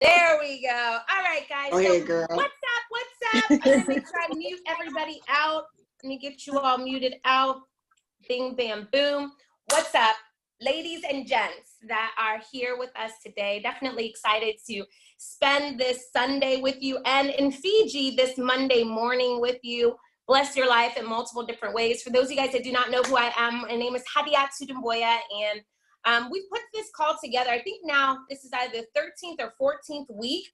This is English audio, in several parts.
There we go. All right, guys. Okay, girl. What's up? What's up? I'm going to make sure I mute everybody out. Let me get you all muted out. Bing, bam, boom. What's up, ladies and gents that are here with us today? Definitely excited to spend this Sunday with you and in Fiji this Monday morning with you. Bless your life in multiple different ways. For those of you guys that do not know who I am, my name is Hadiatu Dumbuya, and we put this call together. I think now this is either the 13th or 14th week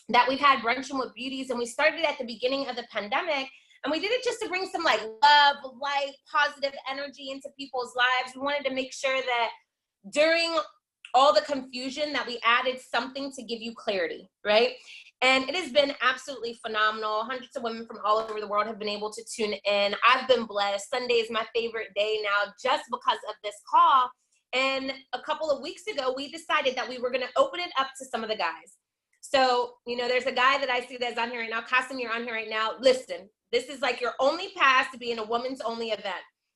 that we've had Brunchin with Beauties, and we started at the beginning of the pandemic, and we did it just to bring some like love, light, positive energy into people's lives. We wanted to make sure that during all the confusion that we added something to give you clarity, right? And it has been absolutely phenomenal. Hundreds of women from all over the world have been able to tune in. I've been blessed. Sunday is my favorite day now just because of this call. And a couple of weeks ago, we decided that we were going to open it up to some of the guys. So, you know, there's a guy that I see that's on here right now. Qasim, you're on here right now. Listen, this is like your only pass to be in a woman's only event.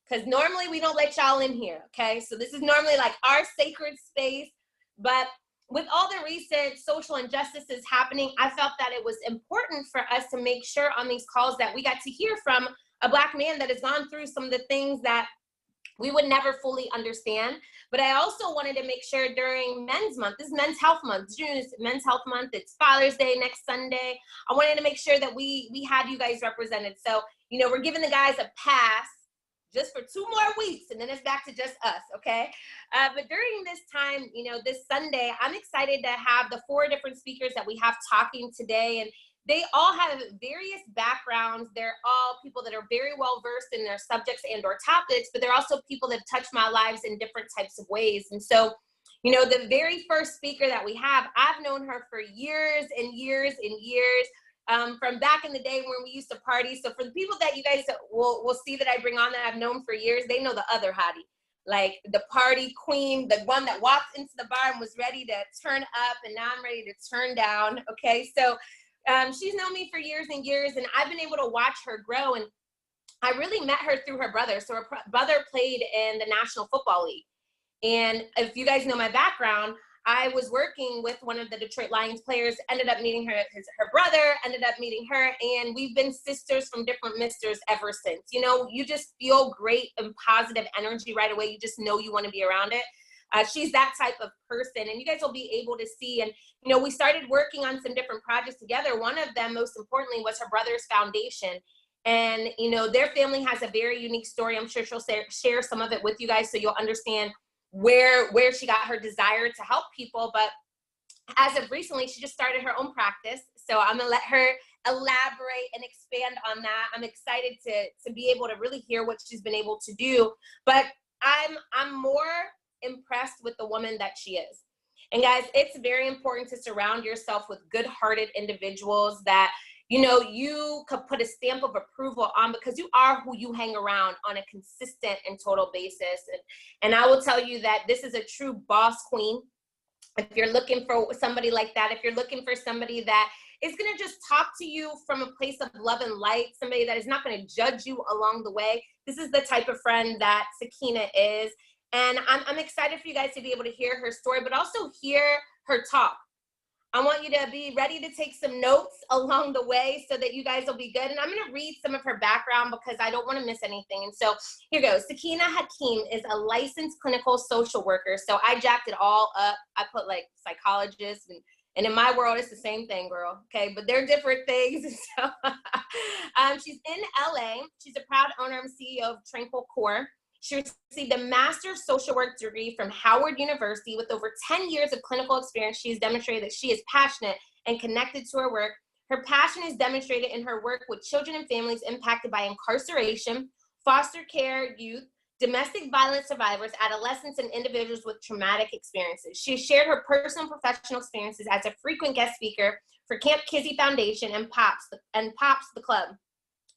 Because normally we don't let y'all in here, okay? So this is normally like our sacred space. But with all the recent social injustices happening, I felt that it was important for us to make sure on these calls that we got to hear from a Black man that has gone through some of the things that we would never fully understand. But I also wanted to make sure during Men's Month, this is Men's Health Month, June is Men's Health Month, it's Father's Day next Sunday. I wanted to make sure that we had you guys represented. So, you know, we're giving the guys a pass just for 2 more weeks, and then it's back to just us, okay? But during this time, you know, this Sunday, I'm excited to have the 4 different speakers that we have talking today, and they all have various backgrounds. They're all people that are very well versed in their subjects and or topics, but they're also people that touch my lives in different types of ways. And so, you know, the very first speaker that we have, I've known her for years and years and years, from back in the day when we used to party. So for the people that you guys will see that I bring on that I've known for years, they know the other Hadi, like the party queen, the one that walked into the bar and was ready to turn up, and now I'm ready to turn down, okay? So she's known me for years and years, and I've been able to watch her grow, and I really met her through her brother. So her brother played in the National Football League. And if you guys know my background, I was working with one of the Detroit Lions players, ended up meeting her brother, ended up meeting her, and we've been sisters from different misters ever since. You know, you just feel great and positive energy right away. You just know you want to be around it. She's that type of person, and you guys will be able to see. And, you know, we started working on some different projects together. One of them, most importantly, was her brother's foundation. And, you know, their family has a very unique story. I'm sure she'll share some of it with you guys so you'll understand where she got her desire to help people. But as of recently, she just started her own practice. So I'm going to let her elaborate and expand on that. I'm excited to be able to really hear what she's been able to do. But I'm more impressed with the woman that she is. And guys, it's very important to surround yourself with good-hearted individuals that, you know, you could put a stamp of approval on, because you are who you hang around on a consistent and total basis. And I will tell you that this is a true boss queen. If you're looking for somebody like that, if you're looking for somebody that is going to just talk to you from a place of love and light, somebody that is not going to judge you along the way, this is the type of friend that Sakeenah is. And I'm excited for you guys to be able to hear her story, but also hear her talk. I want you to be ready to take some notes along the way so that you guys will be good. And I'm going to read some of her background because I don't want to miss anything. And so here goes. Sakeenah Hakim is a licensed clinical social worker. So I jacked it all up. I put like psychologist, and in my world, it's the same thing, girl. Okay, but they're different things. So she's in LA. She's a proud owner and CEO of Tranquil Core. She received a Master's of Social Work degree from Howard University. With over 10 years of clinical experience, she has demonstrated that she is passionate and connected to her work. Her passion is demonstrated in her work with children and families impacted by incarceration, foster care youth, domestic violence survivors, adolescents, and individuals with traumatic experiences. She has shared her personal and professional experiences as a frequent guest speaker for Camp Kizzy Foundation and Pops the Club.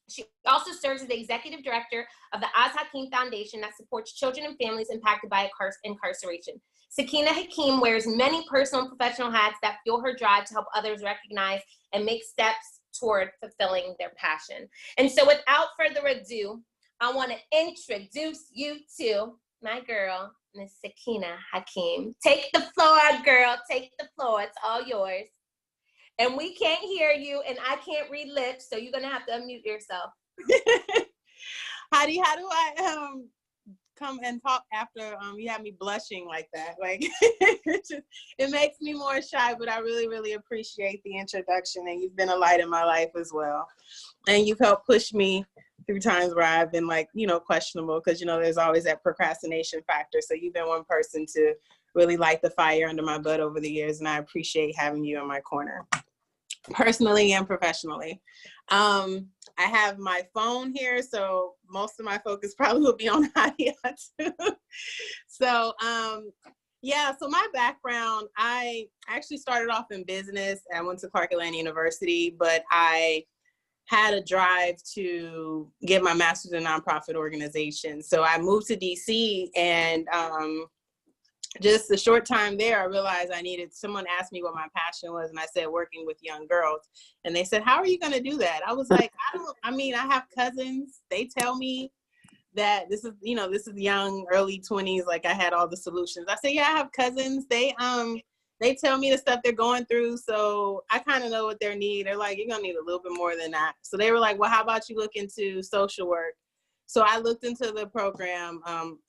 She also serves as the executive director of the Hakim Foundation that supports children and families impacted by incarceration. Sakeenah Hakim wears many personal and professional hats that fuel her drive to help others recognize and make steps toward fulfilling their passion. And so without further ado, I want to introduce you to my girl, Miss Sakeenah Hakim. Take the floor, girl. Take the floor. It's all yours. And we can't hear you, and I can't read lips, so you're gonna have to unmute yourself. Hadi, how do I come and talk after you have me blushing like that? Like, it makes me more shy, but I really, really appreciate the introduction, and you've been a light in my life as well. And you've helped push me through times where I've been like, you know, questionable, because, you know, there's always that procrastination factor. So you've been one person to really light the fire under my butt over the years, and I appreciate having you in my corner, personally and professionally. I have my phone here, so most of my focus probably will be on Hadiatu. So, yeah, so my background, I actually started off in business. I went to Clark Atlanta University, but I had a drive to get my master's in nonprofit organization. So I moved to DC, and just a short time there, I realized I needed, someone asked me what my passion was, and I said working with young girls. And they said, how are you gonna do that? I was like, I have cousins. They tell me that this is, you know, this is young, early 20s, like I had all the solutions. I said, yeah, I have cousins. They tell me the stuff they're going through, so I kind of know what their need. They're like, you're gonna need a little bit more than that. So they were like, well, how about you look into social work? So I looked into the program.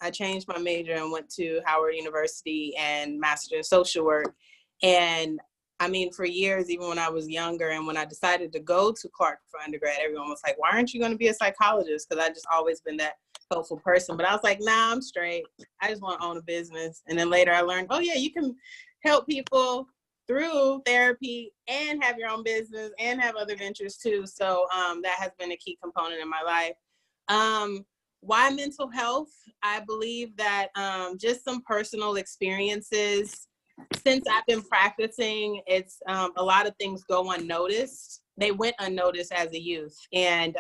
I changed my major and went to Howard University and mastered in social work. And I mean, for years, even when I was younger and when I decided to go to Clark for undergrad, everyone was like, why aren't you going to be a psychologist? Because I just always been that helpful person. But I was like, nah, I'm straight. I just want to own a business. And then later I learned, oh yeah, you can help people through therapy and have your own business and have other ventures too. So that has been a key component in my life. Why mental health? I believe that just some personal experiences. Since I've been practicing, it's a lot of things go unnoticed. They went unnoticed as a youth. And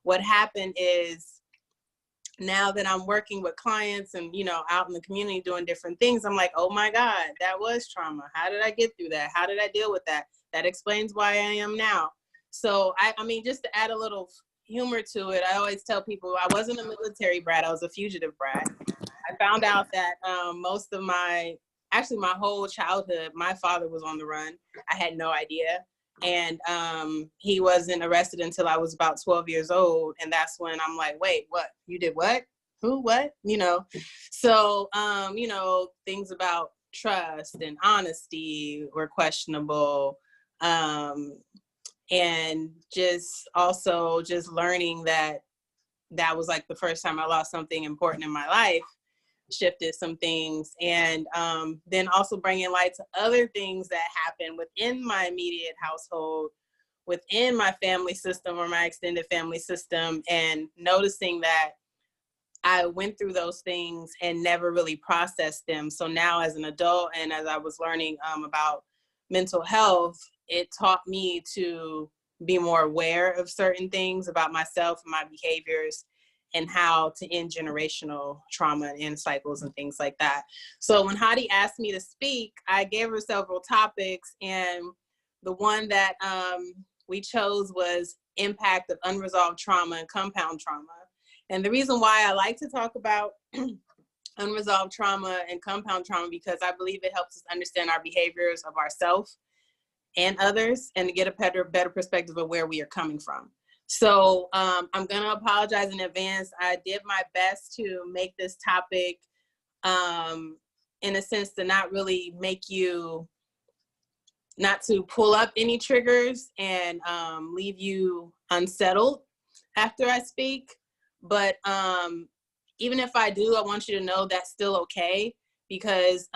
what happened is, now that I'm working with clients and, you know, out in the community doing different things, I'm like, oh my God, that was trauma. How did I get through that? How did I deal with that? That explains why I am now. So I mean, just to add a little humor to it, I always tell people I wasn't a military brat, I was a fugitive brat. I found out that most of my whole childhood, my father was on the run. I had no idea. And he wasn't arrested until I was about 12 years old. And that's when I'm like, wait, what? You did what? Who, what? You know? So, you know, things about trust and honesty were questionable. And just also just learning that that was like the first time I lost something important in my life, shifted some things. And then also bringing light to other things that happen within my immediate household, within my family system or my extended family system, and noticing that I went through those things and never really processed them. So now as an adult, and as I was learning about mental health, it taught me to be more aware of certain things about myself and my behaviors, and how to end generational trauma and end cycles and things like that. So when Hadi asked me to speak, I gave her several topics, and the one that we chose was impact of unresolved trauma and compound trauma. And the reason why I like to talk about unresolved trauma and compound trauma, because I believe it helps us understand our behaviors of ourselves and others, and to get a better perspective of where we are coming from. So I'm gonna apologize in advance. I did my best to make this topic, in a sense, to not really make you, not to pull up any triggers and leave you unsettled after I speak. But even if I do, I want you to know that's still okay, because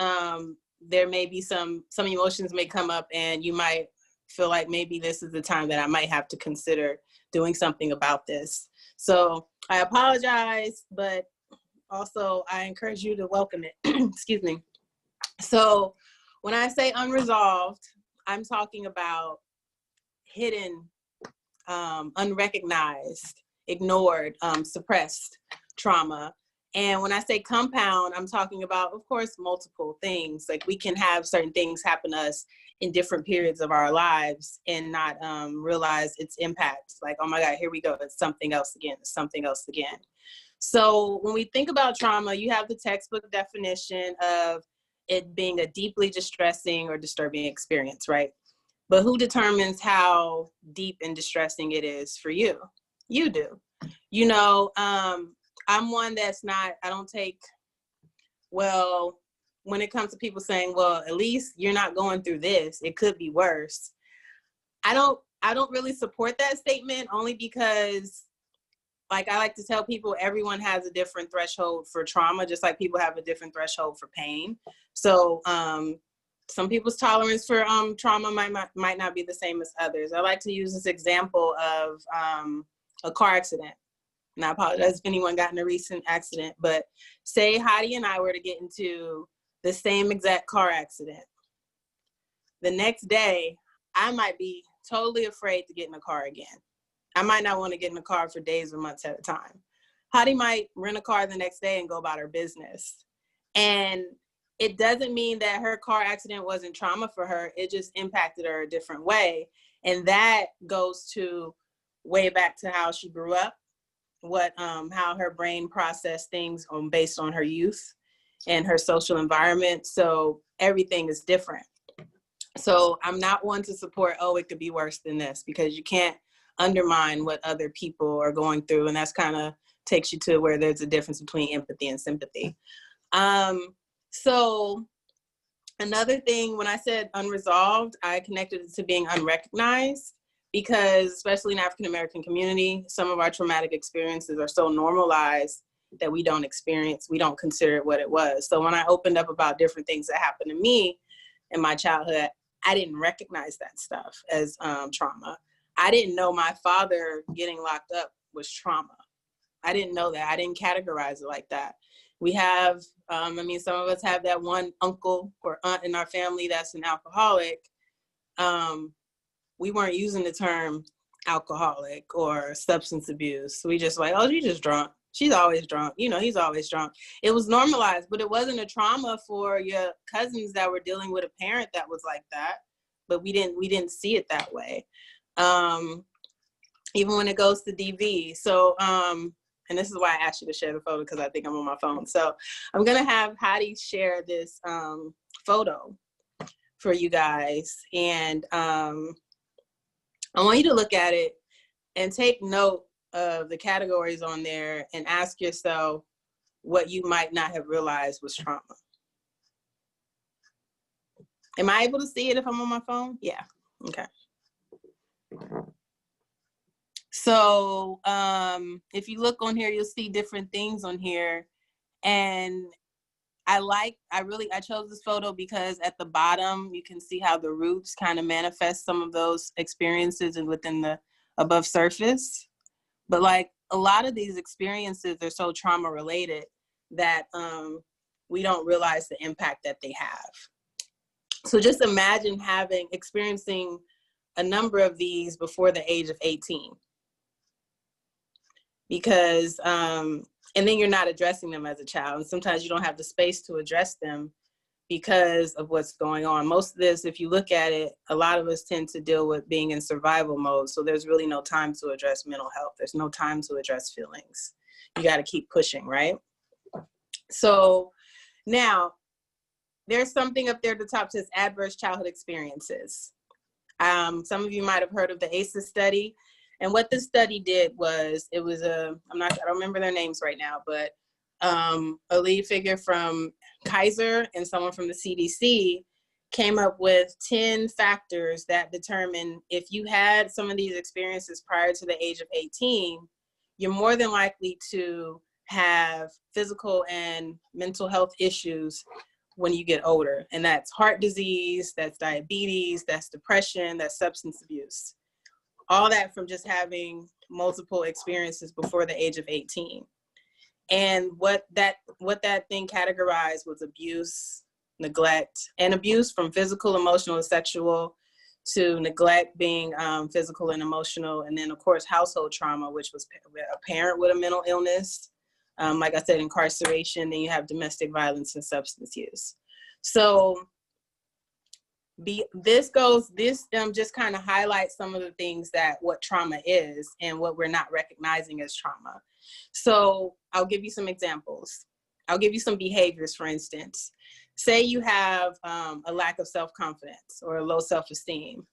there may be some emotions may come up, and you might feel like maybe this is the time that I might have to consider doing something about this. So I apologize, but also I encourage you to welcome it. Excuse me. So when I say unresolved, I'm talking about hidden, unrecognized, ignored, suppressed trauma. And when I say compound, I'm talking about, of course, multiple things. Like, we can have certain things happen to us in different periods of our lives and not realize its impact. Like, oh my God, here we go. It's something else again. It's something else again. So when we think about trauma, you have the textbook definition of it being a deeply distressing or disturbing experience, right? But who determines how deep and distressing it is for you? You do. You know, I'm one that's not, I don't take, well, when it comes to people saying, well, at least you're not going through this, it could be worse. I don't really support that statement, only because, like, I like to tell people everyone has a different threshold for trauma, just like people have a different threshold for pain. So some people's tolerance for trauma might not be the same as others. I like to use this example of a car accident. And I apologize if anyone got in a recent accident, but say Hadi and I were to get into the same exact car accident. The next day, I might be totally afraid to get in a car again. I might not want to get in a car for days or months at a time. Hadi might rent a car the next day and go about her business. And it doesn't mean that her car accident wasn't trauma for her. It just impacted her a different way. And that goes to way back to how she grew up, how her brain processed things based on her youth and her social environment. So everything is different. So I'm not one to support, oh, it could be worse than this, because you can't undermine what other people are going through. And that's kind of takes you to where there's a difference between empathy and sympathy. So another thing, when I said unresolved, I connected it to being unrecognized, because especially in African-American community, some of our traumatic experiences are so normalized that we don't consider it what it was. So when I opened up about different things that happened to me in my childhood, I didn't recognize that stuff as trauma. I didn't know my father getting locked up was trauma. I didn't know that. I didn't categorize it like that. We have, some of us have that one uncle or aunt in our family that's an alcoholic. We weren't using the term alcoholic or substance abuse. We just like, oh, she's just drunk. She's always drunk. You know, he's always drunk. It was normalized, but it wasn't a trauma for your cousins that were dealing with a parent that was like that. But we didn't see it that way. Even when it goes to DV. So, and this is why I asked you to share the photo, because I think I'm on my phone. So I'm gonna have Hadi share this photo for you guys. And I want you to look at it and take note of the categories on there and ask yourself what you might not have realized was trauma. Am I able to see it if I'm on my phone? Yeah, okay. So if you look on here, you'll see different things on here. And I chose this photo because at the bottom, you can see how the roots kind of manifest some of those experiences and within the above surface. But like a lot of these experiences are so trauma related that we don't realize the impact that they have. So just imagine experiencing a number of these before the age of 18. Because, and then you're not addressing them as a child. And sometimes you don't have the space to address them because of what's going on. Most of this, if you look at it, a lot of us tend to deal with being in survival mode. So there's really no time to address mental health. There's no time to address feelings. You got to keep pushing, right? So now there's something up there at the top that says adverse childhood experiences. Some of you might have heard of the ACEs study. And what this study did was, I don't remember their names right now, but a lead figure from Kaiser and someone from the CDC came up with 10 factors that determine if you had some of these experiences prior to the age of 18, you're more than likely to have physical and mental health issues when you get older. And that's heart disease, that's diabetes, that's depression, that's substance abuse. All that from just having multiple experiences before the age of 18. And what that thing categorized was abuse, neglect, and abuse from physical, emotional, and sexual, to neglect being physical and emotional. And then of course, household trauma, which was a parent with a mental illness. Like I said, incarceration, then you have domestic violence and substance use. So this just kind of highlights some of the things what trauma is and what we're not recognizing as trauma. So I'll give you some examples. I'll give you some behaviors, for instance. Say you have a lack of self-confidence or a low self-esteem.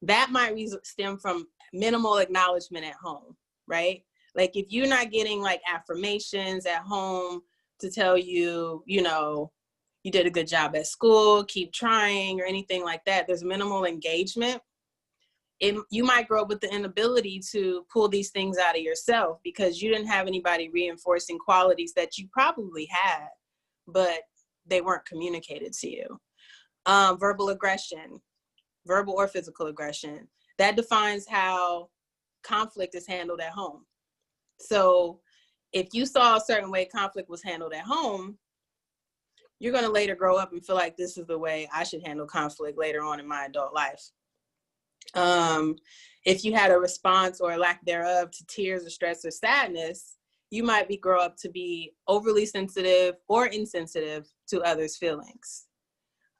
that might stem from minimal acknowledgement at home, right? Like if you're not getting like affirmations at home to tell you, you know, you did a good job at school, keep trying, or anything like that, there's minimal engagement. You might grow up with the inability to pull these things out of yourself because you didn't have anybody reinforcing qualities that you probably had, but they weren't communicated to you. Verbal aggression, verbal or physical aggression, that defines how conflict is handled at home. So if you saw a certain way conflict was handled at home, you're going to later grow up and feel like this is the way I should handle conflict later on in my adult life. If you had a response or a lack thereof to tears or stress or sadness, you might grow up to be overly sensitive or insensitive to others' feelings.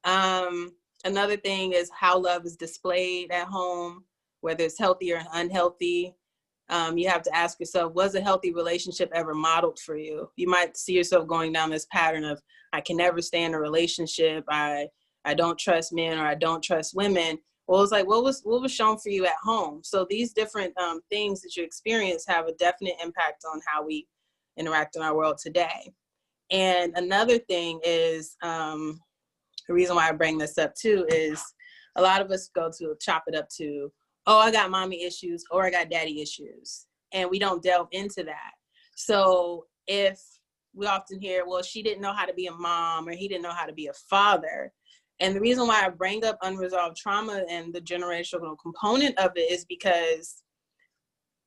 Another thing is how love is displayed at home, whether it's healthy or unhealthy. You have to ask yourself, was a healthy relationship ever modeled for you? You might see yourself going down this pattern of, I can never stay in a relationship. I don't trust men, or I don't trust women. Well, it's like, what was shown for you at home? So these different things that you experience have a definite impact on how we interact in our world today. And another thing is, the reason why I bring this up too is a lot of us go to chop it up to, oh, I got mommy issues or I got daddy issues. And we don't delve into that. So if we often hear, well, she didn't know how to be a mom, or he didn't know how to be a father. And the reason why I bring up unresolved trauma and the generational component of it is because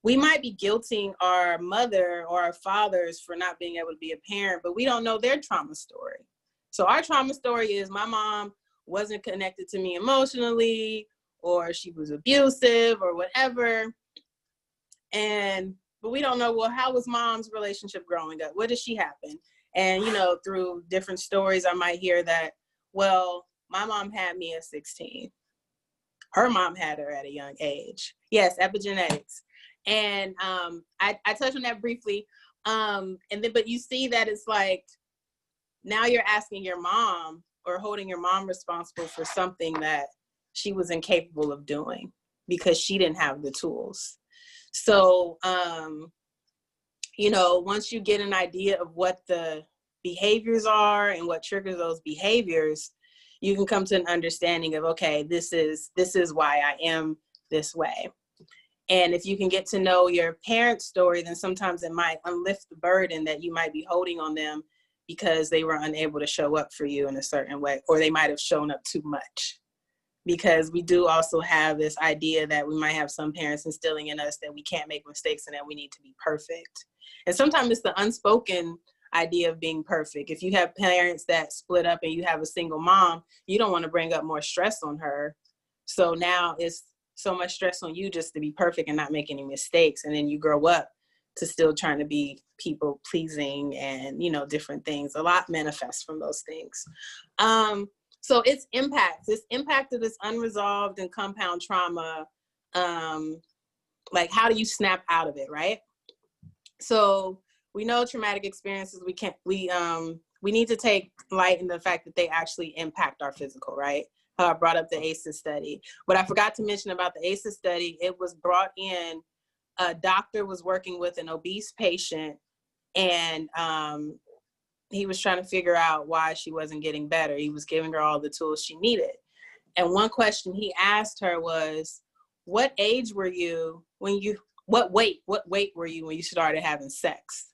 we might be guilting our mother or our fathers for not being able to be a parent, but we don't know their trauma story. So our trauma story is, my mom wasn't connected to me emotionally, or she was abusive or whatever. But we don't know, well, how was mom's relationship growing up? What did she happen? And, you know, through different stories, I might hear that, well, my mom had me at 16. Her mom had her at a young age. Yes, epigenetics. And I touched on that briefly. But you see that it's like, now you're asking your mom, or holding your mom responsible for something that she was incapable of doing because she didn't have the tools. So, you know, once you get an idea of what the behaviors are and what triggers those behaviors, you can come to an understanding of, okay, this is why I am this way. And if you can get to know your parents' story, then sometimes it might unlift the burden that you might be holding on them because they were unable to show up for you in a certain way, or they might have shown up too much. Because we do also have this idea that we might have some parents instilling in us that we can't make mistakes and that we need to be perfect. And sometimes it's the unspoken idea of being perfect. If you have parents that split up and you have a single mom, you don't want to bring up more stress on her. So now it's so much stress on you just to be perfect and not make any mistakes. And then you grow up to still trying to be people pleasing and, you know, different things. A lot manifests from those things. So it's impact of this unresolved and compound trauma. Like, how do you snap out of it, right? So we know traumatic experiences, we need to take light in the fact that they actually impact our physical, right? How I brought up the ACEs study. What I forgot to mention about the ACEs study, it was brought in, a doctor was working with an obese patient, and he was trying to figure out why she wasn't getting better. He was giving her all the tools she needed. And one question he asked her was, what age were you what weight were you when you started having sex?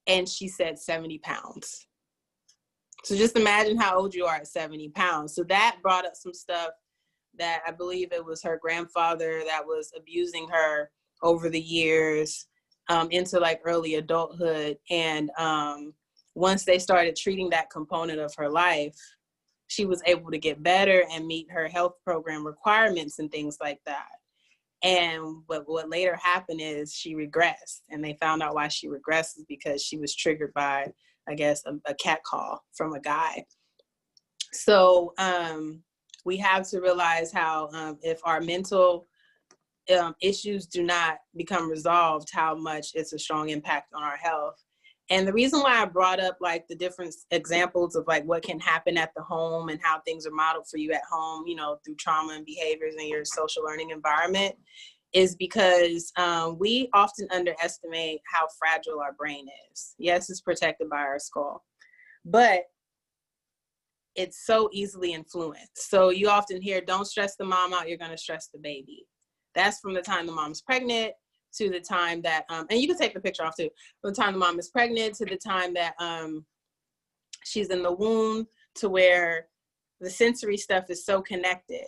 And she said 70 pounds. So just imagine how old you are at 70 pounds. So that brought up some stuff that I believe it was her grandfather that was abusing her over the years, into like early adulthood. And once they started treating that component of her life, she was able to get better and meet her health program requirements and things like that. And what later happened is she regressed, and they found out why she regressed is because she was triggered by, I guess, a cat call from a guy. So we have to realize how if our mental issues do not become resolved, how much it's a strong impact on our health. And the reason why I brought up like the different examples of like what can happen at the home and how things are modeled for you at home, you know, through trauma and behaviors in your social learning environment is because we often underestimate how fragile our brain is. Yes, it's protected by our skull, but it's so easily influenced. So you often hear, don't stress the mom out, you're gonna stress the baby. That's from the time the mom's pregnant to the time that, and you can take the picture off too, from the time the mom is pregnant to the time that she's in the womb, to where the sensory stuff is so connected.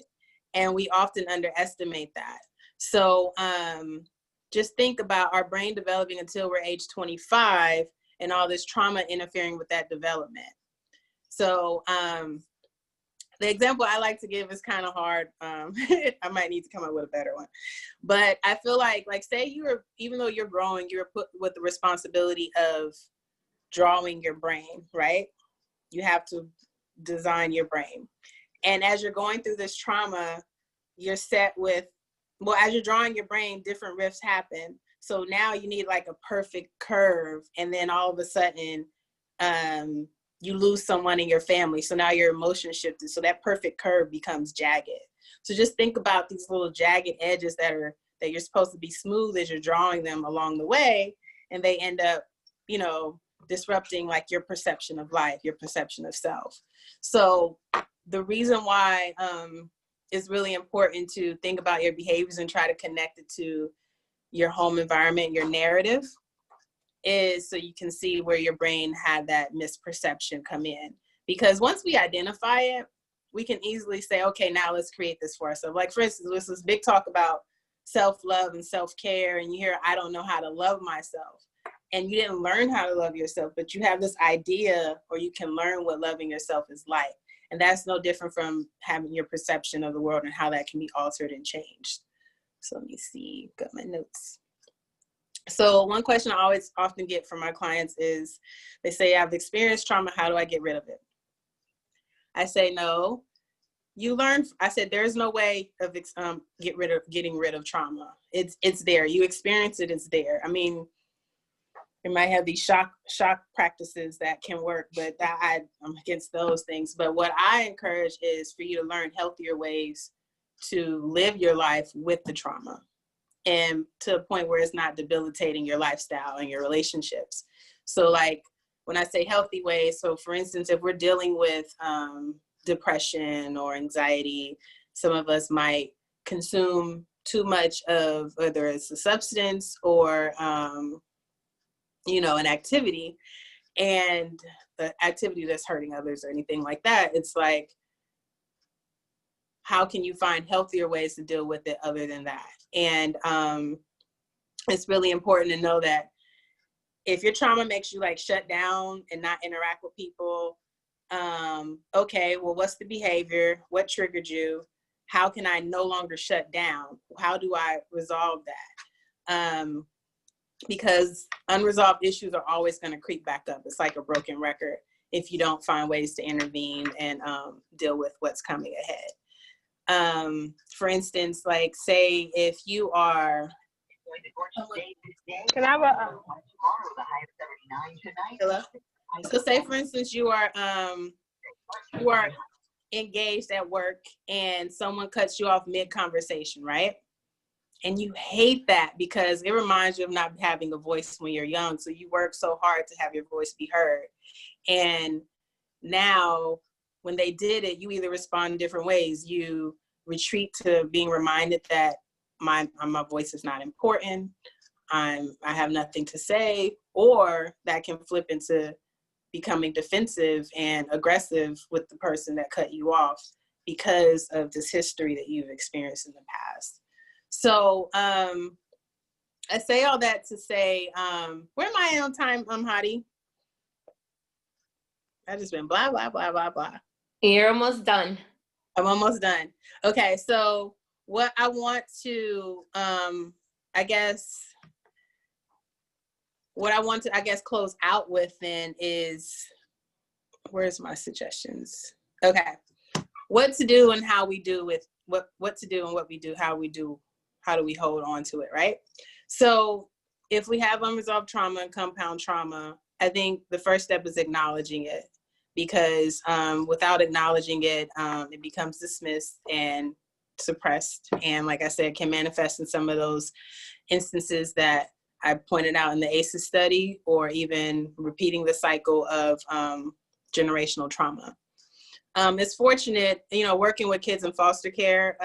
And we often underestimate that. So just think about our brain developing until we're age 25 and all this trauma interfering with that development. So the example I like to give is kind of hard. I might need to come up with a better one. But I feel like say you were, even though you're growing, you're put with the responsibility of drawing your brain, right? You have to design your brain. And as you're going through this trauma, you're set with, well, as you're drawing your brain, different rifts happen. So now you need like a perfect curve. And then all of a sudden, you lose someone in your family. So now your emotion shifted. So that perfect curve becomes jagged. So just think about these little jagged edges that you're supposed to be smooth as you're drawing them along the way. And they end up, you know, disrupting like your perception of life, your perception of self. So the reason why it's really important to think about your behaviors and try to connect it to your home environment, your narrative, is so you can see where your brain had that misperception come in. Because once we identify it, we can easily say, okay, now let's create this for ourselves. Like for instance, there's this big talk about self-love and self-care, and you hear, I don't know how to love myself. And you didn't learn how to love yourself, but you have this idea, or you can learn what loving yourself is like. And that's no different from having your perception of the world and how that can be altered and changed. So let me see, got my notes. So one question I often get from my clients is, they say, I've experienced trauma, how do I get rid of it? I say, no, you learn. I said, there's no way of getting rid of trauma. It's there. You experience it, it's there. I mean, you might have these shock practices that can work, but I'm against those things. But what I encourage is for you to learn healthier ways to live your life with the trauma, and to a point where it's not debilitating your lifestyle and your relationships. So like when I say healthy ways, so for instance, if we're dealing with depression or anxiety, some of us might consume too much of, whether it's a substance or, you know, an activity, and the activity that's hurting others or anything like that. It's like, how can you find healthier ways to deal with it other than that? And it's really important to know that if your trauma makes you like shut down and not interact with people, okay, well, what's the behavior? What triggered you? How can I no longer shut down? How do I resolve that? Because unresolved issues are always going to creep back up. It's like a broken record if you don't find ways to intervene and deal with what's coming ahead. For instance, like say if you are, can I have a hello? So say for instance, you are engaged at work and someone cuts you off mid-conversation, right? And you hate that because it reminds you of not having a voice when you're young. So you work so hard to have your voice be heard. And now when they did it, you either respond in different ways. You retreat to being reminded that my voice is not important. I have nothing to say, or that can flip into becoming defensive and aggressive with the person that cut you off because of this history that you've experienced in the past. So I say all that to say, where am I on time, Hadi? I've just been blah, blah, blah, blah, blah. You're almost done. I'm almost done. Okay, so what I want to, I guess close out with then is, where's my suggestions? Okay, what to do and how we do with, what to do and what we do, how do we hold on to it, right? So if we have unresolved trauma and compound trauma, I think the first step is acknowledging it, because without acknowledging it, it becomes dismissed and suppressed. And like I said, can manifest in some of those instances that I pointed out in the ACEs study, or even repeating the cycle of generational trauma. It's fortunate, you know, working with kids in foster care,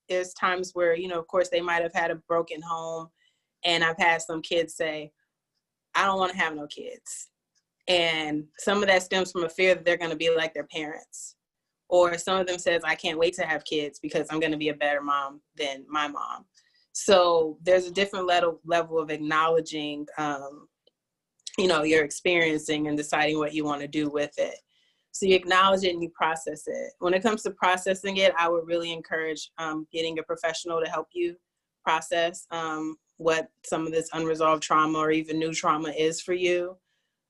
there's times where, you know, of course, they might have had a broken home. And I've had some kids say, I don't want to have no kids. And some of that stems from a fear that they're going to be like their parents. Or some of them says, I can't wait to have kids because I'm going to be a better mom than my mom. So there's a different level of acknowledging, you know, you're experiencing and deciding what you want to do with it. So you acknowledge it and you process it. When it comes to processing it, I would really encourage getting a professional to help you process what some of this unresolved trauma or even new trauma is for you.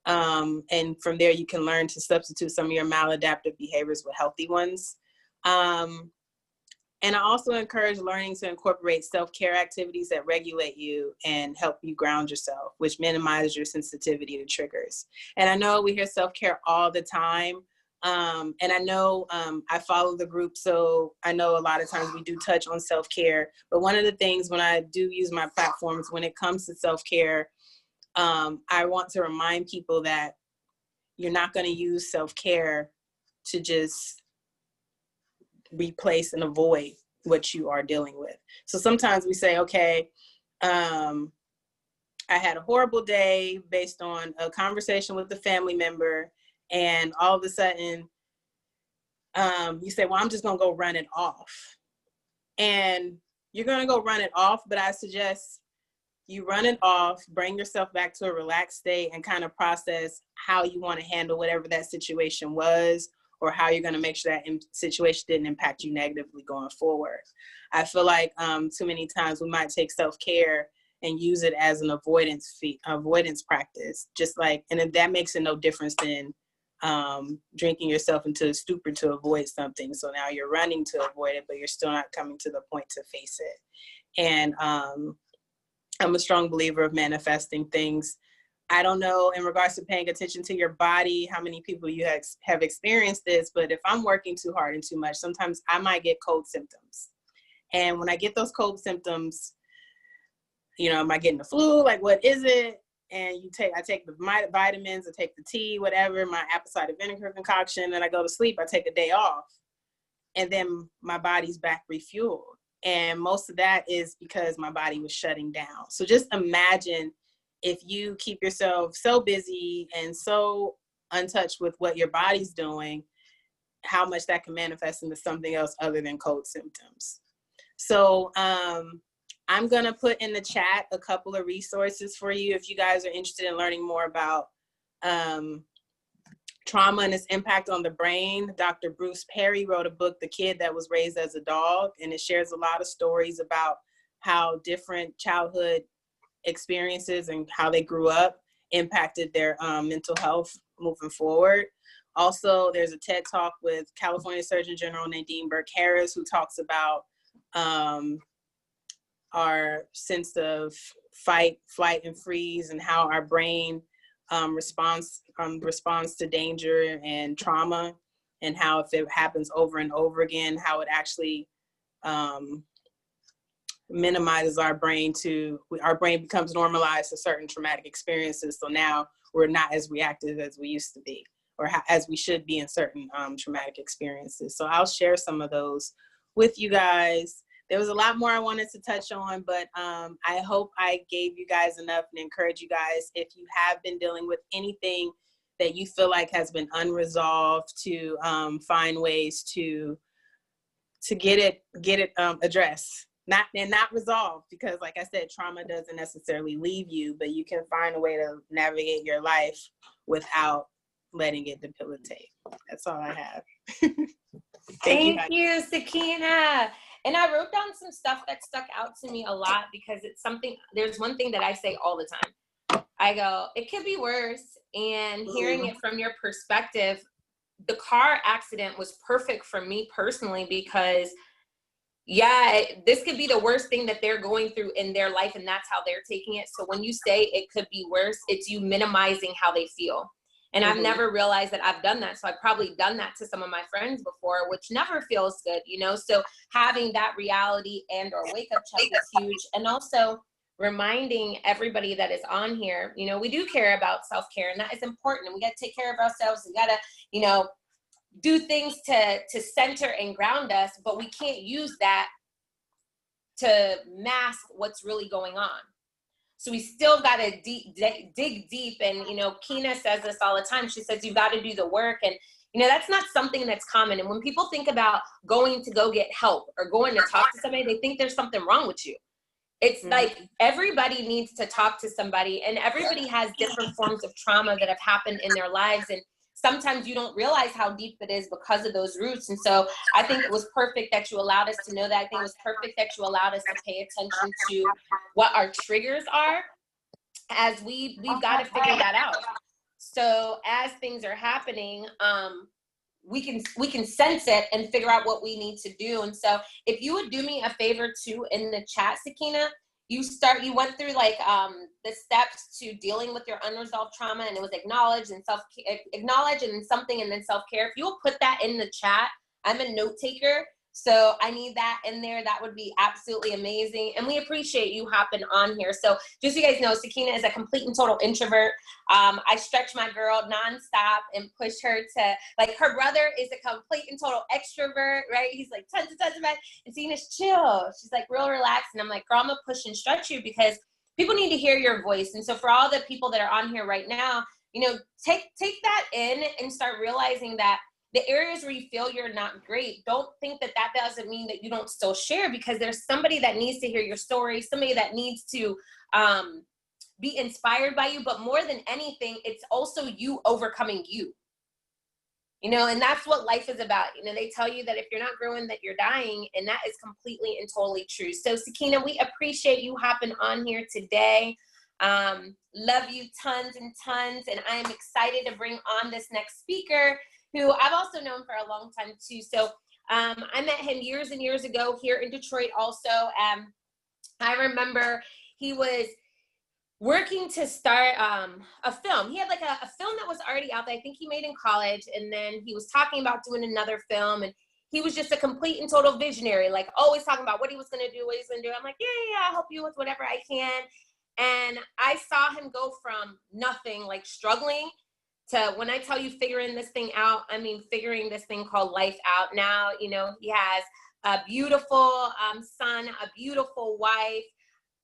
And from there, you can learn to substitute some of your maladaptive behaviors with healthy ones. And I also encourage learning to incorporate self-care activities that regulate you and help you ground yourself, which minimizes your sensitivity to triggers. And I know we hear self-care all the time. And I know I follow the group, so I know a lot of times we do touch on self-care. But one of the things when I do use my platforms, when it comes to self-care, I want to remind people that you're not going to use self-care to just replace and avoid what you are dealing with. So sometimes we say, okay, I had a horrible day based on a conversation with a family member, and all of a sudden you say, well, I'm just going to go run it off. And you're going to go run it off, but I suggest you run it off, bring yourself back to a relaxed state, and kind of process how you want to handle whatever that situation was, or how you're going to make sure that situation didn't impact you negatively going forward. I feel like too many times we might take self-care and use it as an avoidance practice, just like, and that makes it no difference than drinking yourself into a stupor to avoid something. So now you're running to avoid it, but you're still not coming to the point to face it. And I'm a strong believer of manifesting things. I don't know, in regards to paying attention to your body, how many people you have experienced this, but if I'm working too hard and too much, sometimes I might get cold symptoms. And when I get those cold symptoms, you know, am I getting the flu? Like, what is it? And I take the vitamins, I take the tea, whatever, my apple cider vinegar concoction, and I go to sleep. I take a day off, and then my body's back refueled. And most of that is because my body was shutting down. So just imagine if you keep yourself so busy and so untouched with what your body's doing, how much that can manifest into something else other than cold symptoms. So I'm going to put in the chat a couple of resources for you if you guys are interested in learning more about trauma and its impact on the brain. Dr. Bruce Perry wrote a book, The Kid That Was Raised as a Dog, and it shares a lot of stories about how different childhood experiences and how they grew up impacted their mental health moving forward. Also, there's a TED Talk with California Surgeon General Nadine Burke-Harris, who talks about our sense of fight, flight, and freeze, and how our brain responds to danger and trauma, and how if it happens over and over again, how it actually minimizes our brain becomes normalized to certain traumatic experiences. So now we're not as reactive as we used to be, or as we should be in certain traumatic experiences. So I'll share some of those with you guys. There was a lot more I wanted to touch on, but I hope I gave you guys enough and encourage you guys, if you have been dealing with anything that you feel like has been unresolved, to find ways to get it addressed. Not resolved, because like I said, trauma doesn't necessarily leave you, but you can find a way to navigate your life without letting it debilitate. That's all I have. Thank you, Sakeenah. And I wrote down some stuff that stuck out to me a lot, because it's something, there's one thing that I say all the time. I go, it could be worse. And hearing it from your perspective, the car accident was perfect for me personally, because Yeah, this could be the worst thing that they're going through in their life, and that's how they're taking it. So when you say it could be worse, it's you minimizing how they feel. And I've never realized that I've done that. So I've probably done that to some of my friends before, which never feels good, you know? So having that reality and or wake up check is huge. And also reminding everybody that is on here, you know, we do care about self-care, and that is important. And we got to take care of ourselves. We got to, you know, do things to center and ground us, but we can't use that to mask what's really going on. So we still got to dig deep. And, you know, Keena says this all the time. She says, you've got to do the work. And, you know, that's not something that's common. And when people think about going to go get help or going to talk to somebody, they think there's something wrong with you. It's like everybody needs to talk to somebody, and everybody has different forms of trauma that have happened in their lives. And sometimes you don't realize how deep it is because of those roots. And so I think it was perfect that you allowed us to know that. I think it was perfect that you allowed us to pay attention to what our triggers are, as we've got to figure that out. So as things are happening, we can sense it and figure out what we need to do. And so if you would do me a favor too, in the chat, Sakeenah, you went through like the steps to dealing with your unresolved trauma, and it was acknowledge and something, and then self-care. If you will put that in the chat, I'm a note taker, so I need that in there. That would be absolutely amazing. And we appreciate you hopping on here. So just so you guys know, Sakeenah is a complete and total introvert. I stretch my girl nonstop and push her to, like, her brother is a complete and total extrovert, right? He's like tons of men. And Sakeenah's chill. She's like real relaxed. And I'm like, girl, I'm gonna push and stretch you because people need to hear your voice. And so for all the people that are on here right now, you know, take that in and start realizing that the areas where you feel you're not great, don't think that that doesn't mean that you don't still share, because there's somebody that needs to hear your story, somebody that needs to be inspired by you. But more than anything, it's also you overcoming you. You know, and that's what life is about. You know, they tell you that if you're not growing, that you're dying, and that is completely and totally true. So Sakeenah, we appreciate you hopping on here today. Love you tons and tons, and I am excited to bring on this next speaker, who I've also known for a long time too. So I met him years and years ago here in Detroit also. I remember he was working to start a film. He had like a film that was already out there, I think he made in college, and then he was talking about doing another film, and he was just a complete and total visionary, like always talking about what he was gonna do, what he's gonna do. I'm like, yeah, I'll help you with whatever I can. And I saw him go from nothing, like struggling, to, when I tell you figuring this thing out, I mean figuring this thing called life out. Now, you know, he has a beautiful son, a beautiful wife.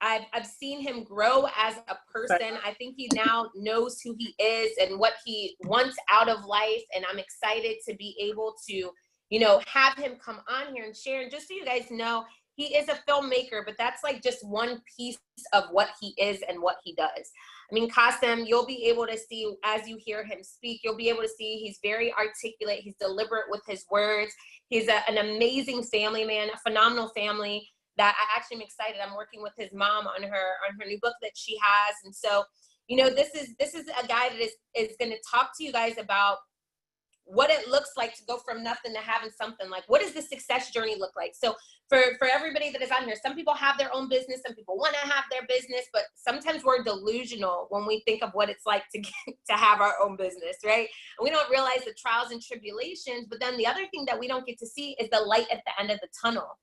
I've seen him grow as a person. I think he now knows who he is and what he wants out of life. And I'm excited to be able to, you know, have him come on here and share. And just so you guys know, he is a filmmaker, but that's like just one piece of what he is and what he does. I mean, Qasim, you'll be able to see as you hear him speak, you'll be able to see he's very articulate. He's deliberate with his words. He's an amazing family man, a phenomenal family that I actually am excited. I'm working with his mom on her new book that she has. And so, you know, this is a guy that is going to talk to you guys about what it looks like to go from nothing to having something. Like, what does the success journey look like? So for everybody that is on here, some people have their own business, some people want to have their business, but sometimes we're delusional when we think of what it's like to have our own business, right? And we don't realize the trials and tribulations. But then the other thing that we don't get to see is the light at the end of the tunnel.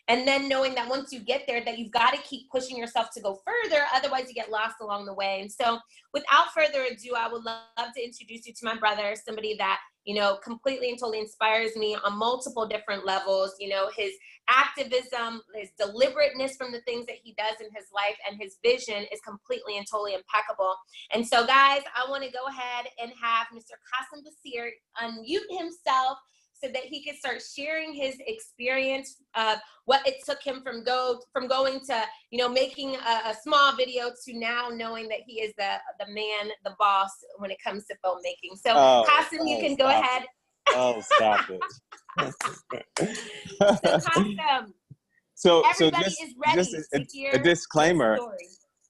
And then knowing that once you get there, that you've got to keep pushing yourself to go further, otherwise you get lost along the way. And so without further ado, I would love to introduce you to my brother, somebody that, you know, completely and totally inspires me on multiple different levels. You know, his activism, his deliberateness from the things that he does in his life, and his vision is completely and totally impeccable. And so guys, I want to go ahead and have Mr. Qasim Basir unmute himself so that he could start sharing his experience of what it took him from going to, you know, making a small video to now knowing that he is the man, the boss when it comes to filmmaking. So Qasim, you can go ahead. Oh, stop it. So Qasim, so everybody just, is ready just to hear a disclaimer. your story.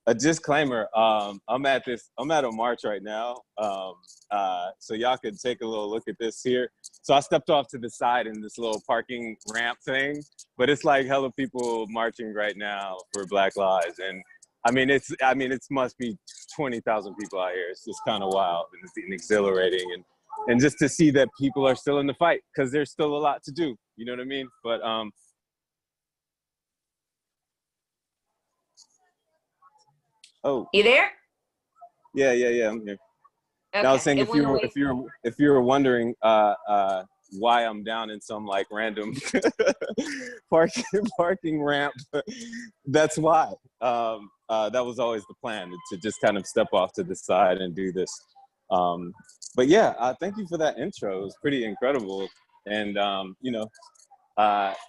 A disclaimer, I'm at a march right now. So y'all could take a little look at this here. So I stepped off to the side in this little parking ramp thing, but it's like hella people marching right now for Black Lives. And it must be 20,000 people out here. It's just kind of wild and exhilarating. And just to see that people are still in the fight, because there's still a lot to do, you know what I mean? But oh, You there? yeah, I'm here. Okay. And I was saying, It if went away. you were wondering why I'm down in some like random parking ramp, that's why. That was always the plan, to just kind of step off to the side and do this. But yeah, thank you for that intro. It was pretty incredible. And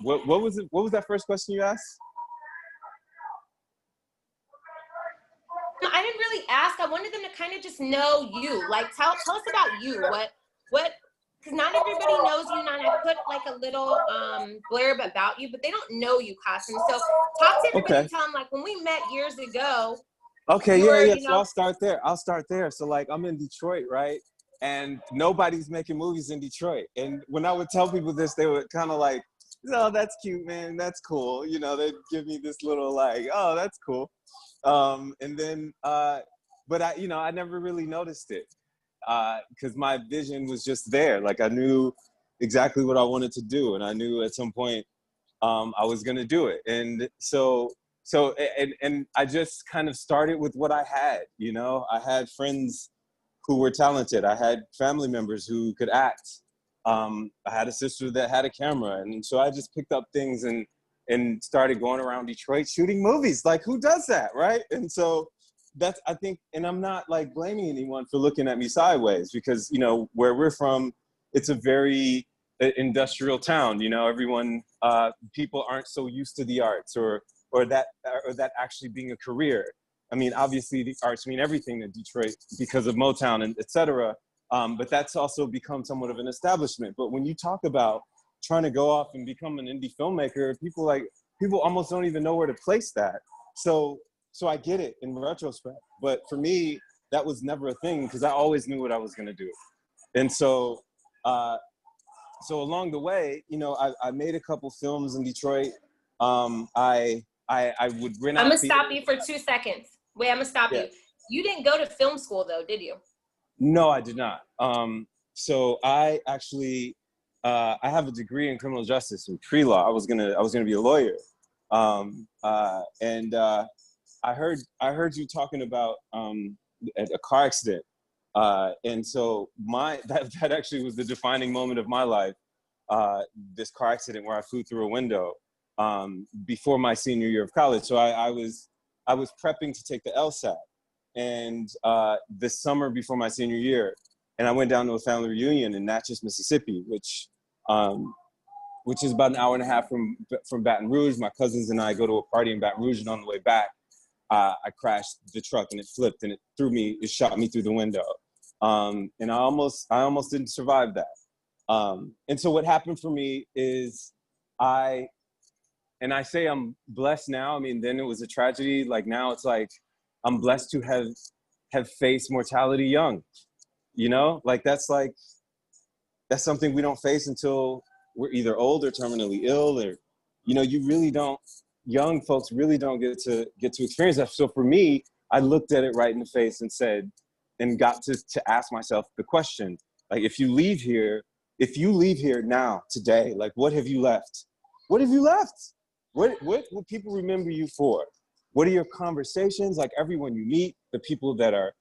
what was it? What was that first question you asked? I didn't really ask. I wanted them to kind of just know you. Like, tell us about you. What, because not everybody knows you. Not I put like a little blurb about you, but they don't know you, Qasim. So talk to everybody and tell them, like, when we met years ago. Okay, yeah. So I'll start there. So like, I'm in Detroit, right? And nobody's making movies in Detroit. And when I would tell people this, they would kind of like, "Oh, that's cute, man. That's cool." You know, they'd give me this little like, "Oh, that's cool." And then, but I never really noticed it because my vision was just there. Like I knew exactly what I wanted to do, and I knew at some point I was gonna do it. And so I just kind of started with what I had. You know, I had friends who were talented. I had family members who could act. I had a sister that had a camera, and so I just picked up things and started going around Detroit shooting movies. Like, who does that, right? And so that's, I think, and I'm not like blaming anyone for looking at me sideways, because, you know, where we're from, it's a very industrial town. You know, everyone, people aren't so used to the arts or that actually being a career. I mean, obviously the arts mean everything in Detroit because of Motown and et cetera. But that's also become somewhat of an establishment. But when you talk about trying to go off and become an indie filmmaker, people almost don't even know where to place that. So I get it in retrospect, but for me, that was never a thing because I always knew what I was gonna do. And so along the way, you know, I made a couple films in Detroit. I would rent out. I'm gonna stop you for 2 seconds. Wait, I'm gonna stop you. You didn't go to film school though, did you? No, I did not. So I actually, I have a degree in criminal justice in pre-law. I was gonna be a lawyer. I heard you talking about a car accident, and so that actually was the defining moment of my life. This car accident where I flew through a window before my senior year of college. So I was prepping to take the LSAT, and this summer before my senior year, and I went down to a family reunion in Natchez, Mississippi, which is about an hour and a half from Baton Rouge. My cousins and I go to a party in Baton Rouge, and on the way back, I crashed the truck and it flipped and it shot me through the window. And I almost didn't survive that. And so what happened for me is I say I'm blessed now. I mean, then it was a tragedy. Like now it's like, I'm blessed to have faced mortality young, you know, like that's something we don't face until we're either old or terminally ill, or, you know, young folks really don't get to experience that. So for me, I looked at it right in the face and said, and got to ask myself the question, like, if you leave here now, today, like, what have you left? What have you left? What will people remember you for? What are your conversations? Like, everyone you meet, the people that are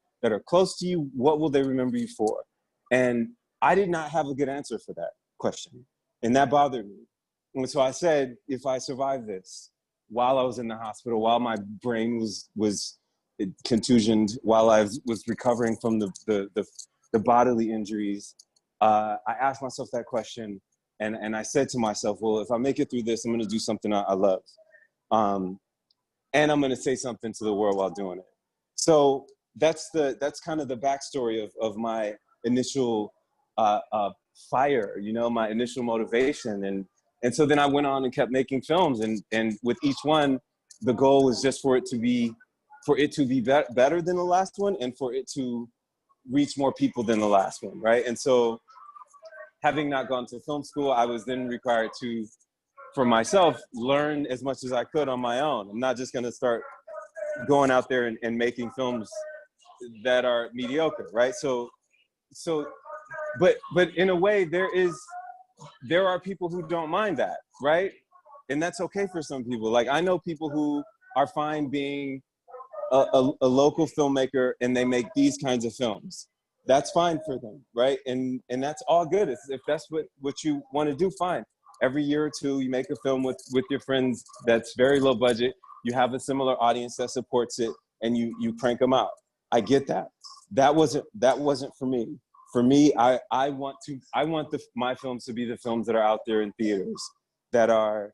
close to you, what will they remember you for? And I did not have a good answer for that question. And that bothered me. And so I said, if I survive this, while I was in the hospital, while my brain was contusioned, while I was recovering from the bodily injuries, I asked myself that question. And I said to myself, well, if I make it through this, I'm gonna do something I love. And I'm gonna say something to the world while doing it. So that's kind of the backstory of my initial fire, you know, my initial motivation. And so then I went on and kept making films, and with each one, the goal was just for for it to be better than the last one, and for it to reach more people than the last one, right? And so, having not gone to film school, I was then required to, for myself, learn as much as I could on my own. I'm not just gonna start going out there and making films that are mediocre, right? But in a way, there are people who don't mind that, right? And that's okay for some people. Like, I know people who are fine being a local filmmaker and they make these kinds of films. That's fine for them, right? And that's all good. If that's what you want to do, fine. Every year or two, you make a film with your friends that's very low budget. You have a similar audience that supports it, and you crank them out. I get that. That wasn't for me. For me, I want my films to be the films that are out there in theaters, that are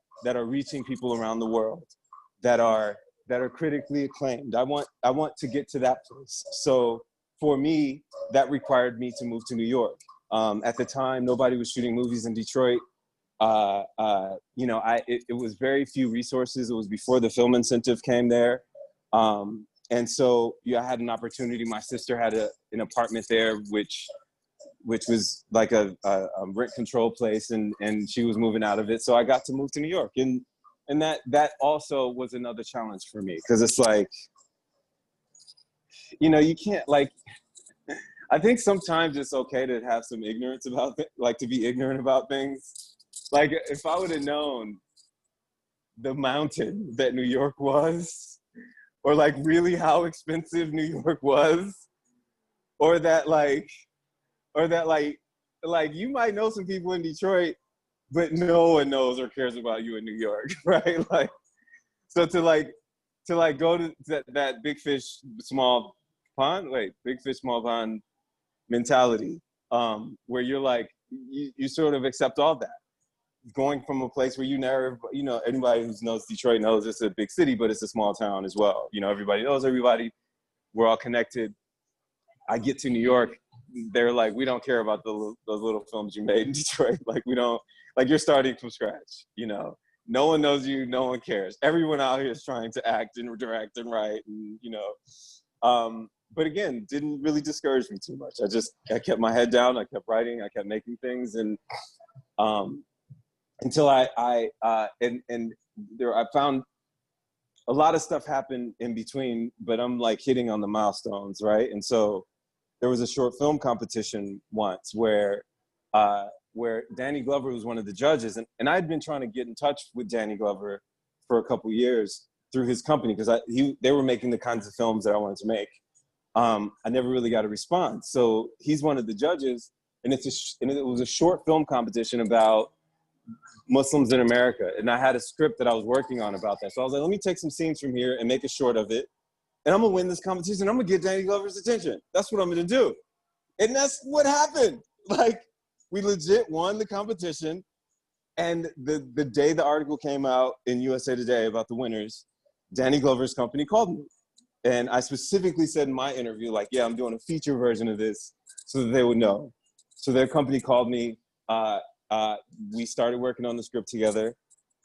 reaching people around the world, that are critically acclaimed. I want to get to that place. So for me, that required me to move to New York. At the time, nobody was shooting movies in Detroit. You know, it was very few resources. It was before the film incentive came there. And so I had an opportunity. My sister had an apartment there, which was like a rent control place, and she was moving out of it. So I got to move to New York. And that also was another challenge for me, because it's like, you know, you can't, like, I think sometimes it's okay to have some ignorance about like to be ignorant about things. Like, if I would have known the mountain that New York was, or like really how expensive New York was, or that like you might know some people in Detroit, but no one knows or cares about you in New York, right? Like, so to go to that big fish, small pond, big fish, small pond mentality, where you're like, you sort of accept all that. Going from a place where you never, you know, anybody who knows Detroit knows it's a big city, but it's a small town as well. You know, everybody knows everybody. We're all connected. I get to New York, they're like, we don't care about those little films you made in Detroit. Like, we don't, like, you're starting from scratch, you know. No one knows you, no one cares. Everyone out here is trying to act and direct and write, and, you know. But again, didn't really discourage me too much. I kept my head down, I kept writing, I kept making things, and until I found a lot of stuff happened in between, but I'm like hitting on the milestones, right? And so there was a short film competition once where Danny Glover was one of the judges, and I'd been trying to get in touch with Danny Glover for a couple years through his company, because they were making the kinds of films that I wanted to make. I never really got a response. So he's one of the judges, and it was a short film competition about Muslims in America. And I had a script that I was working on about that. So I was like, let me take some scenes from here and make a short of it. And I'm gonna win this competition. I'm gonna get Danny Glover's attention. That's what I'm gonna do. And that's what happened. Like, we legit won the competition. And the day the article came out in USA Today about the winners, Danny Glover's company called me. And I specifically said in my interview, like, yeah, I'm doing a feature version of this so that they would know. So their company called me. We started working on the script together.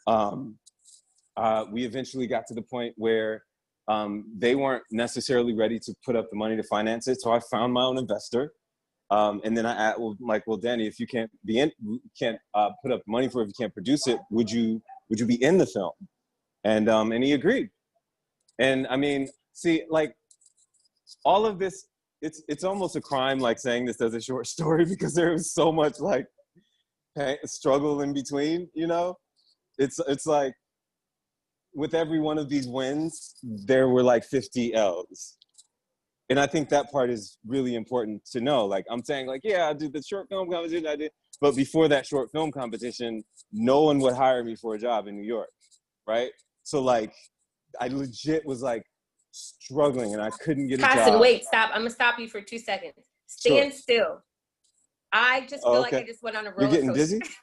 We eventually got to the point where they weren't necessarily ready to put up the money to finance it. So I found my own investor. And then I asked, well, Danny, if you can't put up money for it, if you can't produce it, would you be in the film? And he agreed. And I mean, see, like, all of this, it's almost a crime, like, saying this as a short story, because there was so much, like, struggle in between, you know? It's like, with every one of these wins, there were like 50 L's. And I think that part is really important to know. Like, I'm saying, like, yeah, I did the short film competition, but before that short film competition, no one would hire me for a job in New York, right? So, like, I legit was, like, struggling, and I couldn't get a job. Qasim, wait, stop. I'm gonna stop you for 2 seconds. Stand still. I just feel like I just went on a roller You're getting coaster. dizzy?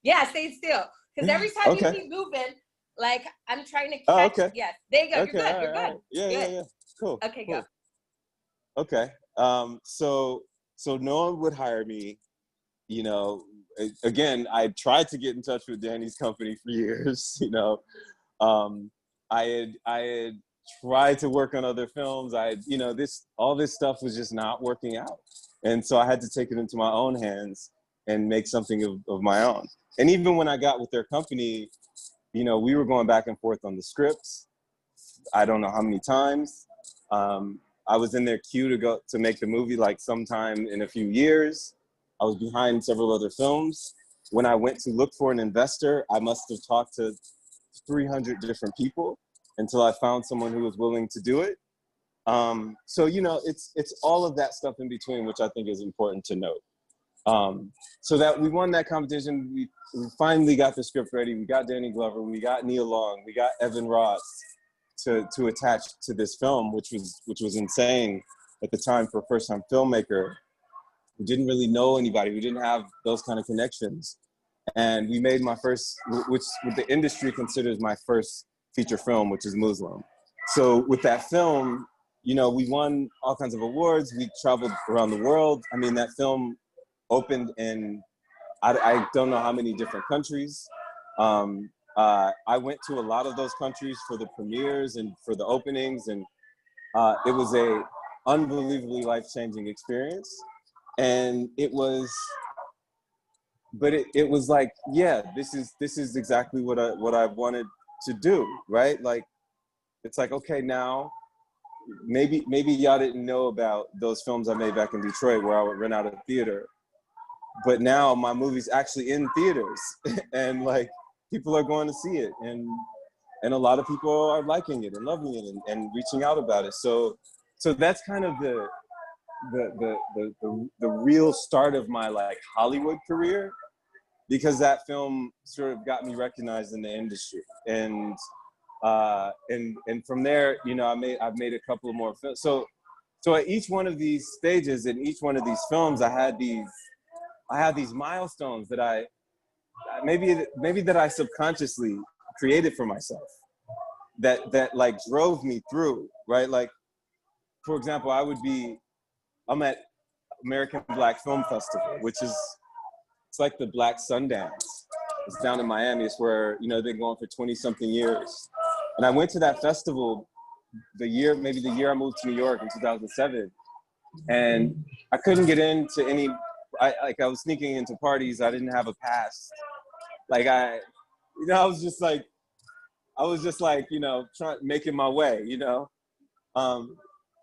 Yeah, stay still. Because every time you keep moving, like, I'm trying to catch. Okay. Yes, there you go. Okay, You're good. all You're right, good. Yeah. Cool. Okay, cool. go. Okay. So no one would hire me, you know. Again, I tried to get in touch with Danny's company for years, you know. I had tried to work on other films. You know, all this stuff was just not working out. And so I had to take it into my own hands and make something of my own. And even when I got with their company, you know, we were going back and forth on the scripts. I don't know how many times. I was in their queue to make the movie like sometime in a few years. I was behind several other films. When I went to look for an investor, I must have talked to 300 different people until I found someone who was willing to do it. So, you know, it's all of that stuff in between, which I think is important to note. So that we won that competition, we finally got the script ready. We got Danny Glover, we got Nia Long, we got Evan Ross to attach to this film, which was insane at the time for a first-time filmmaker. We didn't really know anybody. We didn't have those kind of connections. And we made my first, which the industry considers my first feature film, which is Muslim. So with that film, you know, we won all kinds of awards. We traveled around the world. I mean, that film opened in, I don't know how many different countries. I went to a lot of those countries for the premieres and for the openings, and it was a unbelievably life-changing experience. And it was, but it was like, yeah, this is exactly what I wanted to do, right? Like, it's like, okay, now maybe y'all didn't know about those films I made back in Detroit where I would rent out a theater, but now my movie's actually in theaters and like people are going to see it, and a lot of people are liking it and loving it and reaching out about it. So that's kind of the real start of my like Hollywood career, because that film sort of got me recognized in the industry. And from there, you know, I've made a couple of more films. So at each one of these stages, in each one of these films, I had these milestones that maybe that I subconsciously created for myself that like drove me through, right? Like, for example, I'm at American Black Film Festival, which is, it's like the Black Sundance. It's down in Miami. It's where, you know, they've been going for 20 something years. And I went to that festival maybe the year I moved to New York in 2007. And I couldn't get into I was sneaking into parties. I didn't have a pass. Like I was just like, you know, making my way, you know?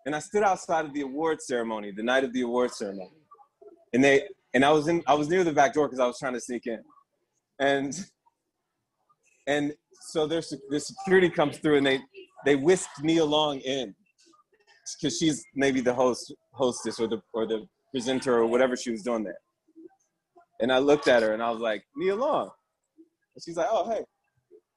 And I stood outside of the award ceremony, the night of the award ceremony. And I was near the back door because I was trying to sneak in. And so the security comes through and they whisked me along in, because she's maybe the hostess or the presenter or whatever she was doing there. And I looked at her and I was like, Nia Long. And she's like, oh, hey.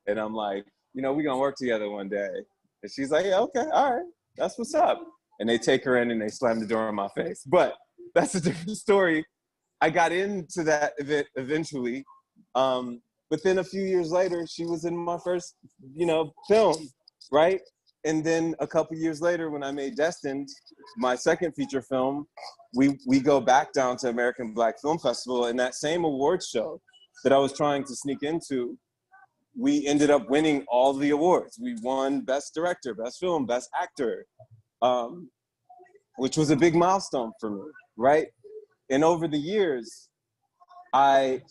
And I'm like, you know, we're gonna work together one day. And she's like, yeah, okay, all right, that's what's up. And they take her in and they slam the door in my face. But that's a different story. I got into that event eventually. But then a few years later, she was in my first, you know, film, right? And then a couple years later, when I made Destined, my second feature film, we go back down to American Black Film Festival, and that same award show that I was trying to sneak into, we ended up winning all the awards. We won Best Director, Best Film, Best Actor, which was a big milestone for me, right? And over the years, I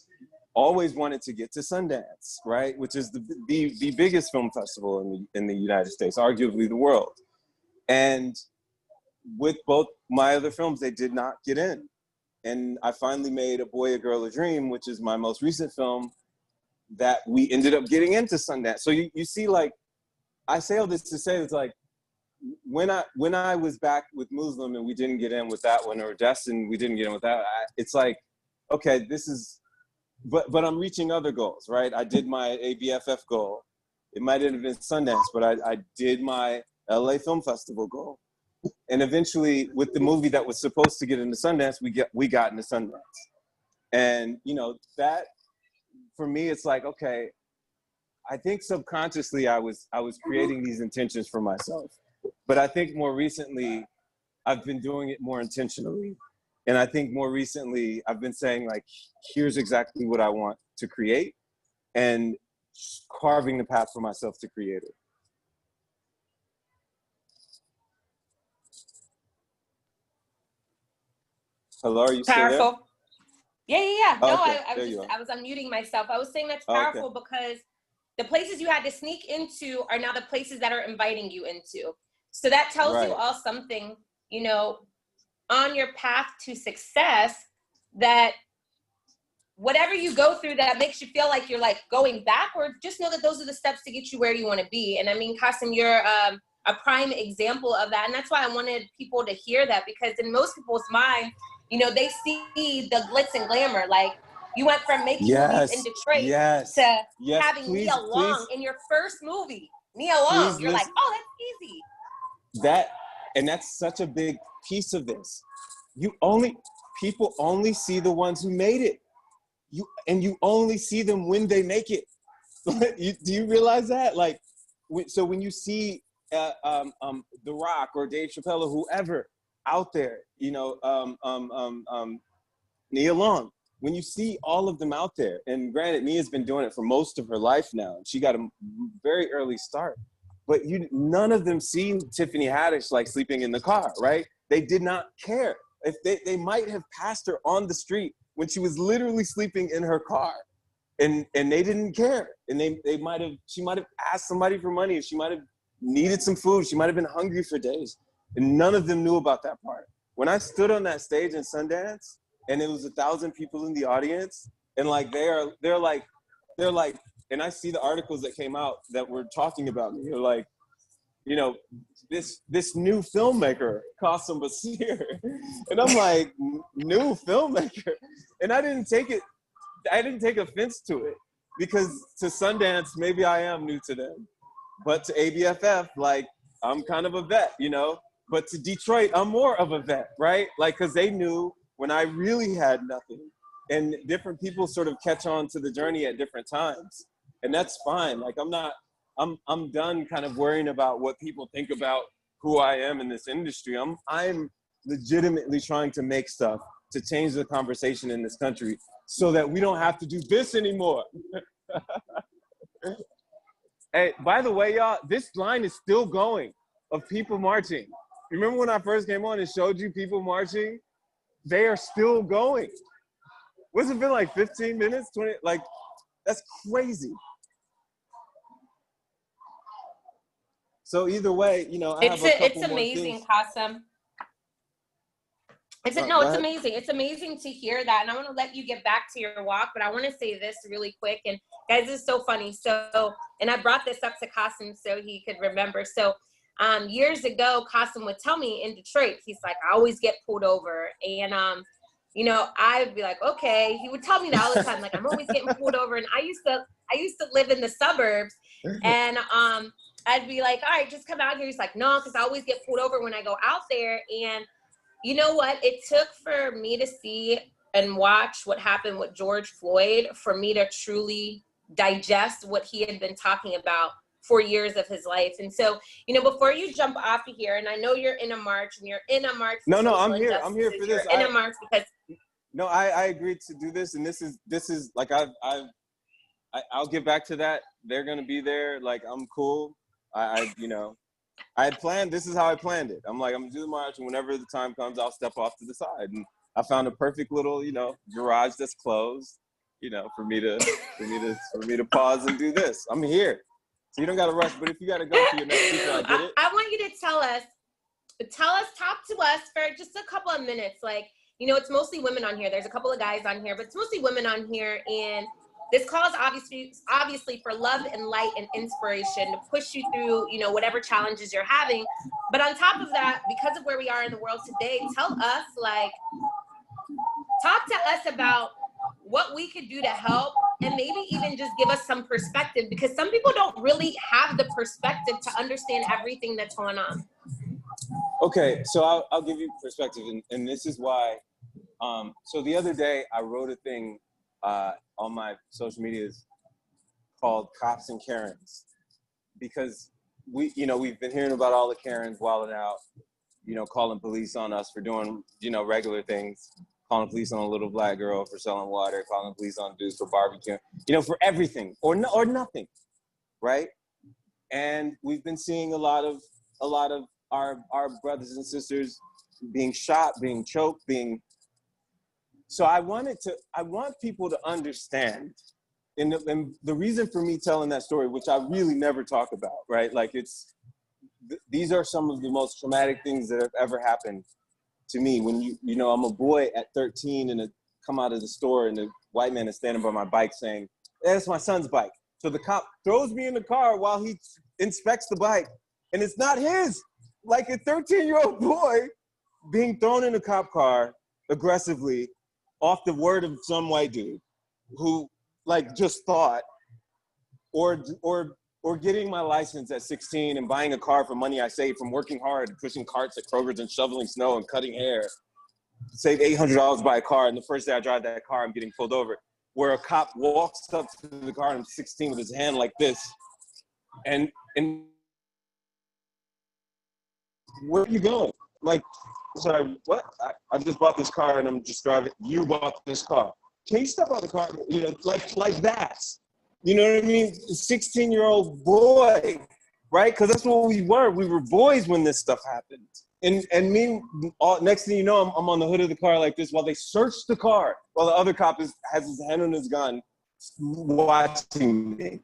always wanted to get to Sundance, right? Which is the biggest film festival in the United States, arguably the world. And with both my other films, they did not get in. And I finally made A Boy, a Girl, a Dream, which is my most recent film, that we ended up getting into Sundance. So you see, like, I say all this to say, it's like, when I was back with Muslim and we didn't get in with that one, or Destin, we didn't get in with that, it's like, okay, this is, but I'm reaching other goals, right? I did my ABFF goal. It might have been Sundance, but I did my LA Film Festival goal. And eventually, with the movie that was supposed to get into Sundance, we got into Sundance. And, you know, that, for me, it's like, okay, I think subconsciously I was creating these intentions for myself. But I think more recently, I've been doing it more intentionally. And I think more recently, I've been saying, like, here's exactly what I want to create, and carving the path for myself to create it. Hello, are you still there? Powerful. Yeah. No, Okay, I was unmuting myself. I was saying that's Oh, okay. powerful because the places you had to sneak into are now the places that are inviting you into. So that tells you Right. all something, you know, on your path to success, that whatever you go through that makes you feel like you're like going backwards, just know that those are the steps to get you where you want to be. And I mean, Qasim, you're a prime example of that. And that's why I wanted people to hear that, because in most people's mind, you know, they see the glitz and glamour. Like, you went from making movies in Detroit to having Nia Long in your first movie. Nia Long, you're like, oh, that's easy. That's such a big piece of this. People only see the ones who made it. You only see them when they make it. Do you realize that? Like, so when you see The Rock or Dave Chappelle or whoever out there, you know, Nia Long, when you see all of them out there, and granted, Nia's been doing it for most of her life now. She got a very early start, but none of them see Tiffany Haddish like sleeping in the car, right? They did not care. If they might have passed her on the street when she was literally sleeping in her car, and they didn't care. And she might have asked somebody for money, or she might have needed some food. She might have been hungry for days, and none of them knew about that part. When I stood on that stage in Sundance, and it was 1,000 people in the audience, and like they're like, and I see the articles that came out that were talking about me. They're like, you know, this new filmmaker, Qasim Basir. And I'm like, new filmmaker? And I didn't take offense to it, because to Sundance, maybe I am new to them. But to ABFF, like, I'm kind of a vet, you know? But to Detroit, I'm more of a vet, right? Like, because they knew when I really had nothing. And different people sort of catch on to the journey at different times. And that's fine. Like, I'm done kind of worrying about what people think about who I am in this industry. I'm legitimately trying to make stuff to change the conversation in this country so that we don't have to do this anymore. Hey, by the way, y'all, this line is still going of people marching. Remember when I first came on and showed you people marching? They are still going. What's it been, like 15 minutes, 20? Like, that's crazy. So either way, you know, I have a couple It's more amazing, things. Qasim. It's amazing. It's amazing to hear that. And I want to let you get back to your walk, but I want to say this really quick. And guys, this is so funny. So, and I brought this up to Qasim so he could remember. So years ago, Qasim would tell me in Detroit, he's like, I always get pulled over. And, you know, I would be like, okay. He would tell me that all the time. Like, I'm always getting pulled over. And I used to live in the suburbs, and I'd be like, all right, just come out here. He's like, no, because I always get pulled over when I go out there. And you know what? It took for me to see and watch what happened with George Floyd for me to truly digest what he had been talking about for years of his life. And so, you know, before you jump off of here, and I know you're in a march, and you're in a march. No, I'm here. I'm here for this. You're in a march because. No, I agreed to do this, and this is like I'll get back to that. They're gonna be there. Like, I'm cool. You know, I had planned, this is how I planned it. I'm like, I'm gonna do the march, and whenever the time comes, I'll step off to the side. And I found a perfect little, you know, garage that's closed, you know, for me to pause and do this. I'm here. So you don't gotta rush, but if you gotta go for your next speaker, I get it. I want you to talk to us for just a couple of minutes. Like, you know, it's mostly women on here. There's a couple of guys on here, but it's mostly women on here. And this call is obviously for love and light and inspiration to push you through, you know, whatever challenges you're having. But on top of that, because of where we are in the world today, talk to us about what we could do to help, and maybe even just give us some perspective, because some people don't really have the perspective to understand everything that's going on. Okay, so I'll give you perspective, and this is why. So the other day I wrote a thing on my social medias called Cops and Karens, because we've been hearing about all the Karens wilding out, you know, calling police on us for doing, you know, regular things, calling police on a little black girl for selling water, calling police on dudes for barbecue, you know, for everything or nothing, right? And we've been seeing a lot of our brothers and sisters being shot, being choked, being So I want people to understand, and the reason for me telling that story, which I really never talk about, right? Like these are some of the most traumatic things that have ever happened to me. When you know, I'm a boy at 13 and I come out of the store and the white man is standing by my bike saying, "That's my son's bike." So the cop throws me in the car while he inspects the bike, and it's not his. Like a 13-year-old boy being thrown in a cop car aggressively off the word of some white dude who like just thought, or getting my license at 16 and buying a car for money I saved from working hard, pushing carts at Kroger's and shoveling snow and cutting hair. Save $800 to buy a car, and the first day I drive that car, I'm getting pulled over. Where a cop walks up to the car and I'm 16 with his hand like this, and where are you going? Like, sorry, what? I just bought this car and I'm just driving. You bought this car. Can you step out of the car? You know, like that. You know what I mean? 16-year-old boy, right? Because that's what we were. We were boys when this stuff happened. And me, next thing you know, I'm on the hood of the car like this while they search the car, while the other cop has his hand on his gun, watching me.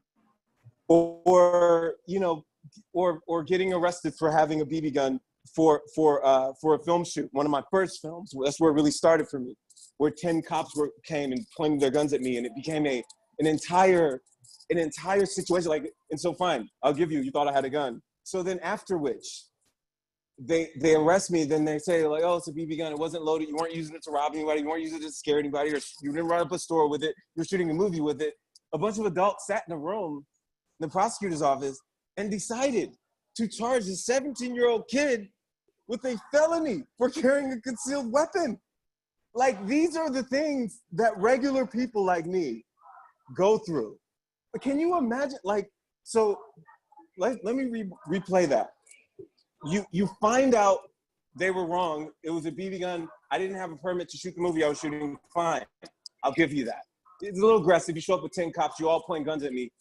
Or you know, or getting arrested for having a BB gun for a film shoot. One of my first films. That's where it really started for me, where 10 cops came and pointed their guns at me, and it became an entire situation. Like, and so fine, I'll give you. You thought I had a gun. So then after which, they arrest me. Then they say like, oh, it's a BB gun. It wasn't loaded. You weren't using it to rob anybody. You weren't using it to scare anybody. Or you didn't run up a store with it. You were shooting a movie with it. A bunch of adults sat in a room in the prosecutor's office and decided to charge a 17-year-old kid with a felony for carrying a concealed weapon. Like, these are the things that regular people like me go through. But can you imagine? Like, so let me replay that. You find out they were wrong. It was a BB gun. I didn't have a permit to shoot the movie I was shooting. Fine, I'll give you that. It's a little aggressive. You show up with 10 cops, you all point guns at me.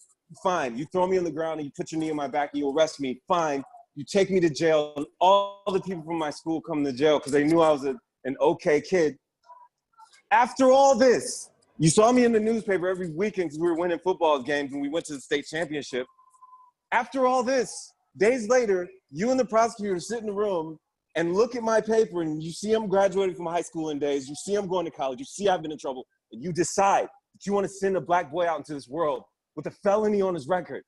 Fine. You throw me on the ground and you put your knee on my back and you arrest me. Fine. You take me to jail, and all the people from my school come to jail because they knew I was an okay kid. After all this, you saw me in the newspaper every weekend because we were winning football games and we went to the state championship. After all this, days later, you and the prosecutor sit in the room and look at my paper and you see I'm graduating from high school in days, you see I'm going to college, you see I've been in trouble, and you decide that you want to send a black boy out into this world with a felony on his record.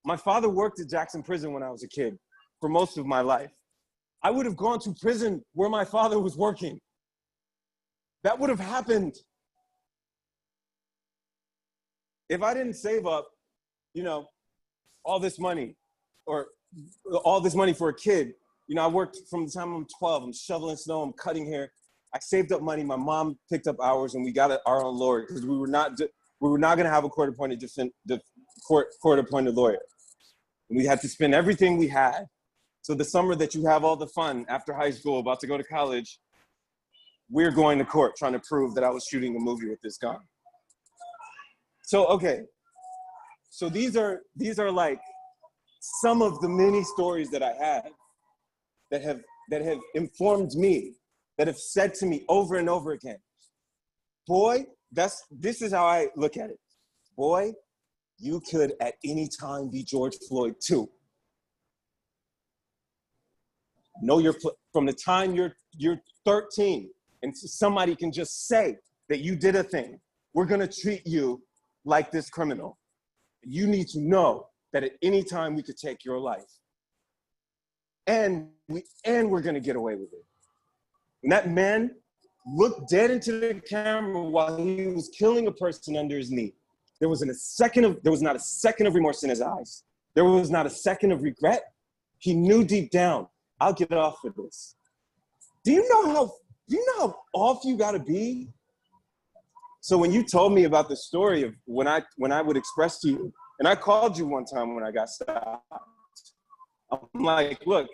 My father worked at Jackson Prison when I was a kid for most of my life. I would have gone to prison where my father was working. That would have happened. If I didn't save up, you know, all this money for a kid. You know, I worked from the time I'm 12, I'm shoveling snow, I'm cutting hair. I saved up money, my mom picked up hours, and we got our own lawyer because we were not gonna have a court-appointed lawyer. And we had to spend everything we had. So the summer that you have all the fun after high school, about to go to college, we're going to court trying to prove that I was shooting a movie with this gun. So, okay. So these are like some of the many stories that I have that have informed me, that have said to me over and over again, boy, this is how I look at it. Boy, you could at any time be George Floyd too. Know from the time you're 13 and somebody can just say that you did a thing, we're gonna treat you like this criminal. You need to know that at any time we could take your life. And we're gonna get away with it. And that man looked dead into the camera while he was killing a person under his knee. There was not a second of remorse in his eyes. There was not a second of regret. He knew deep down, I'll get off for this. Do you know how off you gotta be? So when you told me about the story of when I would express to you, and I called you one time when I got stopped. I'm like, look,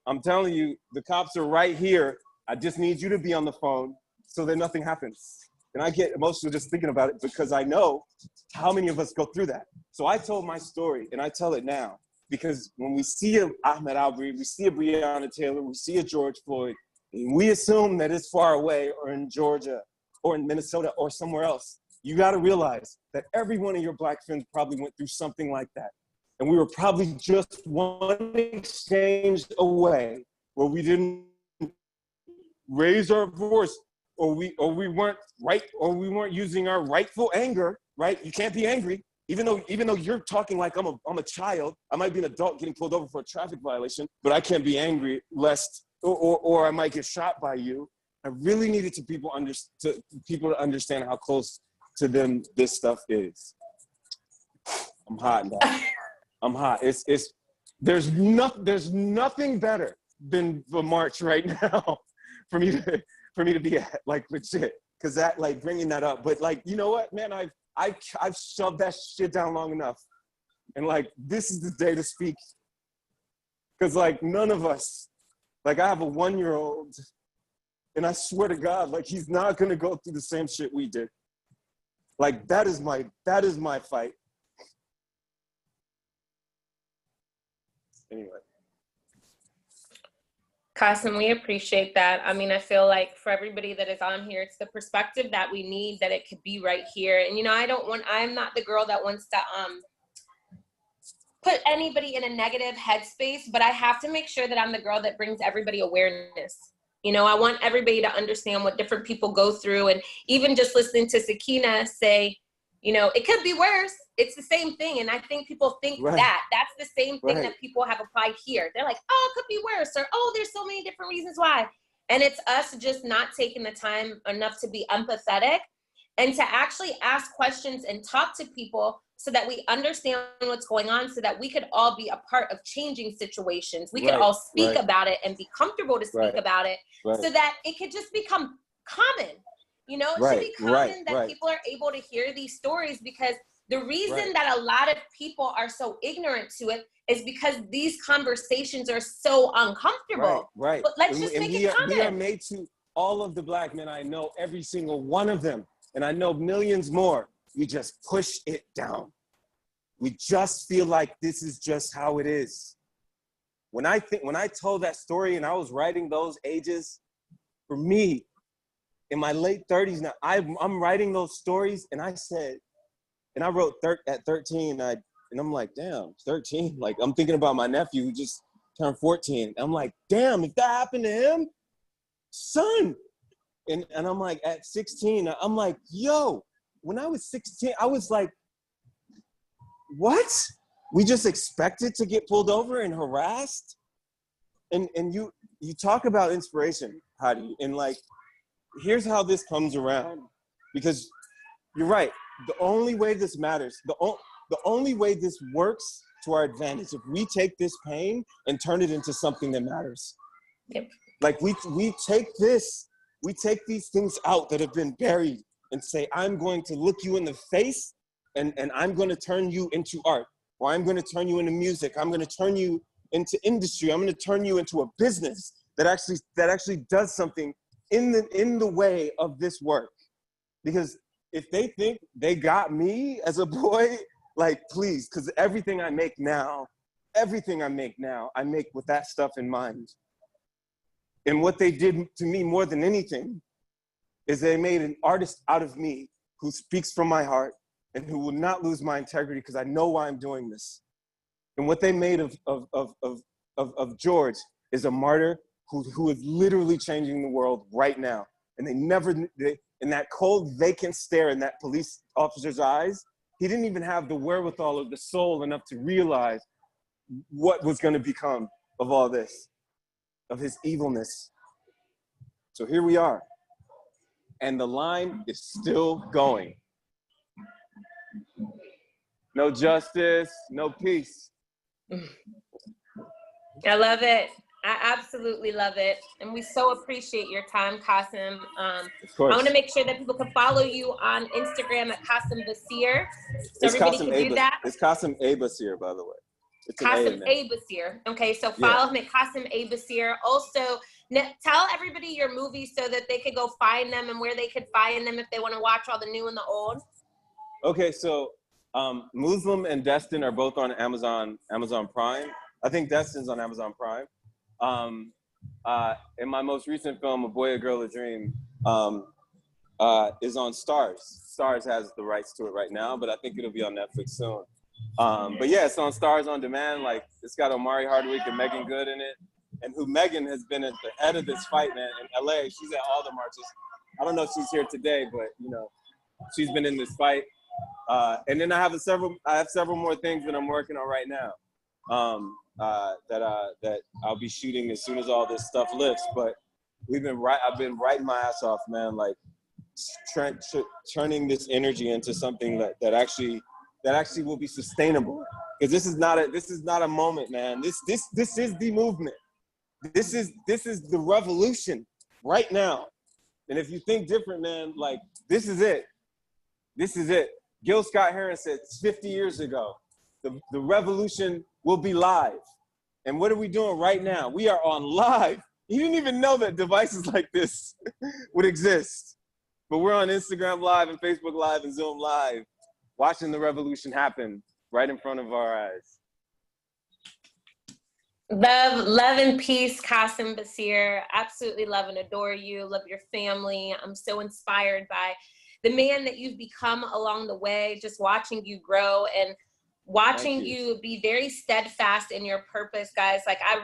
I'm telling you, the cops are right here. I just need you to be on the phone so that nothing happens. And I get emotional just thinking about it because I know how many of us go through that. So I told my story and I tell it now because when we see a Ahmaud Arbery, we see a Breonna Taylor, we see a George Floyd, We assume that it's far away or in Georgia or in Minnesota or somewhere else. You got to realize that every one of your Black friends probably went through something like that. And we were probably just one exchange away where we didn't raise our voice, or we weren't right, or we weren't using our rightful anger, right? You can't be angry. Even though you're talking like I'm a child, I might be an adult getting pulled over for a traffic violation, but I can't be angry lest, or I might get shot by you. I really needed people to understand how close to them this stuff is. I'm hot now. I'm hot. There's nothing better than the march right now for me to be at, like, legit, because that, like, bringing that up. But, like, you know what, man, I've shoved that shit down long enough, and, like, this is the day to speak, because, like, none of us, like, I have a 1-year-old, and I swear to God, like, he's not gonna go through the same shit we did. Like, that is my fight. Anyway. Qasim, we appreciate that. I mean, I feel like for everybody that is on here, it's the perspective that we need, that it could be right here. And, you know, I'm not the girl that wants to put anybody in a negative headspace, but I have to make sure that I'm the girl that brings everybody awareness. You know, I want everybody to understand what different people go through. And even just listening to Sakeenah say, you know, it could be worse. It's the same thing. And I think people think that's the same thing that people have applied here. They're like, oh, it could be worse. Or, oh, there's so many different reasons why. And it's us just not taking the time enough to be empathetic and to actually ask questions and talk to people so that we understand what's going on, so that we could all be a part of changing situations. We could all speak about it and be comfortable to speak about it so that it could just become common. You know, it should be common that people are able to hear these stories, because the reason that a lot of people are so ignorant to it is because these conversations are so uncomfortable. Right. But let's just make it common. We are made to, all of the Black men I know, every single one of them, and I know millions more, we just push it down. We just feel like this is just how it is. When I told that story and I was writing those ages, for me, in my late 30s now, I'm writing those stories, and I said, and I wrote at 13, and I'm like, damn, 13. Like, I'm thinking about my nephew who just turned 14. I'm like, damn, if that happened to him, son. And I'm like, at 16, I'm like, yo, when I was 16, I was like, what? We just expected to get pulled over and harassed? And you talk about inspiration, Hadi, and, like, here's how this comes around, because you're right. The only way this matters, the only way this works to our advantage, if we take this pain and turn it into something that matters. Yep. Like, we take these things out that have been buried and say, I'm going to look you in the face, and I'm going to turn you into art, or I'm going to turn you into music. I'm going to turn you into industry. I'm going to turn you into a business that actually does something in the way of this work. Because if they think they got me as a boy, like, please, because everything I make now, I make with that stuff in mind. And what they did to me more than anything is they made an artist out of me who speaks from my heart and who will not lose my integrity, because I know why I'm doing this. And what they made of George is a martyr who is literally changing the world right now. And in that cold, vacant stare in that police officer's eyes, he didn't even have the wherewithal of the soul enough to realize what was going to become of all this, of his evilness. So here we are. And the line is still going. No justice, no peace. I love it. I absolutely love it. And we so appreciate your time, Qasim. I want to make sure that people can follow you on Instagram at Qasim Basir. So everybody can do that. It's Qasim Basir, by the way. It's Qasim Basir. Okay, so follow him at Qasim Basir. Also, tell everybody your movies so that they could go find them and where they could find them if they want to watch all the new and the old. Okay, so Muslim and Destin are both on Amazon Prime. I think Destin's on Amazon Prime. in my most recent film, A Boy, a Girl, a Dream, is on Stars. Stars has the rights to it right now, but I think it'll be on Netflix soon. But yeah, it's on Stars on Demand. Like, it's got Omari Hardwick and Megan Good in it, and who Megan has been at the head of this fight, man. In LA, she's at all the marches. I don't know if she's here today, but you know, she's been in this fight. And then I have several more things that I'm working on right now, that I'll be shooting as soon as all this stuff lifts. But I've been writing my ass off, man. Like, turning this energy into something that actually will be sustainable. Because this is not a moment, man. This is the movement. This is the revolution right now. And if you think different, man, like, this is it. This is it. Gil Scott-Heron said 50 years ago, the revolution will be live. And what are we doing right now? We are on live. He didn't even know that devices like this would exist. But we're on Instagram Live and Facebook Live and Zoom Live, watching the revolution happen right in front of our eyes. Love and peace, Qasim Basir. Absolutely love and adore you. Love your family. I'm so inspired by the man that you've become along the way, just watching you grow and watching you be very steadfast in your purpose, guys. Like, I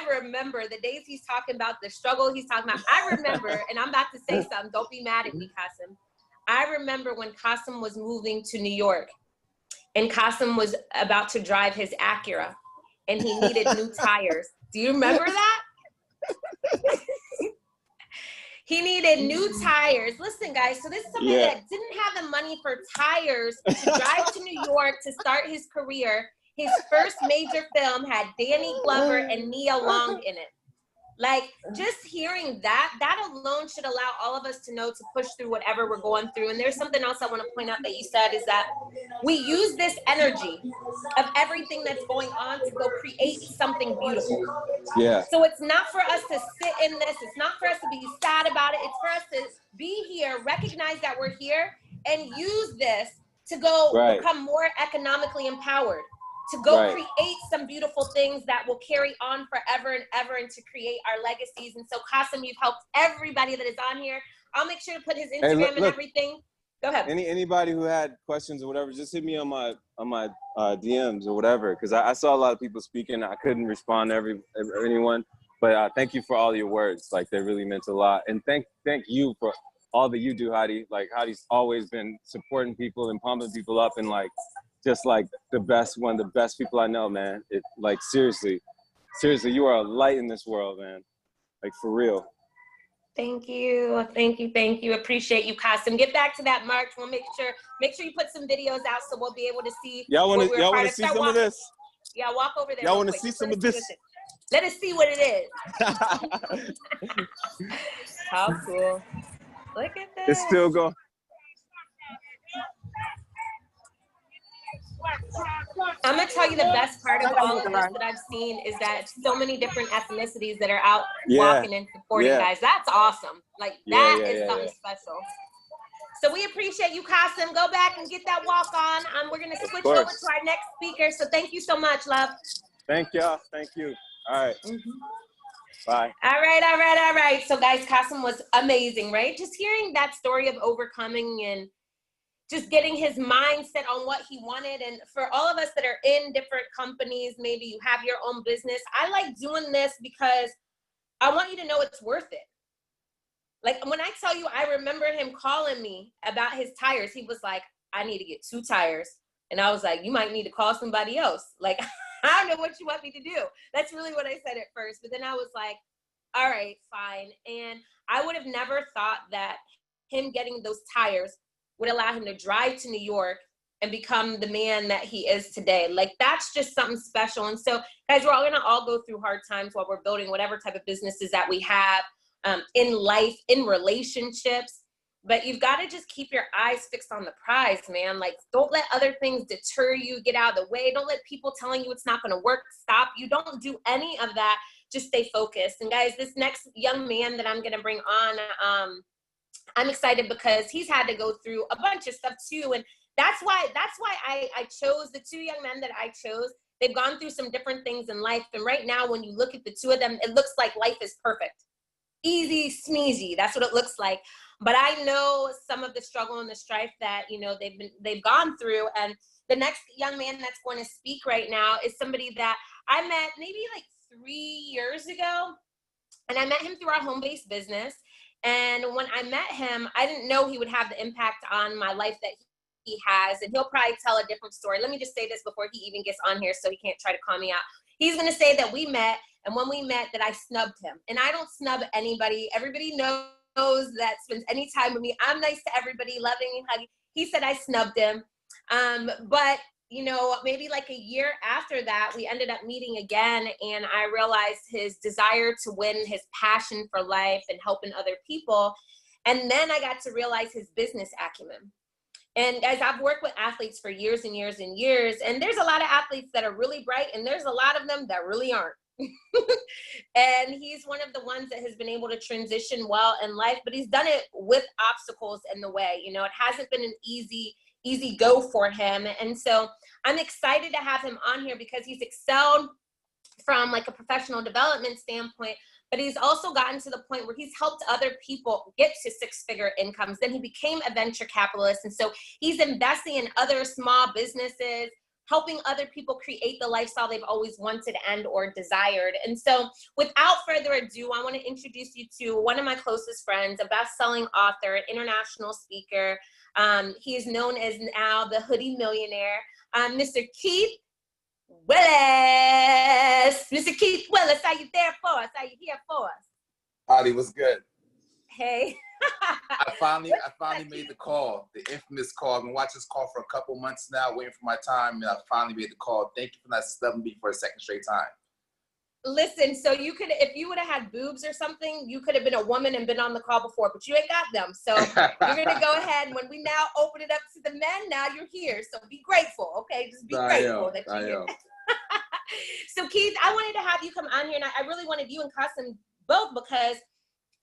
remember the days he's talking about, the struggle he's talking about. I remember, and I'm about to say something, don't be mad at me, Qasim. I remember when Qasim was moving to New York and Qasim was about to drive his Acura and he needed new tires. Do you remember that? He needed new tires. Listen, guys, so this is somebody that didn't have the money for tires to drive to New York to start his career. His first major film had Danny Glover and Nia Long in it. Like, just hearing that alone should allow all of us to know to push through whatever we're going through. And there's something else I want to point out that you said, is that we use this energy of everything that's going on to go create something beautiful. Yeah. So it's not for us to sit in this. It's not for us to be sad about it. It's for us to be here, recognize that we're here, and use this to go become more economically empowered, to go create some beautiful things that will carry on forever and ever, and to create our legacies. And so, Qasim, you've helped everybody that is on here. I'll make sure to put his Instagram and everything. Go ahead. Anybody who had questions or whatever, just hit me on my DMs or whatever, because I saw a lot of people speaking. I couldn't respond to anyone, but thank you for all your words. Like, they really meant a lot. And thank you for all that you do, Hadi. Like, Hadi's always been supporting people and pumping people up, and like, just like one of the best people I know, man. It, like, seriously, you are a light in this world, man. Like, for real. Thank you. Appreciate you, Qasim. Get back to that march. We'll make sure you put some videos out so we'll be able to see. Y'all want to see some of this? Yeah, walk over there. Y'all want to see some of this? Let us see what it is. How cool. Look at this. It's still going. I'm gonna tell you the best part of all of this that I've seen is that so many different ethnicities that are out walking and supporting, guys. That's awesome. Like, that is something special. So we appreciate you, Qasim. Go back and get that walk on. We're gonna switch over to our next speaker. So thank you so much, love. Thank y'all. Thank you. All right. Bye. All right. So guys, Qasim was amazing, right? Just hearing that story of overcoming and just getting his mindset on what he wanted. And for all of us that are in different companies, maybe you have your own business, I like doing this because I want you to know it's worth it. Like, when I tell you, I remember him calling me about his tires. He was like, I need to get 2 tires. And I was like, you might need to call somebody else. Like, I don't know what you want me to do. That's really what I said at first. But then I was like, all right, fine. And I would have never thought that him getting those tires would allow him to drive to New York and become the man that he is today. Like, that's just something special. And so, guys, we're all gonna go through hard times while we're building whatever type of businesses that we have in life, in relationships. But you've got to just keep your eyes fixed on the prize, man. Like, don't let other things deter you. Get out of the way. Don't let people telling you it's not gonna work stop you. Don't do any of that. Just stay focused. And guys, this next young man that I'm gonna bring on, I'm excited because he's had to go through a bunch of stuff too. And that's why I chose the 2 young men that I chose. they've gone through some different things in life. And right now, when you look at the two of them, it looks like life is perfect. Easy smeezy, that's what it looks like. But I know some of the struggle and the strife that, you know, they've gone through. And the next young man that's going to speak right now is somebody that I met maybe like 3 years ago. And I met him through our home-based business. And when I met him, I didn't know he would have the impact on my life that he has. And he'll probably tell a different story. Let me just say this before he even gets on here so he can't try to call me out. He's going to say that we met, and when we met that I snubbed him. And I don't snub anybody. Everybody knows that spends any time with me. I'm nice to everybody, loving and hugging. He said I snubbed him. But you know, maybe like a year after that, we ended up meeting again, and I realized his desire to win, his passion for life and helping other people. And then I got to realize his business acumen. And as I've worked with athletes for years and years and years, and there's a lot of athletes that are really bright, and there's a lot of them that really aren't. And he's one of the ones that has been able to transition well in life, but he's done it with obstacles in the way. You know, it hasn't been an easy go for him. And so I'm excited to have him on here because he's excelled from like a professional development standpoint, but he's also gotten to the point where he's helped other people get to 6-figure incomes. Then he became a venture capitalist. And so he's investing in other small businesses, helping other people create the lifestyle they've always wanted and or desired. And so without further ado, I want to introduce you to one of my closest friends, a best-selling author, international speaker. He is known as now the Hoodie Millionaire, Mr. Keith Willis. Mr. Keith Willis, are you there for us? Are you here for us? Howdy, what's good? Hey. I finally made the call, the infamous call. I've been watching this call for a couple months now, waiting for my time, and I finally made the call. Thank you for not snubbing me for a second straight time. Listen, so you could, if you would have had boobs or something, you could have been a woman and been on the call before, but you ain't got them. So you're going to go ahead, and when we now open it up to the men, now you're here. So be grateful, okay? Just be grateful that you're here. So Keith, I wanted to have you come on here, and I really wanted you and Qasim both because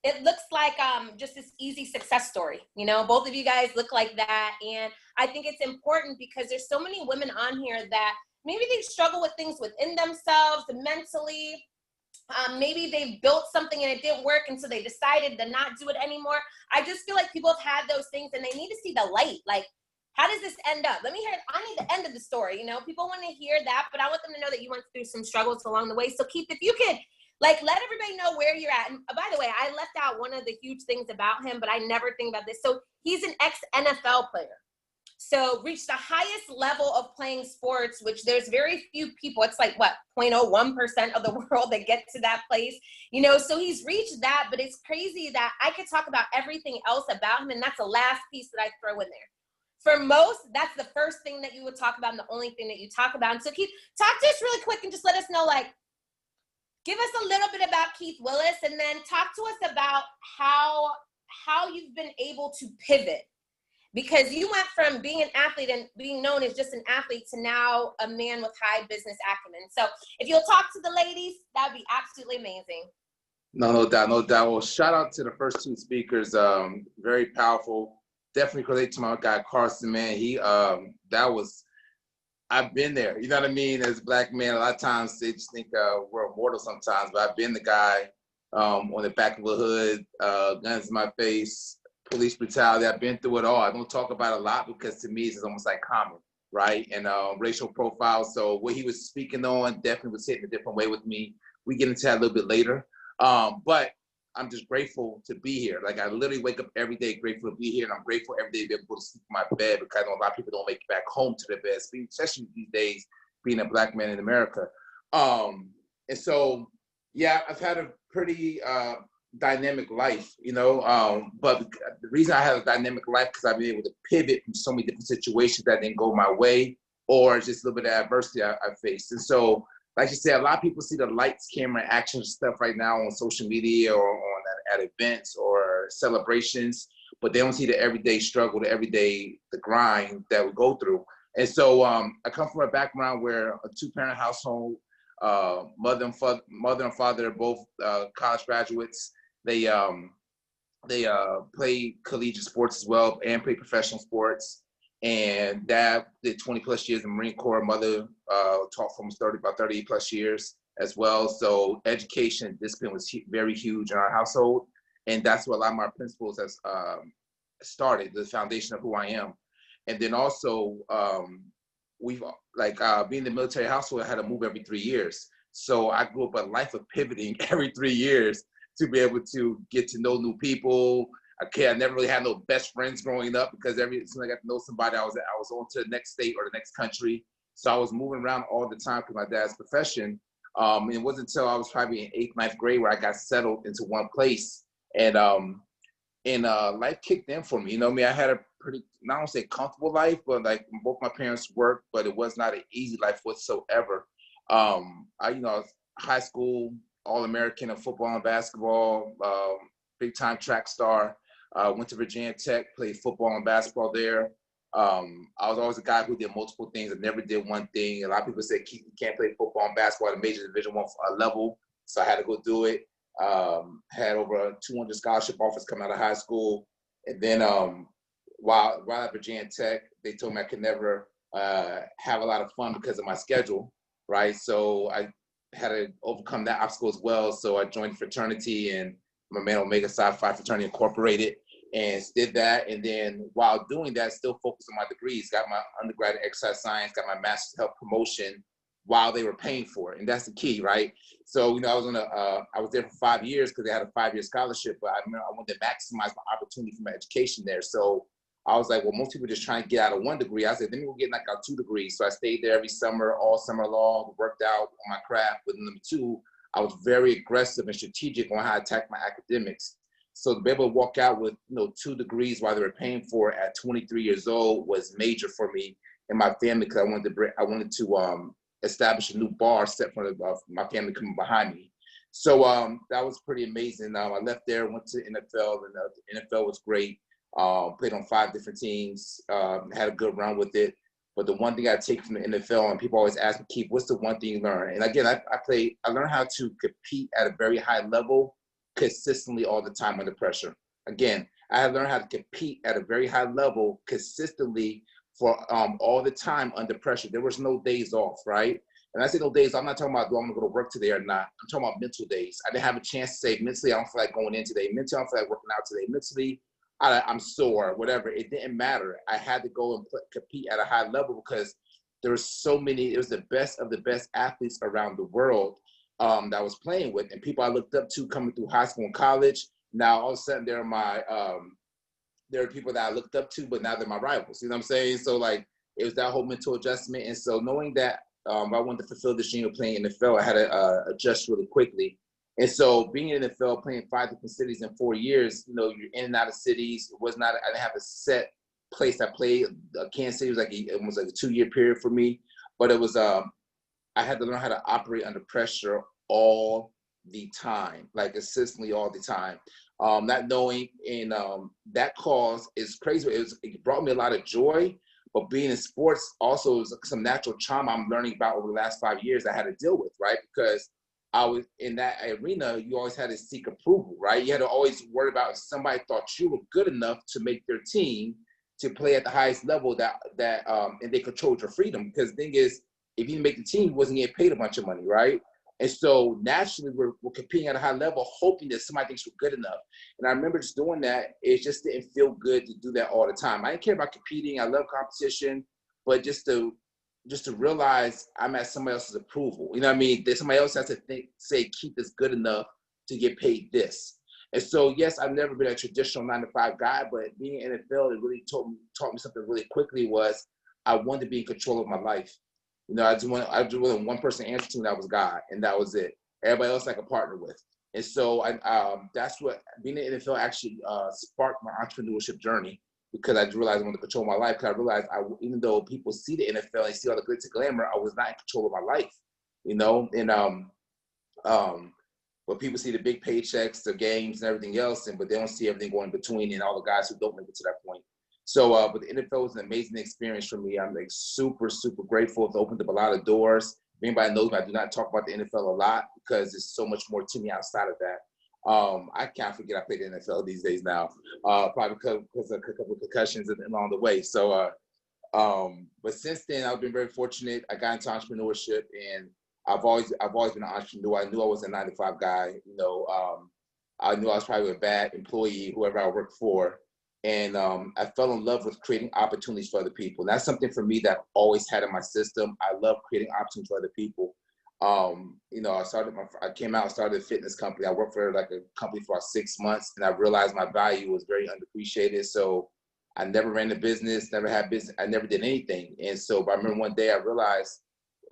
it looks like just this easy success story. You know, both of you guys look like that. And I think it's important because there's so many women on here that maybe they struggle with things within themselves mentally. Maybe they've built something and it didn't work, and so they decided to not do it anymore. I just feel like people have had those things and they need to see the light. Like, how does this end up? Let me hear it. I need the end of the story. You know, people want to hear that, but I want them to know that you went through some struggles along the way. So Keith, if you could, like, let everybody know where you're at. And by the way, I left out one of the huge things about him, but I never think about this. So he's an ex-NFL player. So reached the highest level of playing sports, which there's very few people. It's like, what, 0.01% of the world that get to that place. You know, so he's reached that, but it's crazy that I could talk about everything else about him, and that's the last piece that I throw in there. For most, that's the first thing that you would talk about and the only thing that you talk about. And so Keith, talk to us really quick and just let us know, like, give us a little bit about Keith Willis, and then talk to us about how you've been able to pivot. Because you went from being an athlete and being known as just an athlete to now a man with high business acumen. So if you'll talk to the ladies, that'd be absolutely amazing. No doubt, no doubt. Well, shout out to the first two speakers. Very powerful. Definitely relate to my guy Carson, man. I've been there. You know what I mean? As a black man, a lot of times they just think we're immortal sometimes, but I've been the guy on the back of the hood, guns in my face, police brutality. I've been through it all. I don't talk about it a lot because to me it's almost like common, right? And racial profiles. So what he was speaking on definitely was hitting a different way with me. We get into that a little bit later. But I'm just grateful to be here. Like, I literally wake up every day grateful to be here, and I'm grateful every day to be able to sleep in my bed, because I know a lot of people don't make it back home to their bed, especially these days, being a black man in America. And so, yeah, I've had a pretty dynamic life, you know, but the reason I had a dynamic life because I've been able to pivot from so many different situations that didn't go my way, or just a little bit of adversity I faced. And so, like you said, a lot of people see the lights, camera, action stuff right now on social media or on at events or celebrations, but they don't see the everyday struggle, the grind that we go through. And so I come from a background where a two-parent household, mother and father are both college graduates. They play collegiate sports as well and play professional sports. And dad did 20 plus years in the Marine Corps. Mother taught for almost about 30 plus years as well. So education and discipline was very huge in our household. And that's what a lot of my principles has started, the foundation of who I am. And then also, we've being in the military household, I had to move every 3 years. So I grew up a life of pivoting every 3 years to be able to get to know new people. I never really had no best friends growing up, because every time I got to know somebody, I was on to the next state or the next country. So I was moving around all the time because my dad's profession. And it wasn't until I was probably in 8th, 9th grade where I got settled into one place. And life kicked in for me. You know what I mean? I had a pretty, not want to say comfortable life, but like both my parents worked, but it was not an easy life whatsoever. I high school, All-American in football and basketball, big time track star. Went to Virginia Tech, played football and basketball there. I was always a guy who did multiple things. I never did one thing. A lot of people say you can't play football and basketball at a major Division I level, so I had to go do it. Had over 200 scholarship offers coming out of high school. And then while at Virginia Tech, they told me I could never have a lot of fun because of my schedule, right? So I had to overcome that obstacle as well. So I joined fraternity, and my man Omega Psi Phi Fraternity Incorporated, and did that. And then while doing that, still focused on my degrees, got my undergrad in exercise science, got my master's health promotion while they were paying for it. And that's the key, right? So, I was I was there for 5 years because they had a 5-year scholarship, but I wanted to maximize my opportunity for my education there. So I was like, well, most people just trying to get out of 1 degree. I said, let me go get out 2 degrees. So I stayed there every summer, all summer long, worked out on my craft. But number 2, I was very aggressive and strategic on how to attack my academics. So to be able to walk out with 2 degrees while they were paying for it at 23 years old was major for me and my family, because I wanted to establish a new bar set for my family coming behind me. So that was pretty amazing. I left there, went to NFL, and the NFL was great. Played on 5 different teams, had a good run with it. But the one thing I take from the NFL, and people always ask me, Keith, what's the one thing you learn? And again, I learned how to compete at a very high level consistently all the time under pressure. Again, I had learned how to compete at a very high level consistently for all the time under pressure. There was no days off, right? And I say no days, I'm not talking about do I'm gonna go to work today or not. I'm talking about mental days. I didn't have a chance to say mentally, I don't feel like going in today. Mentally, I don't feel like working out today. Mentally, I'm sore, whatever. It didn't matter. I had to go and compete at a high level because there were so many, it was the best of the best athletes around the world that I was playing with, and people I looked up to coming through high school and college. Now, all of a sudden, there are people that I looked up to, but now they're my rivals. You know what I'm saying? So, like, it was that whole mental adjustment. And so knowing that I wanted to fulfill this dream of playing NFL, I had to adjust really quickly. And so being in the NFL, playing 5 different cities in 4 years, you're in and out of cities. I didn't have a set place I played. Kansas City was almost like a 2-year period for me. But it was, I had to learn how to operate under pressure all the time, like consistently all the time. Not knowing, and that cause is crazy. It brought me a lot of joy, but being in sports also is some natural trauma I'm learning about over the last 5 years I had to deal with, right? Because I was in that arena, you always had to seek approval, right? You had to always worry about if somebody thought you were good enough to make their team to play at the highest level and they controlled your freedom. Because the thing is, if you didn't make the team, you wasn't getting paid a bunch of money, right? And so naturally, we're competing at a high level, hoping that somebody thinks we're good enough. And I remember just doing that. It just didn't feel good to do that all the time. I didn't care about competing. I love competition, but just to realize I'm at somebody else's approval. You know what I mean? That somebody else has to say, Keith is good enough to get paid this. And so, yes, I've never been a traditional 9-to-5 guy, but being in the NFL, it really taught me something really quickly. Was I wanted to be in control of my life. I just wanted one person to answer to, and that was God, and that was it. Everybody else I could partner with. And so that's what being in the NFL actually sparked my entrepreneurship journey, because I just realized I wanted to control my life. Because I realized even though people see the NFL and see all the glitz and glamour, I was not in control of my life, And but people see the big paychecks, the games, and everything else, but they don't see everything going between and all the guys who don't make it to that point. So, but the NFL was an amazing experience for me. I'm super, super grateful. It's opened up a lot of doors. If anybody knows me, I do not talk about the NFL a lot because there's so much more to me outside of that. I can't forget I played the NFL these days now, probably because of a couple of concussions along the way. So, But since then, I've been very fortunate. I got into entrepreneurship, and I've always been an entrepreneur. I knew I was a 9-to-5 guy. You know, I knew I was probably a bad employee, whoever I worked for. And I fell in love with creating opportunities for other people. And that's something for me that I've always had in my system. I love creating opportunities for other people. You know, I came out and started a fitness company. I worked for like a company for about 6 months, and I realized my value was very underappreciated. So I never ran a business, never had business. I never did anything. And so, but I remember one day I realized,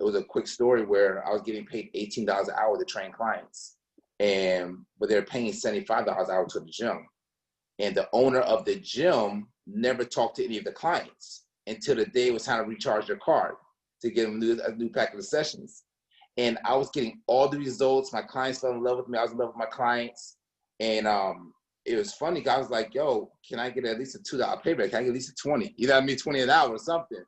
it was a quick story where I was getting paid $18 an hour to train clients, but they're paying $75 an hour to the gym. And the owner of the gym never talked to any of the clients until the day it was time to recharge their card to get them a new package of sessions. And I was getting all the results. My clients fell in love with me. I was in love with my clients. And it was funny. I was like, yo, can I get at least a $2 payback? Can I get at least a 20? You know what I mean? 20 an hour or something.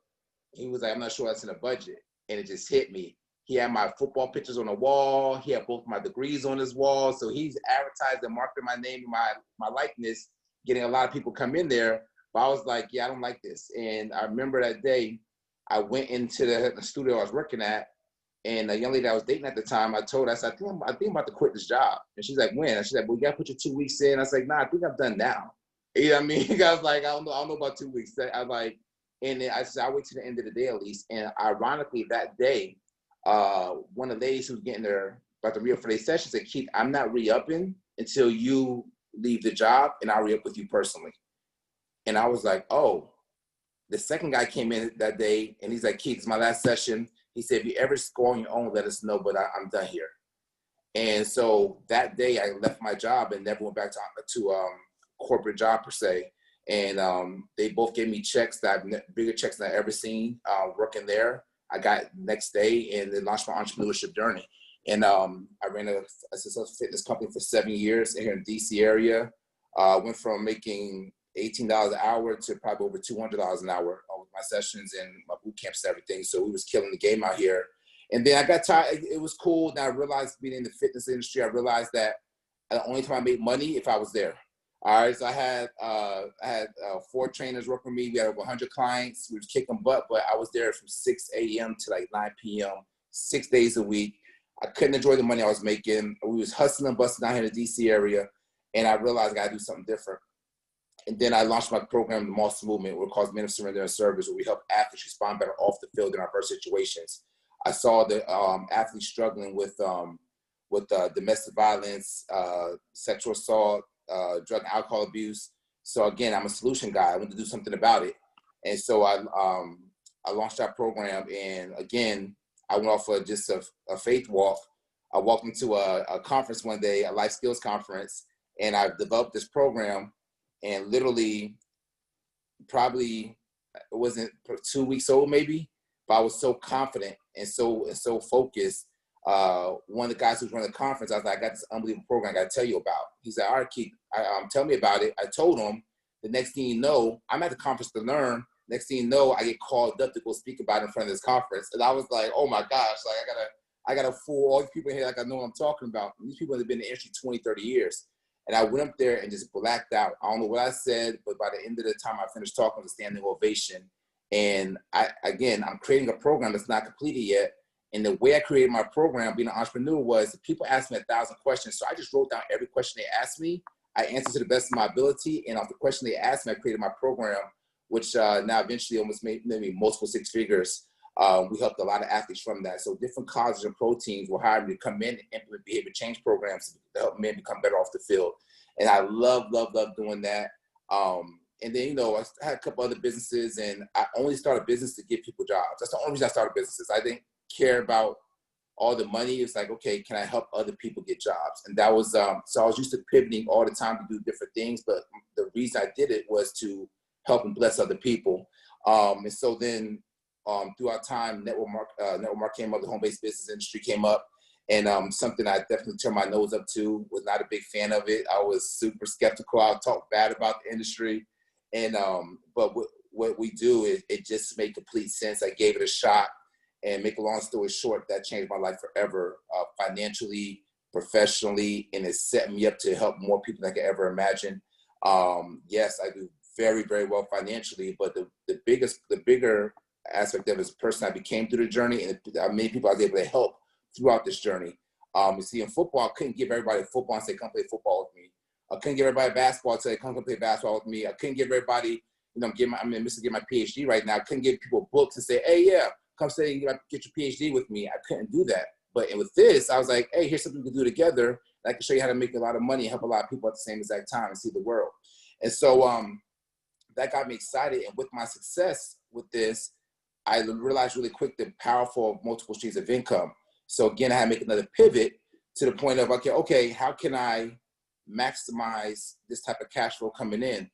He was like, I'm not sure that's in the budget. And it just hit me. He had my football pictures on the wall. He had both my degrees on his wall. So he's advertised and marketed my name and my likeness, getting a lot of people come in there. But I was like, yeah, I don't like this. And I remember that day, I went into the studio I was working at, and a young lady I was dating at the time, I told her, I said, I think I'm about to quit this job. And she's like, when? And she's like, well, you got to put your 2 weeks in. I was like, nah, I think I'm done now. You know what I mean? I was like, I don't know about 2 weeks. I was like, and then I said, I'll wait till the end of the day at least. And ironically, that day, one of the ladies who was getting there about to re-up for their session said, Keith, I'm not re-upping until you leave the job, and I'll re-up with you personally. And I was like, oh. The second guy came in that day, and he's like, Keith, it's my last session. He said, if you ever score on your own, let us know, but I'm done here. And so that day, I left my job and never went back to corporate job per se. And they both gave me checks bigger checks than I've ever seen working there. I got next day and then launched my entrepreneurship journey. And I ran a successful fitness company for 7 years here in the DC area. Went from making $18 an hour to probably over $200 an hour with my sessions and my boot camps and everything. So we was killing the game out here. And then I got tired. It was cool. Now I realized being in the fitness industry, I realized that the only time I made money if I was there. All right. So I had 4 trainers work for me. We had over 100 clients. We was kicking butt, but I was there from 6 a.m. to like 9 p.m., 6 days a week. I couldn't enjoy the money I was making. We was hustling and busting out here in the DC area. And I realized I got to do something different. And then I launched my program, the Monster Movement, which calls Men of Surrender and Service, where we help athletes respond better off the field in adverse situations. I saw the athletes struggling with domestic violence, sexual assault, drug and alcohol abuse. So again, I'm a solution guy. I want to do something about it. And so I launched that program. And again, I went off of just a faith walk. I walked into a conference one day, a life skills conference, and I developed this program. And literally, probably it wasn't 2 weeks old, maybe, but I was so confident and so focused. One of the guys who's running the conference, I was like, I got this unbelievable program I got to tell you about. He's like, all right, Keith, tell me about it. I told him. The next thing you know, I'm at the conference to learn. Next thing you know, I get called up to go speak about it in front of this conference. And I was like, oh my gosh, like I gotta fool all these people here like I know what I'm talking about. And these people have been in the industry 20, 30 years. And I went up there and just blacked out. I don't know what I said, but by the end of the time I finished talking, it was a standing ovation. And I'm creating a program that's not completed yet. And the way I created my program, being an entrepreneur, was people asked me 1,000 questions. So I just wrote down every question they asked me. I answered to the best of my ability. And off the question they asked me, I created my program, which now eventually almost made maybe multiple 6 figures. We helped a lot of athletes from that. So different colleges and pro teams will hire me to come in and implement behavior change programs to help men become better off the field. And I love doing that. And then, I had a couple other businesses, and I only started business to give people jobs. That's the only reason I started businesses. I didn't care about all the money. It's like, okay, can I help other people get jobs? And that was, so I was used to pivoting all the time to do different things. But the reason I did it was to help and bless other people. And so then, throughout time, network marketing came up, the home-based business industry came up, and something I definitely turned my nose up to. Was not a big fan of it. I was super skeptical. I talked bad about the industry, and but what we do is it just made complete sense. I gave it a shot, and make a long story short, that changed my life forever, financially, professionally, and it set me up to help more people than I could ever imagine. Yes, I do very, very well financially. But the bigger aspect of it is the person I became through the journey, and many people I was able to help throughout this journey. You see, in football, I couldn't give everybody football and say, come play football with me. I couldn't give everybody basketball and say, come play basketball with me. I couldn't give everybody, you know, I'm in Mr. Get my PhD right now. I couldn't give people books and say, hey, yeah, come say, get your PhD with me. I couldn't do that. But with this, I was like, hey, here's something we can do together. And I can show you how to make a lot of money and help a lot of people at the same exact time and see the world. And so that got me excited. And with my success with this, I realized really quick the powerful multiple streams of income. So again, I had to make another pivot to the point of, okay, how can I maximize this type of cash flow coming in?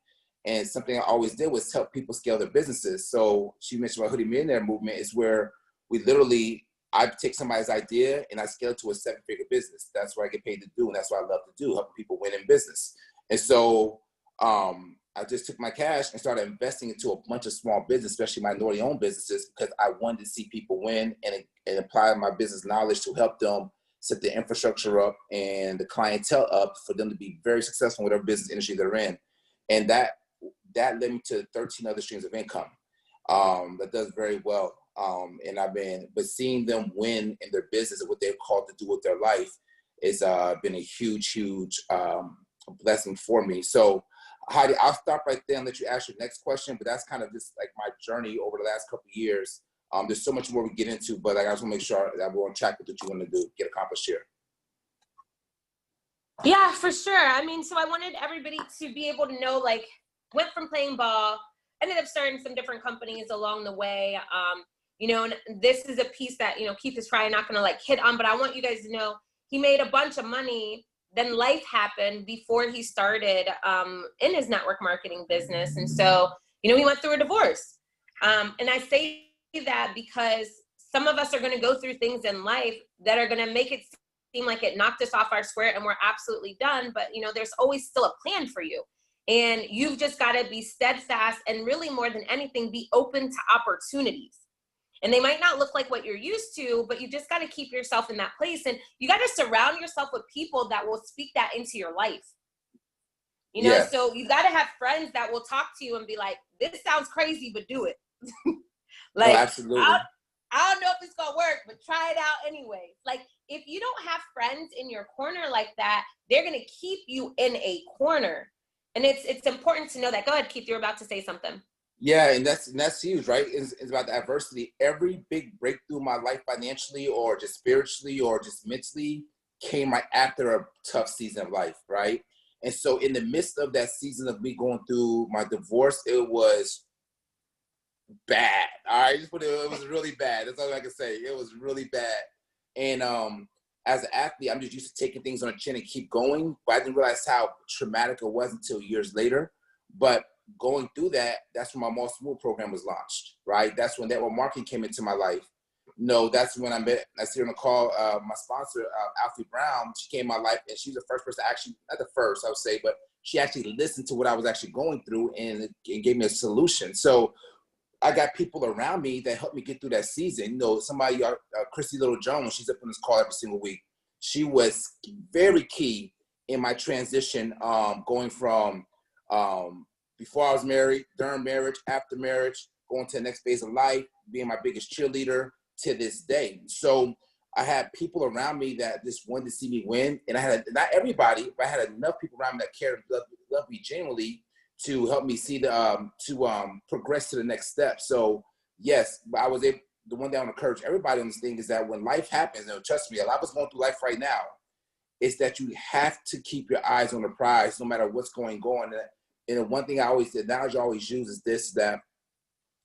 And something I always did was help people scale their businesses. So she mentioned about Hoodie Millionaire movement is where we literally, I take somebody's idea and I scale it to a 7-figure business. That's what I get paid to do. And that's what I love to do, helping people win in business. And so I just took my cash and started investing into a bunch of small business, especially minority-owned businesses, because I wanted to see people win and apply my business knowledge to help them set the infrastructure up and the clientele up for them to be very successful in whatever business industry they're in. And that led me to 13 other streams of income that does very well. But seeing them win in their business and what they're called to do with their life has been a huge, huge blessing for me. So Heidi, I'll stop right there and let you ask your next question, but that's kind of just like my journey over the last couple of years. There's so much more we get into, but I just want to make sure that we're on track with what you want to do, get accomplished here. Yeah, for sure. I mean, so I wanted everybody to be able to know, like, went from playing ball, ended up starting some different companies along the way. You know, and this is a piece that, you know, Keith is probably not going to like hit on, but I want you guys to know he made a bunch of money. Then life happened before he started in his network marketing business. And so, you know, he went through a divorce. And I say that because some of us are going to go through things in life that are going to make it seem like it knocked us off our square and we're absolutely done. But, you know, there's always still a plan for you. And you've just got to be steadfast and really more than anything, be open to opportunities. And they might not look like what you're used to, but you just got to keep yourself in that place. And you got to surround yourself with people that will speak that into your life. You know, Yeah. So you got to have friends that will talk to you and be like, this sounds crazy, but do it. Like, oh, absolutely. I don't know if it's going to work, but try it out anyway. Like, if you don't have friends in your corner like that, they're going to keep you in a corner. And it's important to know that. Go ahead, Keith, you're about to say something. Yeah, and that's huge, right? It's about adversity. Every big breakthrough in my life financially or just spiritually or just mentally came right after a tough season of life, right? And so in the midst of that season of me going through my divorce, it was bad. All right, it was really bad. That's all I can say. It was really bad. And as an athlete, I'm just used to taking things on the chin and keep going. But I didn't realize how traumatic it was until years later. But going through that, that's when my More Smooth program was launched, right? That's when network marketing came into my life. No, that's when I see her on the call, my sponsor, Alfie Brown. She came in my life, and she's the first person, actually, not the first, I would say, but she actually listened to what I was actually going through and gave me a solution. So I got people around me that helped me get through that season. You know, somebody, Christy Little Jones, she's up on this call every single week. She was very key in my transition, going from before I was married, during marriage, after marriage, going to the next phase of life, being my biggest cheerleader to this day. So I had people around me that just wanted to see me win. And I had, not everybody, but I had enough people around me that cared and loved me genuinely to help me see progress to the next step. So yes, I was able, the one thing I want to encourage everybody on this thing is that when life happens, and trust me, a lot of us going through life right now, is that you have to keep your eyes on the prize no matter what's going on. And the one thing I always, the analogy I always use is this, that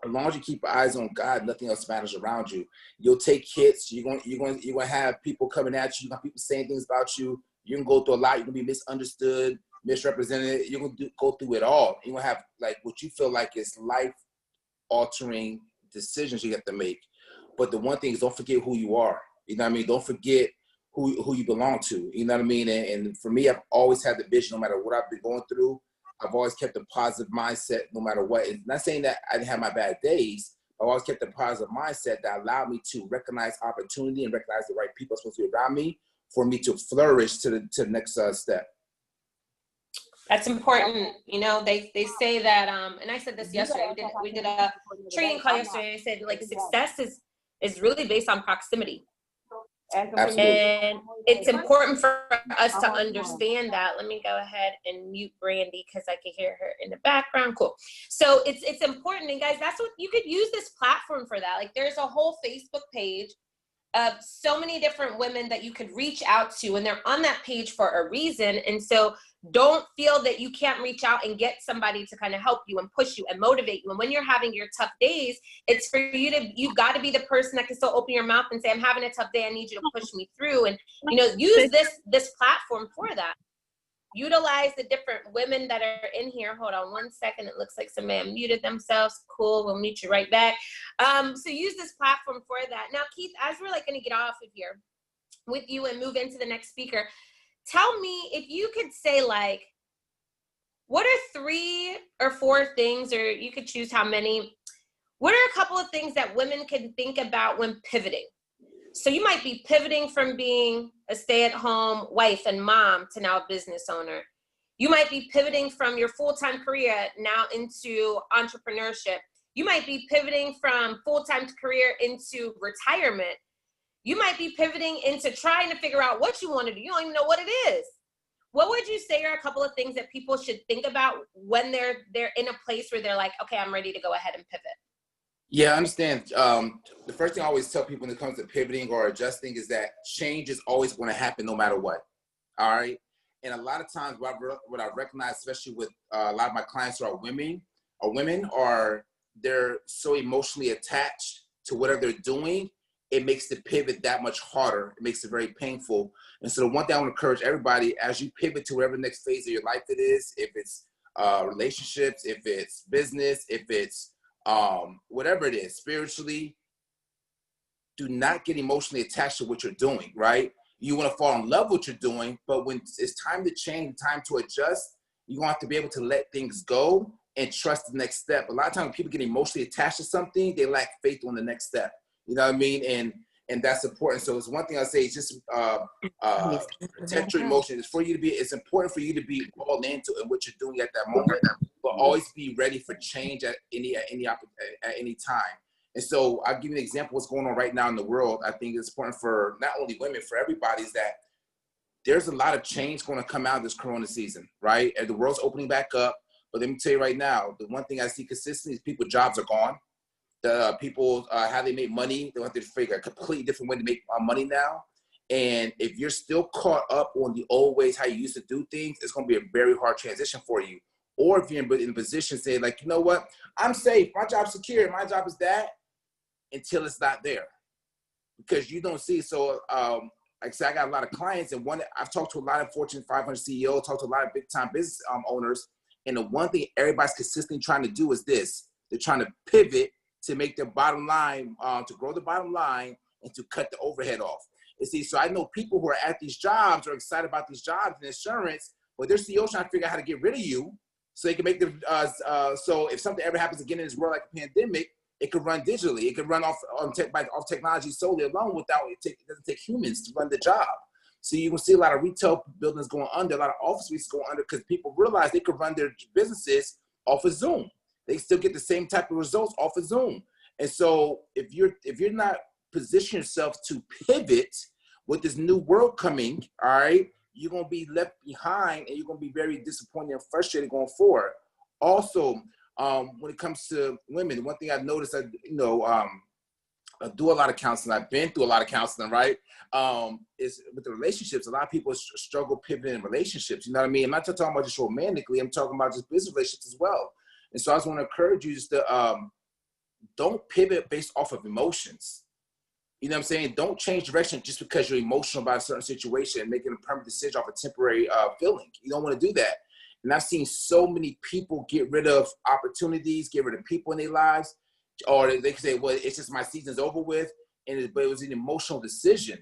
as long as you keep your eyes on God, nothing else matters around you. You'll take hits. You're going to have people coming at you. You're going to have people saying things about you. You're going to go through a lot. You're going to be misunderstood, misrepresented. You're going to go through it all. You're going to have like what you feel like is life-altering decisions you have to make. But the one thing is, don't forget who you are. You know what I mean? Don't forget who you belong to. You know what I mean? And for me, I've always had the vision, no matter what I've been going through. I've always kept a positive mindset no matter what. It's not saying that I didn't have my bad days. I've always kept a positive mindset that allowed me to recognize opportunity and recognize the right people supposed to be around me for me to flourish to the next step. That's important. You know, they say that, and I said this yesterday. We did a training call yesterday. I said like success is really based on proximity. Absolutely. And it's important for us to understand that. Let me go ahead and mute Brandy because I can hear her in the background. Cool. So it's important, and guys, that's what you could use this platform for. That, like, there's a whole Facebook page of so many different women that you could reach out to, and they're on that page for a reason. And so don't feel that you can't reach out and get somebody to kind of help you and push you and motivate you. And when you're having your tough days, it's for you've got to be the person that can still open your mouth and say, I'm having a tough day, I need you to push me through. And, you know, use this platform for that. Utilize the different women that are in here. Hold on one second. It looks like somebody muted themselves. Cool. We'll meet you right back. So use this platform for that. Now, Keith, as we're like going to get off of here with you and move into the next speaker, tell me if you could say, like, what are 3 or 4 things, or you could choose how many, what are a couple of things that women can think about when pivoting? So you might be pivoting from being a stay-at-home wife and mom to now a business owner. You might be pivoting from your full-time career now into entrepreneurship. You might be pivoting from full-time career into retirement. You might be pivoting into trying to figure out what you want to do. You don't even know what it is. What would you say are a couple of things that people should think about when they're in a place where they're like, okay, I'm ready to go ahead and pivot? Yeah, I understand. The first thing I always tell people when it comes to pivoting or adjusting is that change is always going to happen no matter what. All right. And a lot of times what I recognize, especially with a lot of my clients who are women, they're so emotionally attached to whatever they're doing. It makes the pivot that much harder. It makes it very painful. And so the one thing I want to encourage everybody, as you pivot to whatever next phase of your life it is, if it's relationships, if it's business, if it's whatever it is, spiritually, do not get emotionally attached to what you're doing, right? You want to fall in love with what you're doing, but when it's time to change, time to adjust, you want to be able to let things go and trust the next step. A lot of times when people get emotionally attached to something, they lack faith on the next step. You know what I mean? And that's important. So it's one thing I say is just protect your emotions. It's important for you to be all into what you're doing at that moment, but always be ready for change at any time. And so I'll give you an example of what's going on right now in the world. I think it's important for not only women, for everybody, is that there's a lot of change going to come out of this Corona season, right? And the world's opening back up. But let me tell you right now, the one thing I see consistently is people's jobs are gone. The people, how they make money, they have to figure a completely different way to make money now. And if you're still caught up on the old ways, how you used to do things, it's going to be a very hard transition for you. Or if you're in a position, say, like, you know what, I'm safe, my job's secure, my job is that, until it's not there. Because you don't see, so like I said, I got a lot of clients, and I've talked to a lot of Fortune 500 CEOs, talked to a lot of big time business owners, and the one thing everybody's consistently trying to do is this: they're trying to pivot to make their bottom line, to grow the bottom line and to cut the overhead off. And see, so I know people who are at these jobs are excited about these jobs and insurance, but their CEOs trying to figure out how to get rid of you so they can make them. So if something ever happens again in this world, like a pandemic, it could run digitally. It could run off technology solely alone without it doesn't take humans to run the job. So you can see a lot of retail buildings going under, a lot of office suites going under because people realize they could run their businesses off of Zoom. They still get the same type of results off of Zoom. And so if you're not positioning yourself to pivot with this new world coming, all right, you're going to be left behind and you're going to be very disappointed and frustrated going forward. Also, when it comes to women, one thing I've noticed, I do a lot of counseling. I've been through a lot of counseling, right? Is with the relationships. A lot of people struggle pivoting in relationships. You know what I mean? I'm not just talking about just romantically. I'm talking about just business relationships as well. And so I just want to encourage you just to don't pivot based off of emotions. You know what I'm saying? Don't change direction just because you're emotional about a certain situation and making a permanent decision off a temporary feeling. You don't want to do that. And I've seen so many people get rid of opportunities, get rid of people in their lives, or they can say, well, it's just my season's over with, but it was an emotional decision.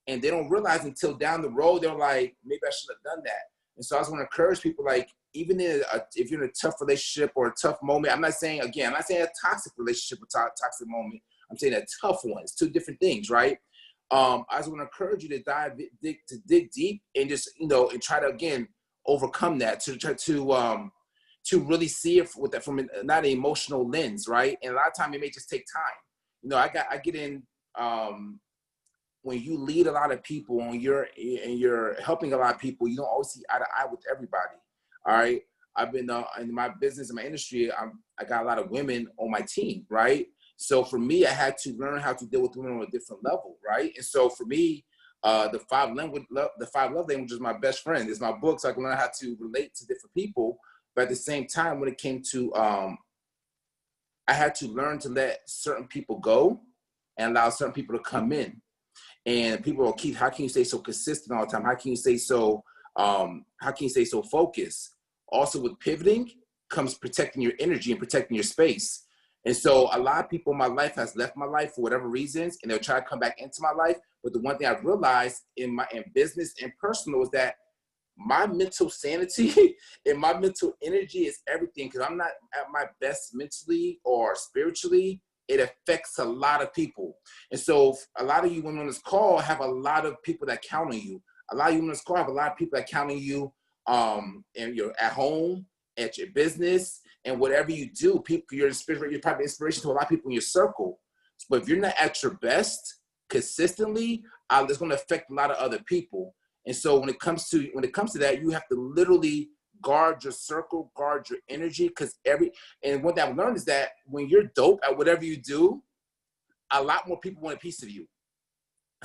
And they don't realize until down the road, they're like, maybe I should have done that. And so I just want to encourage people, like, even if you're in a tough relationship or a tough moment, I'm not saying a toxic relationship or toxic moment. I'm saying a tough one. It's two different things, right? I just want to encourage you to dig deep and just, and try to, again, overcome that, to try to really see it with that from not an emotional lens, right? And a lot of time it may just take time. You know, I get in, when you lead a lot of people and you're helping a lot of people, you don't always see eye to eye with everybody. All right. I've been in my business, in my industry, I got a lot of women on my team, right? So for me, I had to learn how to deal with women on a different level, right? And so for me, the five love languages is my best friend. It's my book, so I can learn how to relate to different people. But at the same time, when it came to, I had to learn to let certain people go and allow certain people to come in. And people will keep, how can you stay so consistent all the time? How can you stay so focused? Also with pivoting comes protecting your energy and protecting your space. And so a lot of people in my life has left my life for whatever reasons, and they'll try to come back into my life. But the one thing I've realized in business and personal is that my mental sanity and my mental energy is everything. Because I'm not at my best mentally or spiritually, it affects a lot of people. And so a lot of you women on this call have a lot of people that count on you. A lot of you women on this call have a lot of people that count on you, and you're at home, at your business, and whatever you do, people, you're probably inspiration to a lot of people in your circle. But if you're not at your best consistently, it's going to affect a lot of other people. And so when it comes to that, you have to literally guard your circle, guard your energy, because and one thing I've learned is that when you're dope at whatever you do, a lot more people want a piece of you.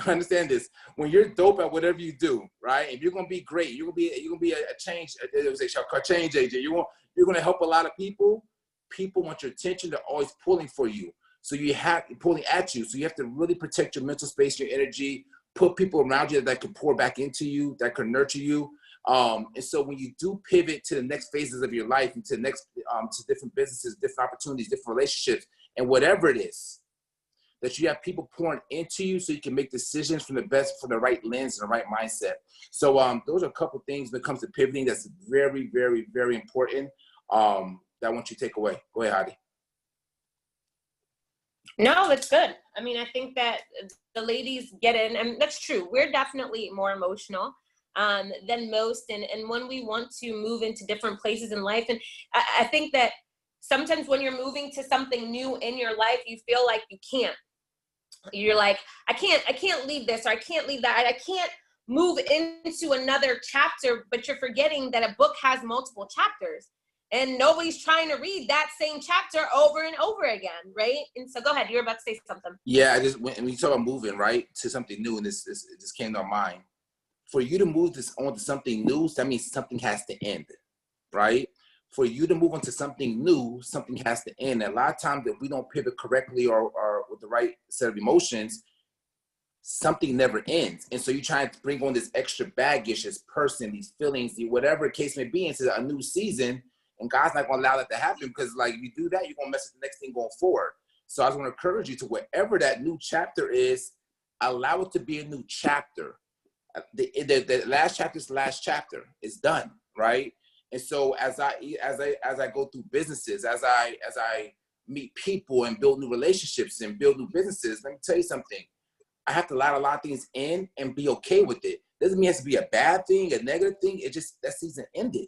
I understand this. When you're dope at whatever you do, right? If you're gonna be great, you're gonna be a change. It was a change agent. You're gonna help a lot of people. People want your attention. They're always pulling for you. So you have pulling at you. So you have to really protect your mental space, your energy. Put people around you that can pour back into you, that can nurture you. And so when you do pivot to the next phases of your life and to next to different businesses, different opportunities, different relationships, and whatever it is, that you have people pouring into you so you can make decisions from the right lens and the right mindset. So those are a couple things when it comes to pivoting that's very, very, very important that I want you to take away. Go ahead, Hadi. No, that's good. I mean, I think that the ladies get in, and that's true. We're definitely more emotional than most. And when we want to move into different places in life, and I think that sometimes when you're moving to something new in your life, you feel like you can't. You're like, I can't leave this, or I can't leave that. I can't move into another chapter, but you're forgetting that a book has multiple chapters. And nobody's trying to read that same chapter over and over again, right? And so go ahead, you're about to say something. Yeah, when you talk about moving, right, to something new, and this came to our mind. For you to move this on to something new, that means something has to end, right? For you to move on to something new, something has to end. And a lot of times, if we don't pivot correctly or with the right set of emotions, something never ends. And so you try to bring on this extra baggage, this person, these feelings, whatever the case may be, into a new season. And God's not going to allow that to happen, because like if you do that, you're going to mess with the next thing going forward. So I just want to encourage you to whatever that new chapter is, allow it to be a new chapter. The last chapter is the last chapter. It's done, right? And so as I go through businesses, as I meet people and build new relationships and build new businesses, let me tell you something. I have to allow a lot of things in and be okay with it. Doesn't mean it has to be a bad thing, a negative thing. It just, that season ended.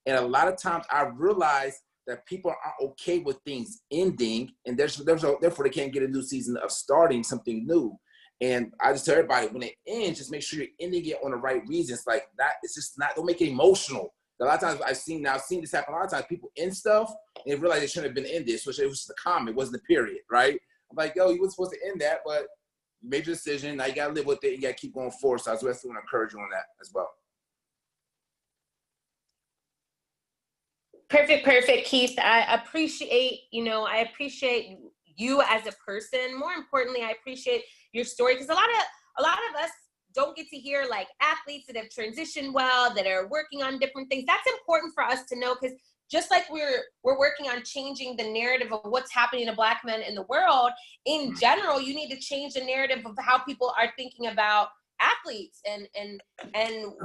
And a lot of times I realize that people aren't okay with things ending, and therefore they can't get a new season of starting something new. And I just tell everybody, when it ends, just make sure you're ending it on the right reasons. Like that, it's just not, don't make it emotional. A lot of times I've seen this happen a lot of times. People end stuff and they realize it shouldn't have been ended. So it was just a comment, it wasn't a period, right? I'm like, yo, you weren't supposed to end that, but you made your decision. Now you gotta live with it. You gotta keep going forward. So I just want to encourage you on that as well. Perfect, Keith. I appreciate you as a person. More importantly, I appreciate your story, because a lot of us don't get to hear like athletes that have transitioned well, that are working on different things. That's important for us to know, because just like we're working on changing the narrative of what's happening to Black men in the world, in general, you need to change the narrative of how people are thinking about athletes and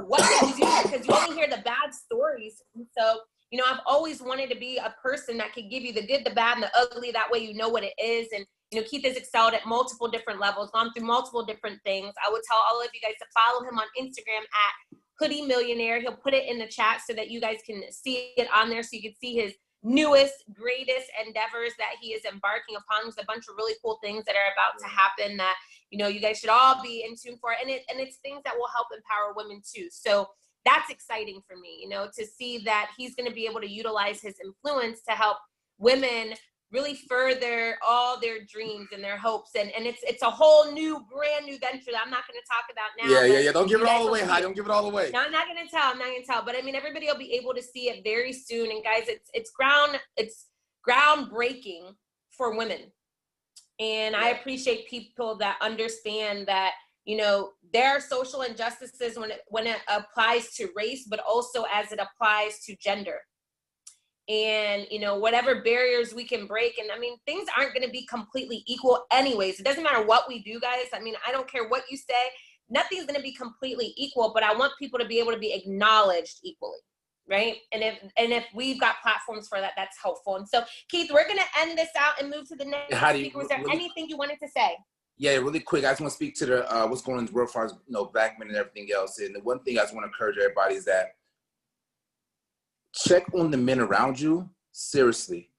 what they do, because you only hear the bad stories. And so, you know, I've always wanted to be a person that could give you the good, the bad, and the ugly. That way you know what it is. And, you know, Keith has excelled at multiple different levels, gone through multiple different things. I would tell all of you guys to follow him on Instagram at Hoodie Millionaire. He'll put it in the chat so that you guys can see it on there, so you can see his newest, greatest endeavors that he is embarking upon. There's a bunch of really cool things that are about to happen that, you know, you guys should all be in tune for. And it's things that will help empower women too. So that's exciting for me, you know, to see that he's going to be able to utilize his influence to help women really further all their dreams and their hopes. And it's a whole new, brand new venture that I'm not going to talk about now. Yeah. Don't give it all away, Heidi. Don't give it all away. No, I'm not going to tell. But I mean, everybody will be able to see it very soon. And guys, it's groundbreaking for women. And I appreciate people that understand that, you know, there are social injustices when it applies to race, but also as it applies to gender. And, you know, whatever barriers we can break. And I mean, things aren't going to be completely equal anyways. It doesn't matter what we do, guys. I mean, I don't care what you say. Nothing's going to be completely equal, but I want people to be able to be acknowledged equally. Right. And if we've got platforms for that, that's helpful. And so, Keith, we're going to end this out and move to the next speaker. Was there anything you wanted to say? Yeah, really quick. I just want to speak to the what's going on in the world as far as, you know, black men and everything else. And the one thing I just want to encourage everybody is that check on the men around you. Seriously.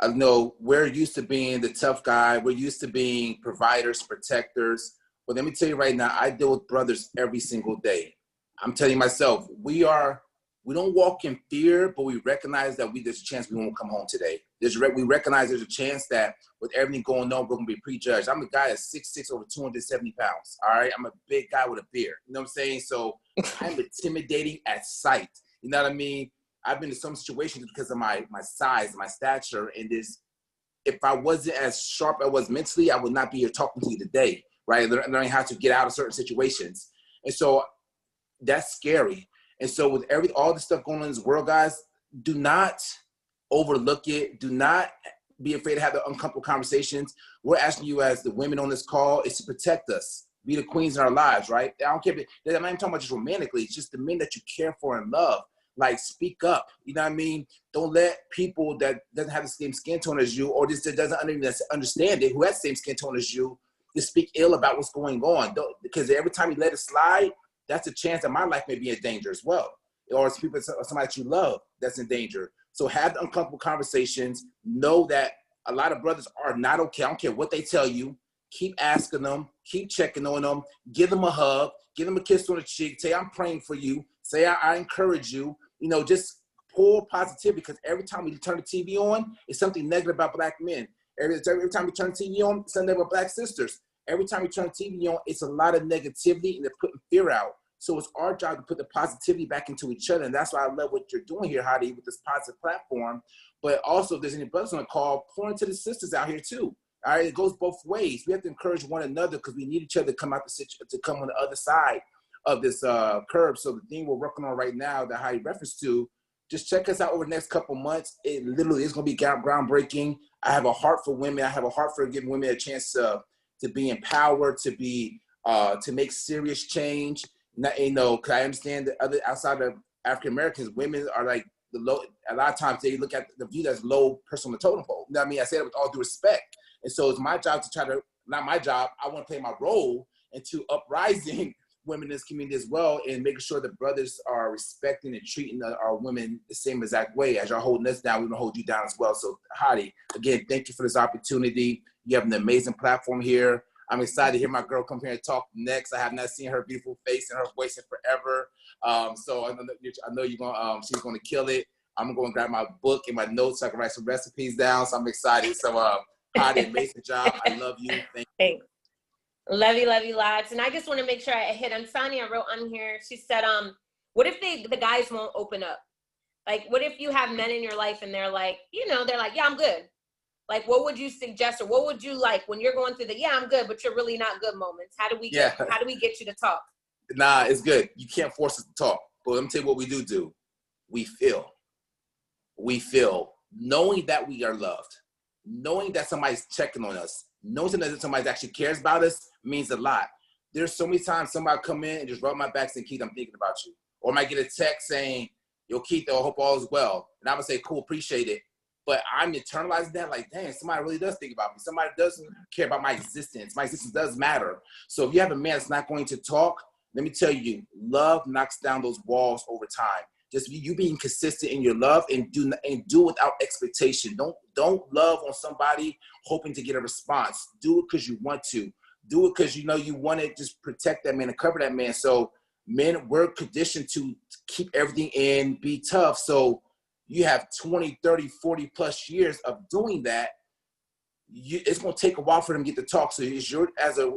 I know we're used to being the tough guy. We're used to being providers, protectors. But let me tell you right now, I deal with brothers every single day. I'm telling you myself, we don't walk in fear, but we recognize that there's a chance we won't come home today. We recognize there's a chance that with everything going on, we're going to be prejudged. I'm a guy that's 6'6", over 270 pounds, all right? I'm a big guy with a beard, you know what I'm saying? So I'm intimidating at sight, you know what I mean? I've been in some situations because of my size, my stature, and if I wasn't as sharp as I was mentally, I would not be here talking to you today, right? Learning how to get out of certain situations. And so that's scary. And so with all the stuff going on in this world, guys, do not overlook it. Do not be afraid to have the uncomfortable conversations. We're asking you as the women on this call is to protect us, be the queens in our lives, right? I don't care I'm not even talking about just romantically. It's just the men that you care for and love. Like, speak up, you know what I mean? Don't let people that doesn't have the same skin tone as you, or just doesn't even understand it, who has the same skin tone as you, to speak ill about what's going on. Because every time you let it slide, that's a chance that my life may be in danger as well. Or it's somebody that you love that's in danger. So have the uncomfortable conversations. Know that a lot of brothers are not okay. I don't care what they tell you. Keep asking them. Keep checking on them. Give them a hug. Give them a kiss on the cheek. Say, I'm praying for you. Say, I encourage you. You know, just pour positivity, because every time we turn the TV on, it's something negative about black men. Every time we turn the TV on, it's something about black sisters. Every time we turn the TV on, it's a lot of negativity and they're putting fear out. So it's our job to put the positivity back into each other. And that's why I love what you're doing here, Hadi, with this positive platform. But also, if there's any brothers on the call, pour into the sisters out here too. All right, it goes both ways. We have to encourage one another because we need each other to come out to come on the other side of this curve. So the thing we're working on right now that Hadi referenced to, just check us out over the next couple months. It literally is going to be groundbreaking. I have a heart for women. I have a heart for giving women a chance to be empowered, to make serious change. Not, you know, because I understand that outside of African Americans, women are like the low. A lot of times they look at the view as low person on the totem pole. You know what I mean? I say that with all due respect. And so it's my job to try to, not my job, I want to play my role into uprising women in this community as well, and making sure that brothers are respecting and treating our women the same exact way. As you're holding us down, we're going to hold you down as well. So Hadi, again, thank you for this opportunity. You have an amazing platform here. I'm excited to hear my girl come here and talk next. I have not seen her beautiful face and her voice in forever. So I know you're going. She's going to kill it. I'm going to grab my book and my notes so I can write some recipes down. So I'm excited. So Hadi, amazing job. I love you. Thank you. Thanks. Love you lots. And I just want to make sure I hit on Sonia wrote on here. She said, what if the guys won't open up? Like, what if you have men in your life and they're like, yeah, I'm good. Like, what would you suggest, or what would you like when you're going through the, I'm good, but you're really not good moments? How do we get you to talk? Nah, it's good. You can't force us to talk. But let me tell you what we do. We feel, knowing that we are loved, knowing that somebody's checking on us, knowing that somebody actually cares about us means a lot. There's so many times somebody come in and just rub my back saying, Keith, I'm thinking about you. Or I might get a text saying, yo, Keith, I hope all is well. And I'm going to say, cool, appreciate it. But I'm internalizing that like, dang, somebody really does think about me. Somebody doesn't care about my existence. My existence does matter. So if you have a man that's not going to talk, let me tell you, love knocks down those walls over time. Just you being consistent in your love and do without expectation. Don't love on somebody hoping to get a response. Do it because you want to. Do it because you know you want to just protect that man and cover that man. So men, we're conditioned to keep everything in, be tough. So you have 20, 30, 40 plus years of doing that. It's going to take a while for them to get to talk. So it's your, as a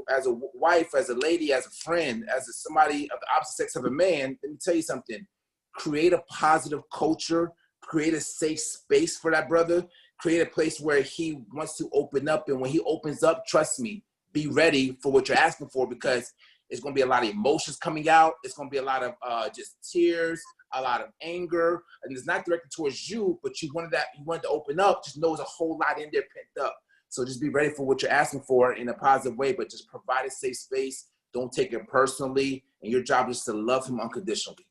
wife, as a lady, as a friend, somebody of the opposite sex of a man, let me tell you something. Create a positive culture, create a safe space for that brother, create a place where he wants to open up. And when he opens up, trust me, be ready for what you're asking for, because it's going to be a lot of emotions coming out. It's going to be a lot of just tears, a lot of anger. And it's not directed towards you, but you wanted to open up. Just know there's a whole lot in there pent up. So just be ready for what you're asking for in a positive way, but just provide a safe space. Don't take it personally. And your job is to love him unconditionally.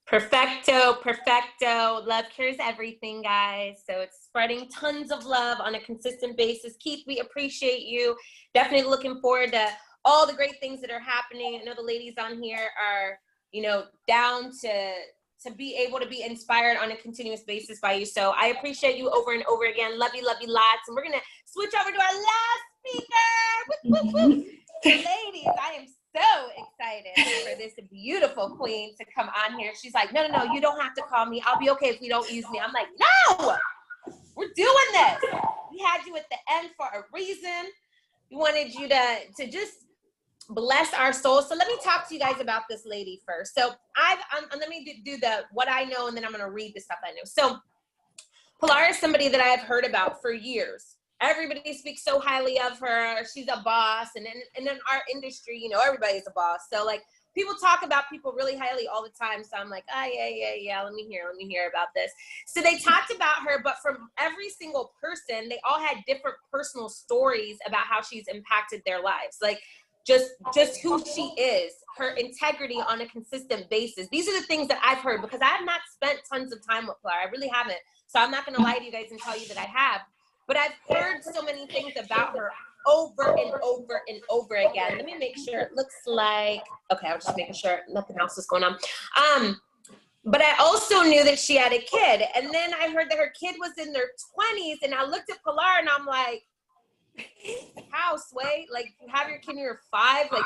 Perfecto, perfecto. Love cures everything, guys. So it's spreading tons of love on a consistent basis. Keith, we appreciate you. Definitely looking forward to all the great things that are happening. I know the ladies on here are, down to be able to be inspired on a continuous basis by you. So I appreciate you over and over again. Love you lots. And we're going to switch over to our last speaker. Woo, woo, woo. So ladies, I am so excited for this beautiful queen to come on here. She's like, no, you don't have to call me. I'll be okay if we don't use me. I'm like, no, we're doing this. We had you at the end for a reason. We wanted you to just bless our souls. So let me talk to you guys about this lady first. So let me do what I know, and then I'm going to read the stuff I know. So Pilar is somebody that I've heard about for years. Everybody speaks so highly of her. She's a boss. And in our industry, everybody's a boss. So like people talk about people really highly all the time. So I'm like, yeah. Let me hear about this. So they talked about her, but from every single person, they all had different personal stories about how she's impacted their lives. Like just who she is, her integrity on a consistent basis. These are the things that I've heard, because I have not spent tons of time with Pilar. I really haven't. So I'm not going to lie to you guys and tell you that I have. But I've heard so many things about her over and over and over again. Let me make sure. It looks like, okay, I was just making sure nothing else is going on. But I also knew that she had a kid. And then I heard that her kid was in their 20s. And I looked at Pilar and I'm like, how, Sway? Like, you have your kid when you're 5? Like,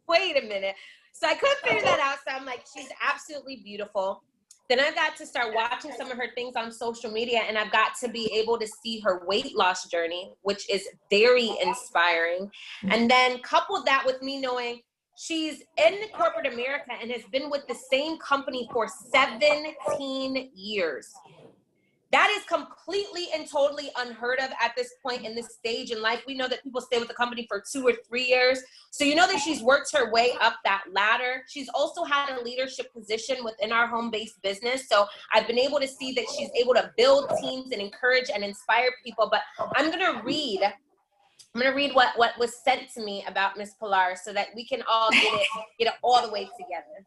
wait a minute. So I couldn't figure that out. So I'm like, she's absolutely beautiful. Then I got to start watching some of her things on social media, and I've got to be able to see her weight loss journey, which is very inspiring. And then couple that with me knowing she's in corporate America and has been with the same company for 17 years. That is completely and totally unheard of at this point in this stage in life. We know that people stay with the company for 2 or 3 years. So you know that she's worked her way up that ladder. She's also had a leadership position within our home-based business. So I've been able to see that she's able to build teams and encourage and inspire people. But I'm gonna read what was sent to me about Miss Pilar so that we can all get it all the way together.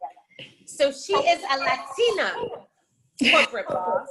So she is a Latina corporate boss.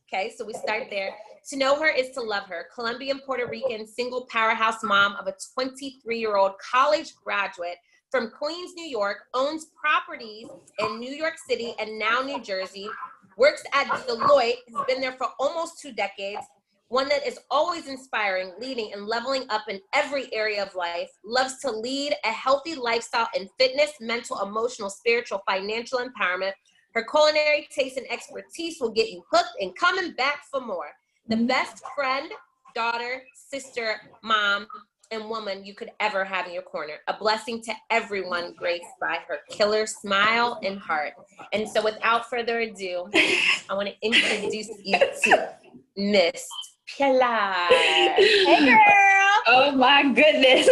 Okay, so we start there. To know her is to love her. Colombian, Puerto Rican, single powerhouse mom of a 23-year-old college graduate from Queens, New York, owns properties in New York City and now New Jersey, works at Deloitte, has been there for almost 2 decades, one that is always inspiring, leading, and leveling up in every area of life, loves to lead a healthy lifestyle in fitness, mental, emotional, spiritual, financial empowerment. Her culinary taste and expertise will get you hooked and coming back for more. The best friend, daughter, sister, mom, and woman you could ever have in your corner. A blessing to everyone graced by her killer smile and heart. And so without further ado, I want to introduce you to Miss Pilar. Hey, girl. Oh, my goodness.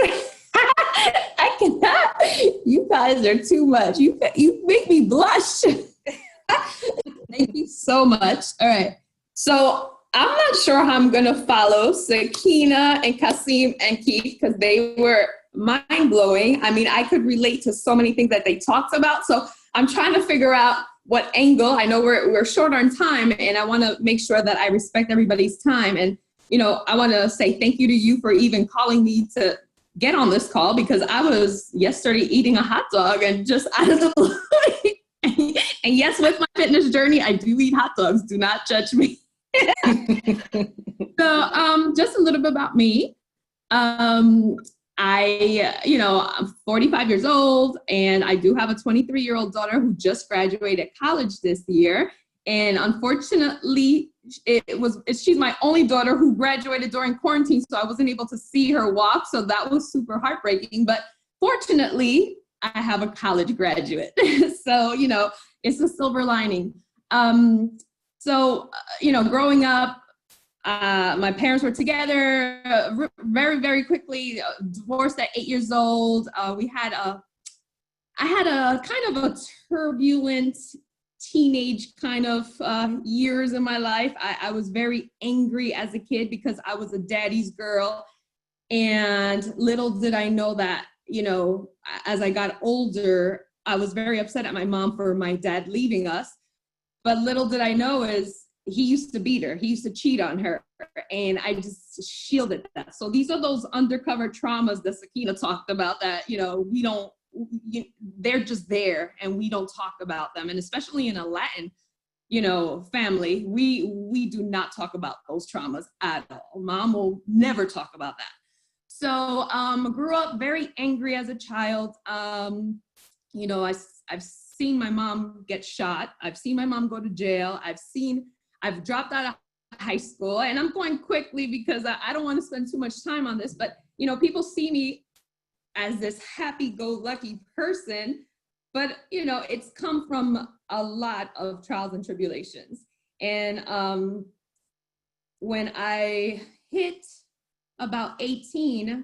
I cannot. You guys are too much. You make me blush. Thank you so much. All right. So I'm not sure how I'm going to follow Sakeenah and Qasim and Keith because they were mind-blowing. I mean, I could relate to so many things that they talked about. So I'm trying to figure out what angle. I know we're short on time, and I want to make sure that I respect everybody's time. And, I want to say thank you to you for even calling me to get on this call because I was yesterday eating a hot dog and just out of the blue. And yes, with my fitness journey, I do eat hot dogs. Do not judge me. So just a little bit about me. I'm 45 years old, and I do have a 23-year-old daughter who just graduated college this year. And unfortunately, she's my only daughter who graduated during quarantine, so I wasn't able to see her walk. So that was super heartbreaking. But fortunately, I have a college graduate. So, it's a silver lining. Growing up, my parents were together very, very quickly, divorced at 8 years old. I had a kind of a turbulent teenage kind of years in my life. I was very angry as a kid because I was a daddy's girl. And little did I know that, as I got older, I was very upset at my mom for my dad leaving us. But little did I know is he used to beat her. He used to cheat on her. And I just shielded that. So these are those undercover traumas that Sakeenah talked about that, they're just there and we don't talk about them. And especially in a Latin, family, we do not talk about those traumas at all. Mom will never talk about that. So grew up very angry as a child. I've seen my mom get shot. I've seen my mom go to jail. I've dropped out of high school, and I'm going quickly because I don't want to spend too much time on this, but people see me as this happy-go-lucky person, but it's come from a lot of trials and tribulations. And when I hit about 18,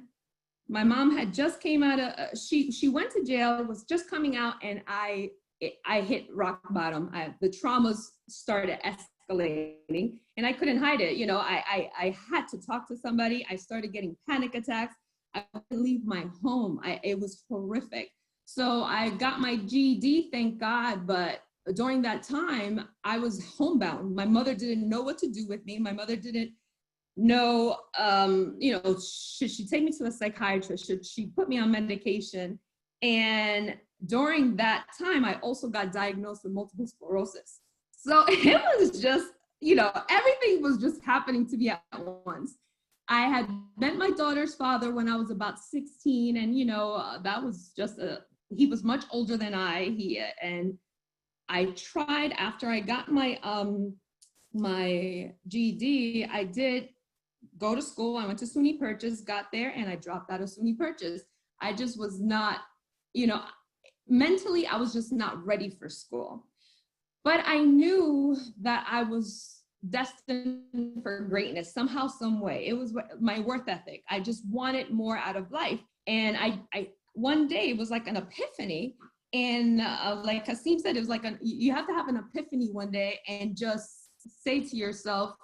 my mom had just came out of, she went to jail, was just coming out, and I hit rock bottom. The traumas started escalating, and I couldn't hide it. I had to talk to somebody. I started getting panic attacks. I couldn't leave my home. It was horrific. So I got my GED, thank God, but during that time, I was homebound. My mother didn't know what to do with me. My mother didn't know, should she take me to a psychiatrist? Should she put me on medication? And during that time, I also got diagnosed with multiple sclerosis. So it was just, everything was just happening to me at once. I had met my daughter's father when I was about 16, and that was just he was much older than and I tried, after I got my my GED, I did go to school. I went to SUNY Purchase, got there, and I dropped out of SUNY Purchase. I just was not, mentally, I was just not ready for school. But I knew that I was destined for greatness somehow, some way. It was my worth ethic. I just wanted more out of life. And I one day, it was like an epiphany. And like Qasim said, it was like you have to have an epiphany one day and just say to yourself,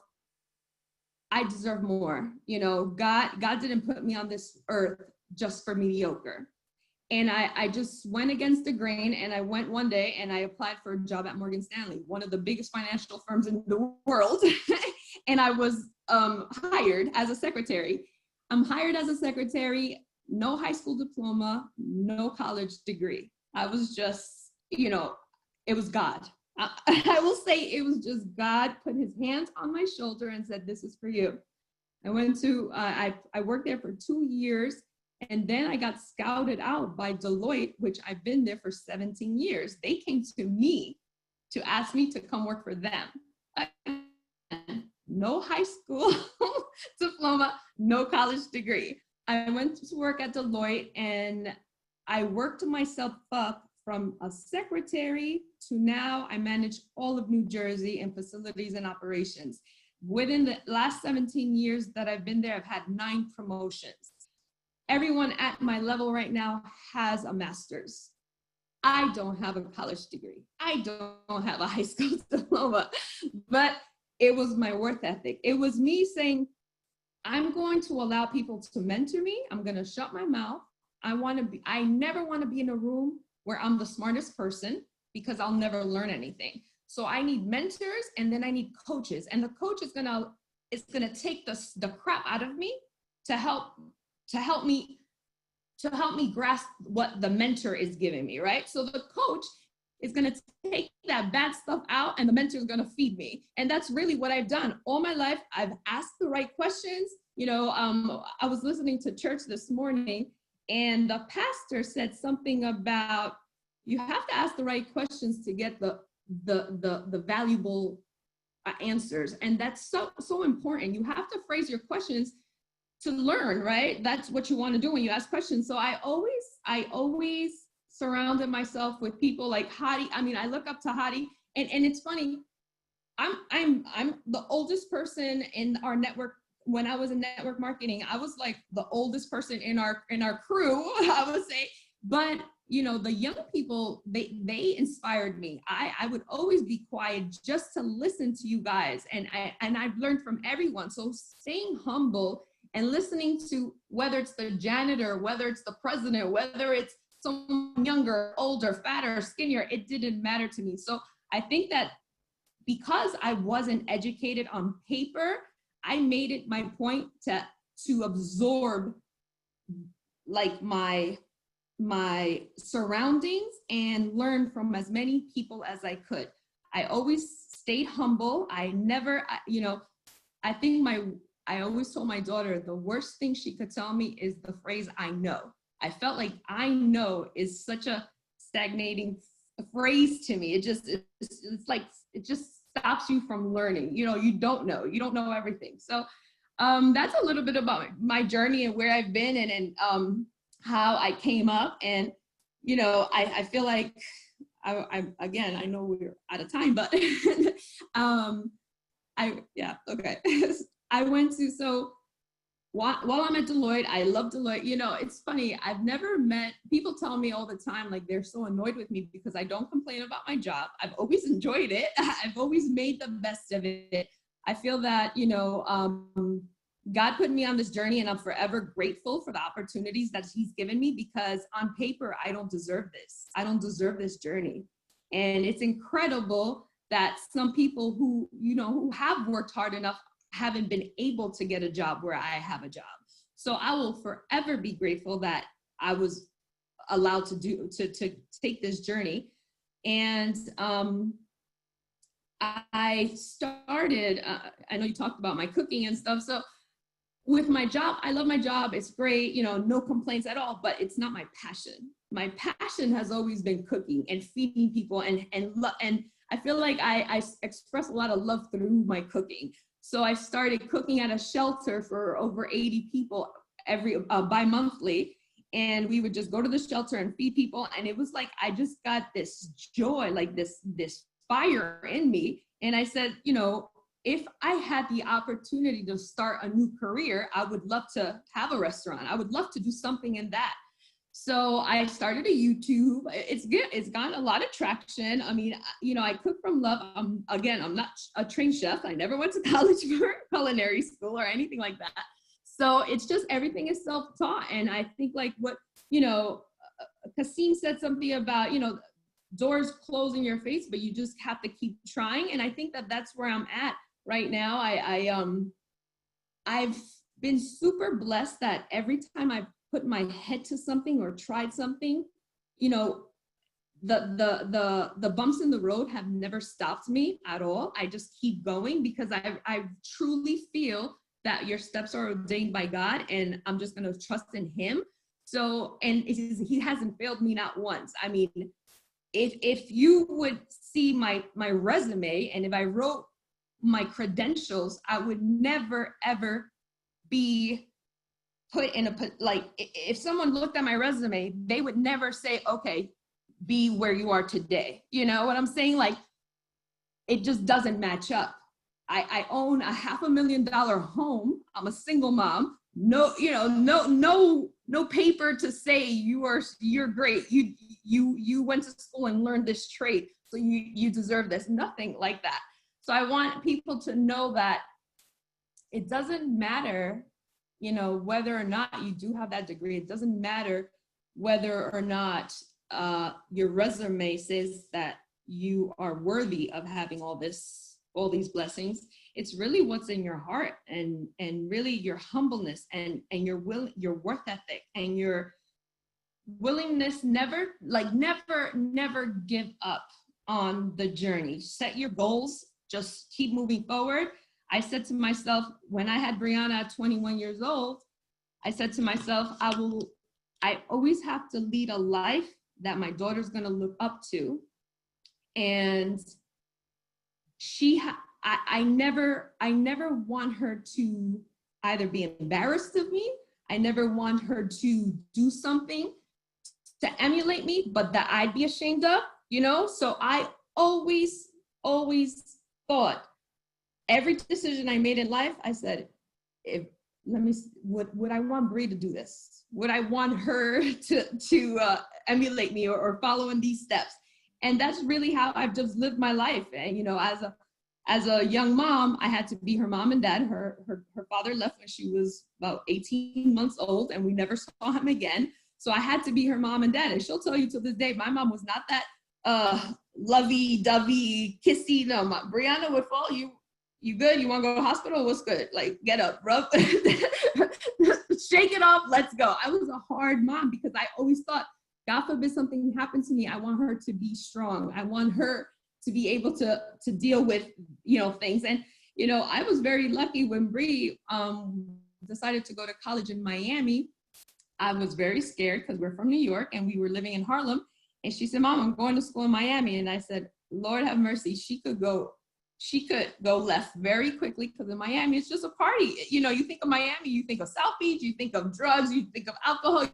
I deserve more. God didn't put me on this earth just for mediocre. And I just went against the grain, and I went one day and I applied for a job at Morgan Stanley, one of the biggest financial firms in the world. And I was hired as a secretary. I'm hired as a secretary, no high school diploma, no college degree. I was just, it was God. I will say it was just God put his hands on my shoulder and said, this is for you. I went to, I worked there for 2 years, and then I got scouted out by Deloitte, which I've been there for 17 years. They came to me to ask me to come work for them. No high school diploma, no college degree. I went to work at Deloitte, and I worked myself up from a secretary to now I manage all of New Jersey in facilities and operations. Within the last 17 years that I've been there, I've had 9 promotions. Everyone at my level right now has a master's. I don't have a college degree. I don't have a high school diploma, but it was my worth ethic. It was me saying, I'm going to allow people to mentor me. I'm going to shut my mouth. I never want to be in a room where I'm the smartest person, because I'll never learn anything. So I need mentors, and then I need coaches. And the coach is gonna take the crap out of me to help me to help me grasp what the mentor is giving me, right? So the coach is going to take that bad stuff out and the mentor is going to feed me. And that's really what I've done all my life. I've asked the right questions. I was listening to church this morning and the pastor said something about you have to ask the right questions to get the valuable answers. And that's so important. You have to phrase your questions to learn, right? That's what you want to do when you ask questions. So I always surrounded myself with people like Hadi. I mean, I look up to Hadi, and it's funny. I'm the oldest person in our network. When I was in network marketing, I was like the oldest person in our crew, I would say. But the young people, they inspired me. I would always be quiet just to listen to you guys, and I've learned from everyone. So staying humble and listening to whether it's the janitor, whether it's the president, whether it's someone younger, older, fatter, skinnier, it didn't matter to me. So I think that because I wasn't educated on paper, I made it my point to absorb like my surroundings and learn from as many people as I could. I always stayed humble. I always told my daughter the worst thing she could tell me is the phrase "I know." I felt like "I know" is such a stagnating phrase to me. It's like it just stops you from learning. You don't know everything. So that's a little bit about my journey and where I've been and how I came up. And I feel like I know we're out of time, but I went to, so while I'm at Deloitte, I love Deloitte. It's funny, I've never met, people tell me all the time, like they're so annoyed with me because I don't complain about my job. I've always enjoyed it. I've always made the best of it. I feel that, God put me on this journey and I'm forever grateful for the opportunities that he's given me, because on paper, I don't deserve this. I don't deserve this journey. And it's incredible that some people who have worked hard enough haven't been able to get a job where I have a job. So I will forever be grateful that I was allowed to take this journey. And I started, I know you talked about my cooking and stuff. So with my job, I love my job. It's great, no complaints at all, but it's not my passion. My passion has always been cooking and feeding people, and I feel like I express a lot of love through my cooking. So I started cooking at a shelter for over 80 people bi-monthly, and we would just go to the shelter and feed people. And it was like, I just got this joy, like this fire in me. And I said, if I had the opportunity to start a new career, I would love to have a restaurant. I would love to do something in that. So I started a YouTube. It's good. It's gotten a lot of traction. I mean, I cook from love. I'm not a trained chef. I never went to college for culinary school or anything like that. So it's just, everything is self-taught. And I think like what, Qasim said something about, doors close in your face, but you just have to keep trying. And I think that that's where I'm at right now. I've been super blessed that every time I put my head to something or tried something, the bumps in the road have never stopped me at all. I just keep going because I truly feel that your steps are ordained by God, and I'm just going to trust in him. So, and he hasn't failed me not once. I mean, if you would see my resume, and if I wrote my credentials, I would never, ever be put in if someone looked at my resume, they would never say, okay, be where you are today. You know what I'm saying? Like, it just doesn't match up. I own a $500,000 home. I'm a single mom. No paper to say you're great. You went to school and learned this trade, so you deserve this. Nothing like that. So I want people to know that it doesn't matter, whether or not you do have that degree. It doesn't matter whether or not your resume says that you are worthy of having all these blessings. It's really what's in your heart, and really your humbleness and your worth ethic and your willingness, never give up on the journey. Set your goals, just keep moving forward. I said to myself, when I had Brianna at 21 years old, I said to myself, I always have to lead a life that my daughter's gonna look up to. And I never want her to either be embarrassed of me. I never want her to do something to emulate me, but that I'd be ashamed of, you know? So I always thought, every decision I made in life, I said, would I want Brie to do this? Would I want her to emulate me or follow in these steps? And that's really how I've just lived my life. And, you know, as a young mom, I had to be her mom and dad. Her father left when she was about 18 months old, and we never saw him again. So I had to be her mom and dad. And she'll tell you to this day, my mom was not that lovey-dovey, kissy. No, Brianna would fall. You good? You want to go to the hospital? What's good? Like, get up, rub, shake it off, let's go. I was a hard mom because I always thought, God forbid something happened to me, I want her to be strong. I want her to be able to deal with, you know, things. And, you know, I was very lucky when Brie decided to go to college in Miami. I was very scared because we're from New York and we were living in Harlem. And she said, Mom, I'm going to school in Miami. And I said, Lord have mercy, she could go left very quickly, because in Miami, it's just a party. You know, you think of Miami, you think of South Beach, you think of drugs, you think of alcohol,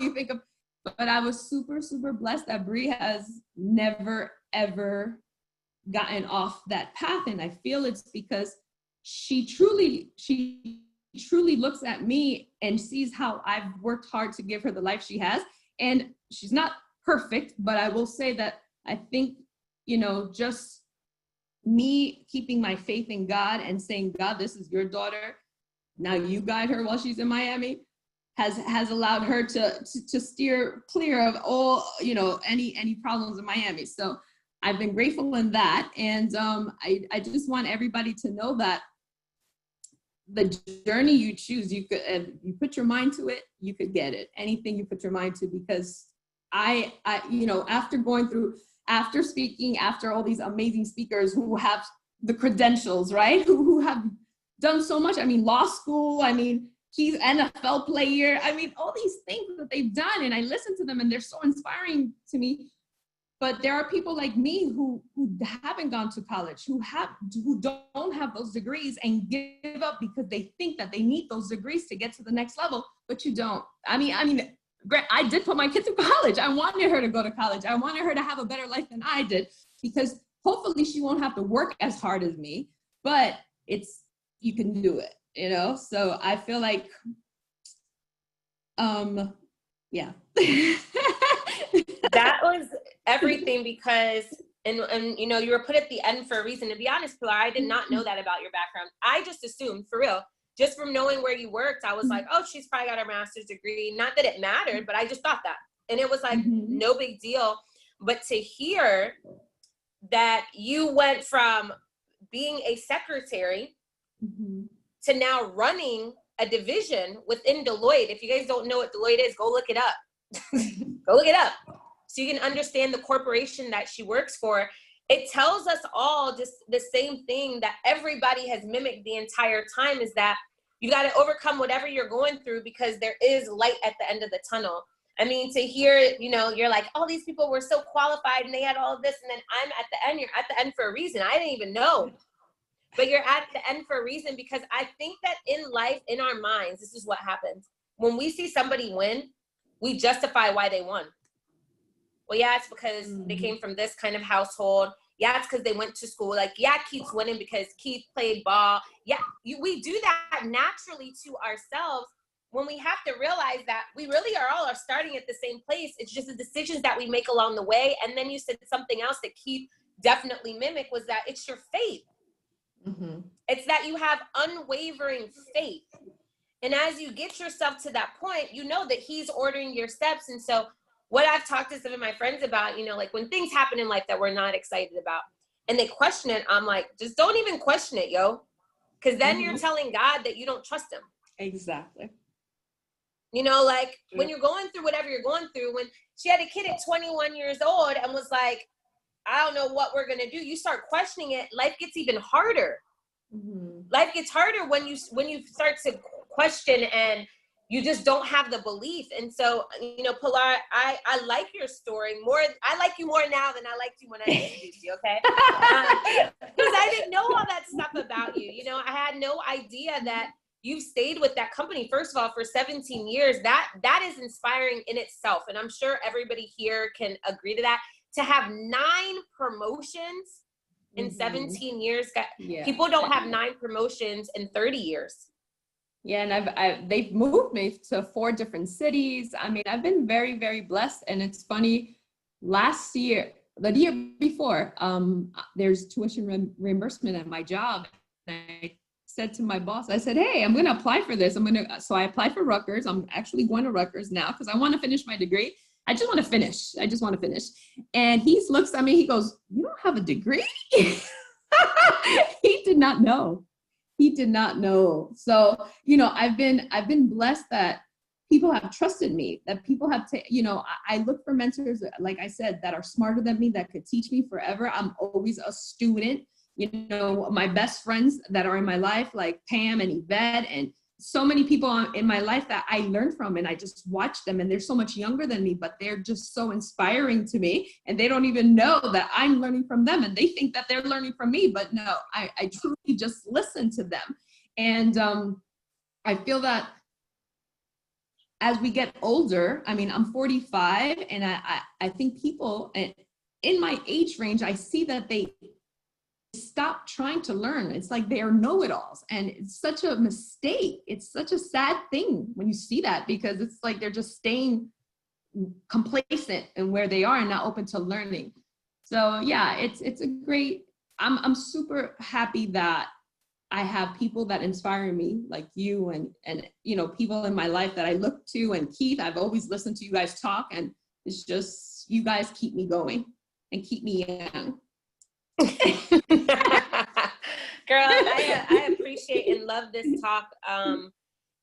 but I was super, super blessed that Brie has never, ever gotten off that path. And I feel it's because she truly looks at me and sees how I've worked hard to give her the life she has. And she's not perfect, but I will say that I think, you know, just me keeping my faith in God and saying, God, this is your daughter. Now you guide her while she's in Miami, has allowed her to steer clear of all, you know, any problems in Miami. So I've been grateful in that. And I just want everybody to know that the journey you choose, you could, you put your mind to it, you could get it. Anything you put your mind to, because I you know, after speaking, after all these amazing speakers who have the credentials, right? Who have done so much. I mean, law school, I mean, he's NFL player. I mean, all these things that they've done, and I listen to them and they're so inspiring to me. But there are people like me who haven't gone to college, who don't have those degrees and give up because they think that they need those degrees to get to the next level, but you don't. I mean, I did put my kid through college. I wanted her to go to college. I wanted her to have a better life than I did, because hopefully she won't have to work as hard as me, but you can do it, you know? So I feel like, yeah. That was everything, because, and you know, you were put at the end for a reason. To be honest, Pilar, I did not know that about your background. I just assumed, for real, just from knowing where you worked, I was like, oh, she's probably got her master's degree. Not that it mattered, but I just thought that. And it was like, no big deal. But to hear that you went from being a secretary to now running a division within Deloitte. If you guys don't know what Deloitte is, go look it up. Go look it up so you can understand the corporation that she works for. It tells us all just the same thing that everybody has mimicked the entire time, is that you got to overcome whatever you're going through, because there is light at the end of the tunnel. I mean, to hear, you know, you're like, oh, these people were so qualified and they had all of this, and then I'm at the end. You're at the end for a reason. I didn't even know, but you're at the end for a reason, because I think that in life, in our minds, this is what happens. When we see somebody win, we justify why they won. Well, yeah, it's because they came from this kind of household. Yeah, it's because they went to school. Like, yeah, Keith's winning because Keith played ball. Yeah, we do that naturally to ourselves, when we have to realize that we really are starting at the same place. It's just the decisions that we make along the way. And then you said something else that Keith definitely mimicked, was that it's your faith. It's that you have unwavering faith. And as you get yourself to that point, you know that he's ordering your steps. And so what I've talked to some of my friends about, you know, like when things happen in life that we're not excited about and they question it, I'm like, just don't even question it, yo. Because then you're telling God that you don't trust him. Exactly. You know, like when you're going through whatever you're going through, when she had a kid at 21 years old and was like, I don't know what we're going to do. You start questioning it. Life gets even harder. Life gets harder when you start to question and you just don't have the belief. And so, you know, Pilar, I like your story more. I like you more now than I liked you when I introduced you, okay? Because I didn't know all that stuff about you. You know, I had no idea that you've stayed with that company, first of all, for 17 years. That is inspiring in itself. And I'm sure everybody here can agree to that. To have 9 promotions in 17 years, people don't have 9 promotions in 30 years. Yeah, and they've moved me to 4 different cities. I mean, I've been very, very blessed. And it's funny, last year, the year before, there's tuition reimbursement at my job. And I said to my boss, I said, hey, I'm going to apply for this. So I applied for Rutgers. I'm actually going to Rutgers now because I want to finish my degree. I just want to finish. And he looks at me, he goes, you don't have a degree? He did not know. So, you know, I've been blessed that people have trusted me, that people have, you know, I look for mentors, like I said, that are smarter than me, that could teach me forever. I'm always a student. You know, my best friends that are in my life, like Pam and Yvette, and so many people in my life that I learn from, and I just watch them, and they're so much younger than me, but they're just so inspiring to me, and they don't even know that I'm learning from them, and they think that they're learning from me, but no, I truly just listen to them. And I feel that as we get older, I mean, I'm 45, and I think people in my age range, I see that they stop trying to learn. It's like they are know-it-alls, and it's such a mistake. It's such a sad thing when you see that, because it's like they're just staying complacent in where they are and not open to learning. So yeah, it's a great, I'm super happy that I have people that inspire me, like you and you know, people in my life that I look to, and Keith, I've always listened to you guys talk, and it's just, you guys keep me going and keep me young. Girl, I appreciate and love this talk.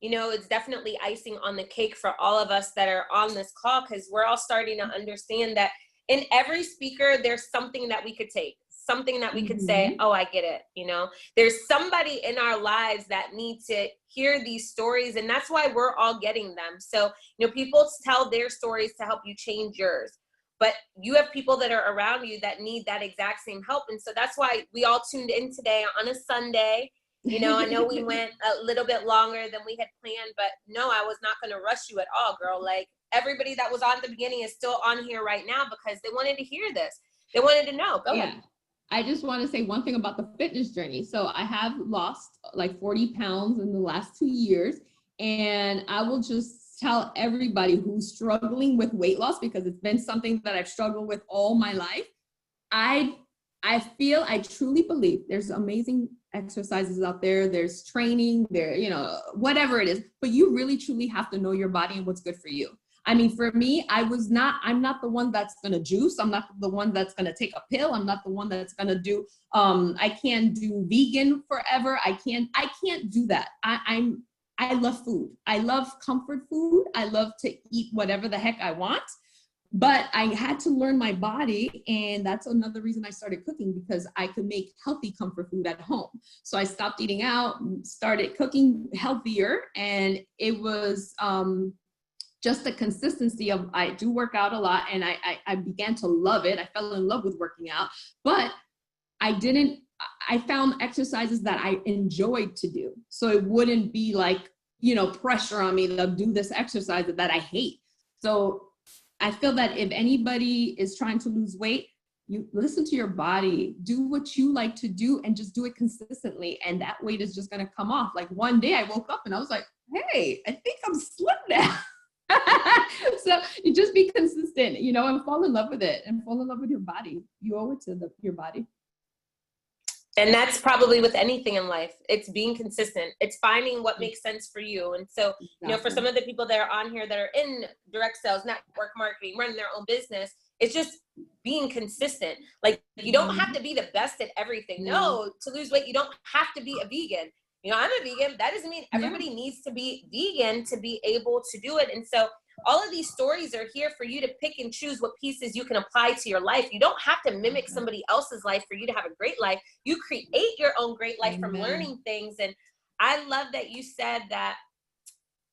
You know, it's definitely icing on the cake for all of us that are on this call, because we're all starting to understand that in every speaker, there's something that we could take, something that we could say, oh, I get it. You know, there's somebody in our lives that need to hear these stories, and that's why we're all getting them. So, you know, people tell their stories to help you change yours. But you have people that are around you that need that exact same help. And so that's why we all tuned in today on a Sunday. You know, I know we went a little bit longer than we had planned, but no, I was not going to rush you at all, girl. Like, everybody that was on at the beginning is still on here right now because they wanted to hear this. They wanted to know. Go ahead. I just want to say one thing about the fitness journey. So I have lost like 40 pounds in the last 2 years. And I will just tell everybody who's struggling with weight loss, because it's been something that I've struggled with all my life. I truly believe there's amazing exercises out there. There's training there, you know, whatever it is, but you really truly have to know your body and what's good for you. I mean, for me, I'm not the one that's going to juice. I'm not the one that's going to take a pill. I'm not the one that's going to do, I can't do vegan forever. I can't do that. I love food. I love comfort food. I love to eat whatever the heck I want, but I had to learn my body. And that's another reason I started cooking, because I could make healthy comfort food at home. So I stopped eating out, started cooking healthier. And it was just the consistency of, I do work out a lot, and I began to love it. I fell in love with working out, but I found exercises that I enjoyed to do. So it wouldn't be like, you know, pressure on me to do this exercise that I hate. So I feel that if anybody is trying to lose weight, you listen to your body, do what you like to do, and just do it consistently. And that weight is just going to come off. Like, one day I woke up and I was like, hey, I think I'm slim now. So you just be consistent, you know, and fall in love with it, and fall in love with your body. You owe it to your body. And that's probably with anything in life. It's being consistent. It's finding what makes sense for you. And so, you know, for some of the people that are on here that are in direct sales, network marketing, running their own business, it's just being consistent. Like, you don't have to be the best at everything. No, to lose weight, you don't have to be a vegan. You know, I'm a vegan. That doesn't mean everybody needs to be vegan to be able to do it. And so all of these stories are here for you to pick and choose what pieces you can apply to your life. You don't have to mimic somebody else's life for you to have a great life. You create your own great life from learning things. And I love that you said that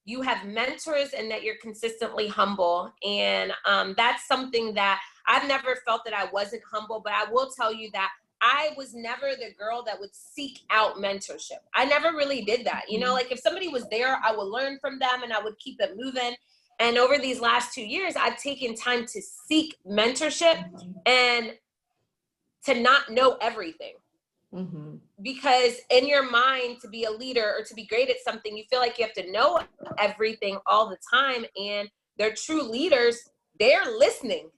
you have mentors and that you're consistently humble. And that's something that I've never felt that I wasn't humble, but I will tell you that I was never the girl that would seek out mentorship. I never really did that. You know, like if somebody was there, I would learn from them and I would keep it moving. And over these last 2 years, I've taken time to seek mentorship and to not know everything. Because in your mind, to be a leader or to be great at something, you feel like you have to know everything all the time. And they're true leaders. They're listening.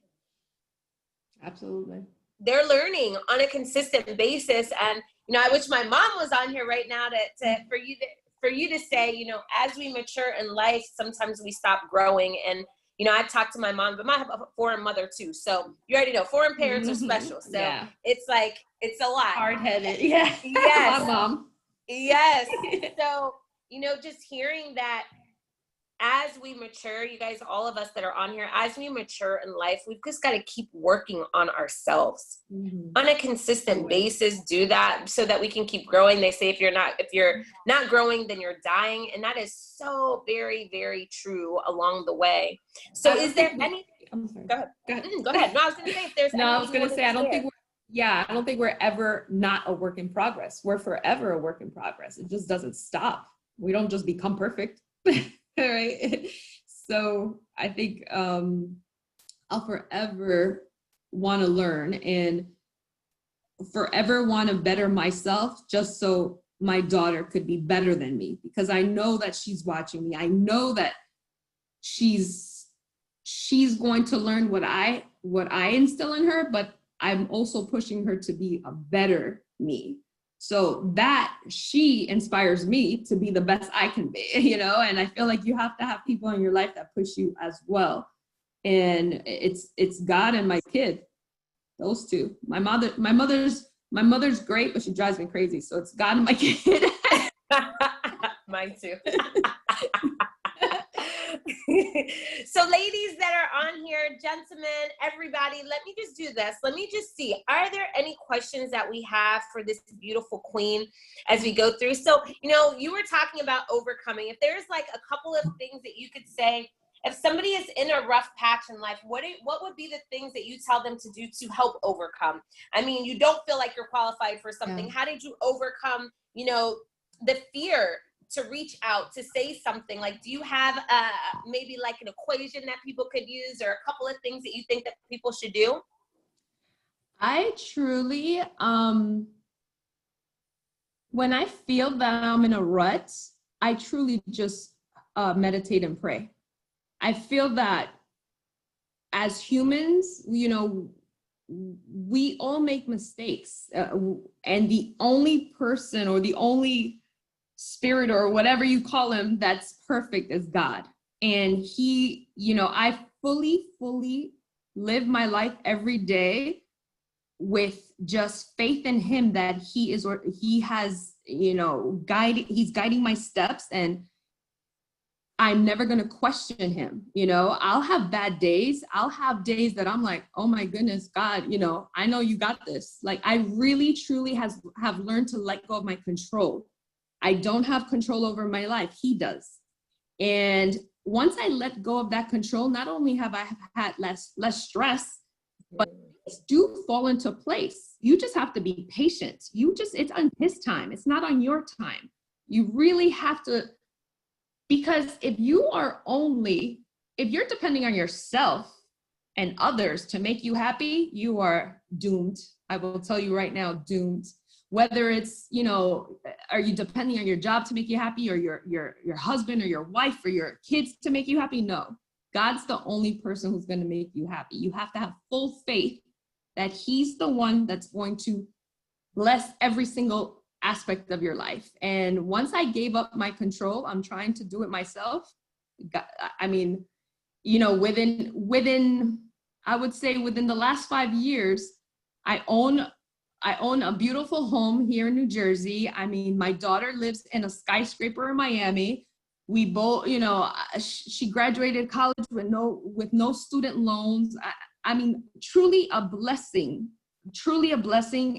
Absolutely. They're learning on a consistent basis. And, you know, I wish my mom was on here right now for you to say, you know, as we mature in life, sometimes we stop growing. And, you know, I talked to my mom, but I have a foreign mother too. So you already know foreign parents are special. So it's like, it's a lot. Hard-headed. Yeah. Yes. My mom. Yes. So, you know, just hearing that as we mature, you guys, all of us that are on here, as we mature in life, we've just got to keep working on ourselves on a consistent basis. Do that so that we can keep growing. They say if you're not growing, then you're dying, and that is so very, very true along the way. So, is there any? I'm sorry. Go ahead. Go ahead. No, I was going to say if there's. No, I was going to say I don't think we're ever not a work in progress. We're forever a work in progress. It just doesn't stop. We don't just become perfect. Right. So I think I'll forever want to learn and forever want to better myself just so my daughter could be better than me, because I know that she's watching me. I know that she's going to learn what I instill in her, but I'm also pushing her to be a better me. So that she inspires me to be the best I can be, you know, and I feel like you have to have people in your life that push you as well. And it's God and my kid, those two. My mother's great, but she drives me crazy. So it's God and my kid. Mine too. So ladies that are on here, gentlemen, everybody, let me just do this. Let me just see. Are there any questions that we have for this beautiful queen as we go through? So, you know, you were talking about overcoming. If there's like a couple of things that you could say, if somebody is in a rough patch in life, what would be the things that you tell them to do to help overcome? I mean, you don't feel like you're qualified for something. Yeah. How did you overcome, you know, the fear to reach out, to say something? Like, do you have maybe like an equation that people could use or a couple of things that you think that people should do? I truly, when I feel that I'm in a rut, I truly just meditate and pray. I feel that as humans, you know, we all make mistakes, and the only person or the only spirit or whatever you call him that's perfect is God. And he, you know, I fully live my life every day with just faith in him that he has, you know, he's guiding my steps, and I'm never going to question him. You know, I'll have bad days. I'll have days that I'm like, oh my goodness, God, you know, I know you got this. Like, I really, truly have learned to let go of my control. I don't have control over my life. He does. And once I let go of that control, not only have I had less stress, but things do fall into place. You just have to be patient. It's on his time. It's not on your time. You really have to, because if you're depending on yourself and others to make you happy, you are doomed. I will tell you right now, doomed. Whether it's, you know, are you depending on your job to make you happy, or your husband or your wife or your kids to make you happy? No, God's the only person who's going to make you happy. You have to have full faith that he's the one that's going to bless every single aspect of your life. And once I gave up my control, I'm trying to do it myself. I mean, you know, within I would say within the last 5 years, I own I own a beautiful home here in New Jersey. I mean, my daughter lives in a skyscraper in Miami. We both, you know, she graduated college with no student loans. I mean, truly a blessing,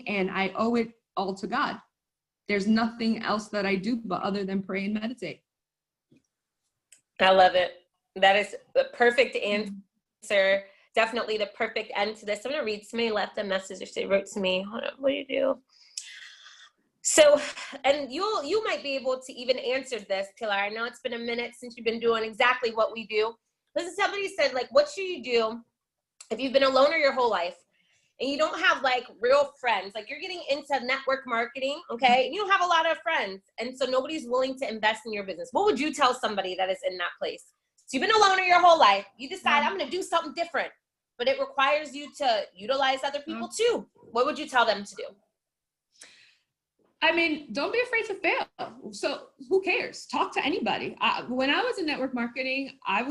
and I owe it all to God. There's nothing else that I do but other than pray and meditate. I love it. That is the perfect answer. Definitely the perfect end to this. I'm gonna read, somebody left a message, or they wrote to me. Hold on, what do you do? So, and you might be able to even answer this, Pilar. I know it's been a minute since you've been doing exactly what we do. Listen, somebody said, like, what should you do if you've been a loner your whole life and you don't have like real friends? Like, you're getting into network marketing, okay? And you don't have a lot of friends, and so nobody's willing to invest in your business. What would you tell somebody that is in that place? So you've been a loner your whole life. You decide, I'm gonna do something different, but it requires you to utilize other people too. What would you tell them to do? I mean, don't be afraid to fail. So who cares? Talk to anybody. When I was in network marketing, I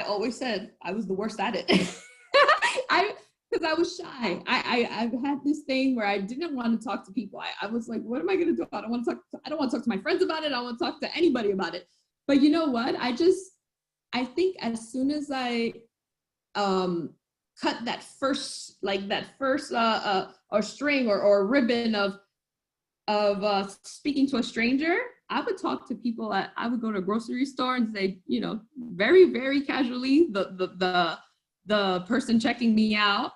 always said I was the worst at it. Because I was shy. I've had this thing where I didn't want to talk to people. I was like, what am I going to do? I don't want to talk to my friends about it. I don't want to talk to anybody about it. But you know what? I think as soon as I cut that first or string or ribbon of speaking to a stranger, I would talk to people. I would go to a grocery store and say, you know, very, very casually, the person checking me out,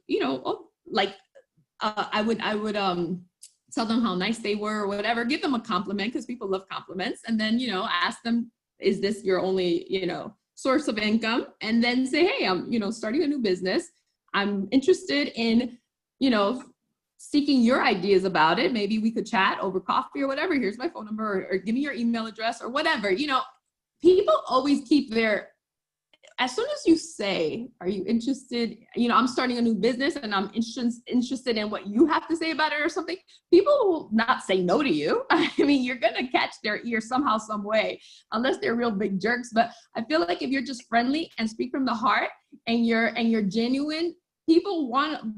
you know, like I would tell them how nice they were or whatever, give them a compliment because people love compliments, and then, you know, ask them, is this your only, you know, source of income? And then say, hey, I'm, you know, starting a new business. I'm interested in, you know, seeking your ideas about it. Maybe we could chat over coffee or whatever. Here's my phone number, or give me your email address or whatever. You know, people always keep their, as soon as you say, are you interested, you know, I'm starting a new business and I'm interested in what you have to say about it or something, people will not say no to you. I mean, you're going to catch their ear somehow, some way, unless they're real big jerks. But I feel like if you're just friendly and speak from the heart and you're genuine, people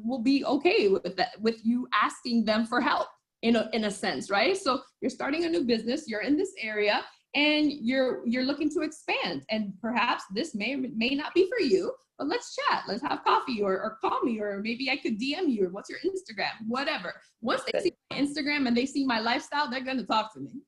will be okay with that, with you asking them for help in a sense, right? So you're starting a new business, you're in this area, and you're looking to expand, and perhaps this may not be for you, but let's chat, let's have coffee, or call me, or maybe I could DM you, or what's your Instagram, whatever. Once they see my Instagram and they see my lifestyle, they're gonna talk to me.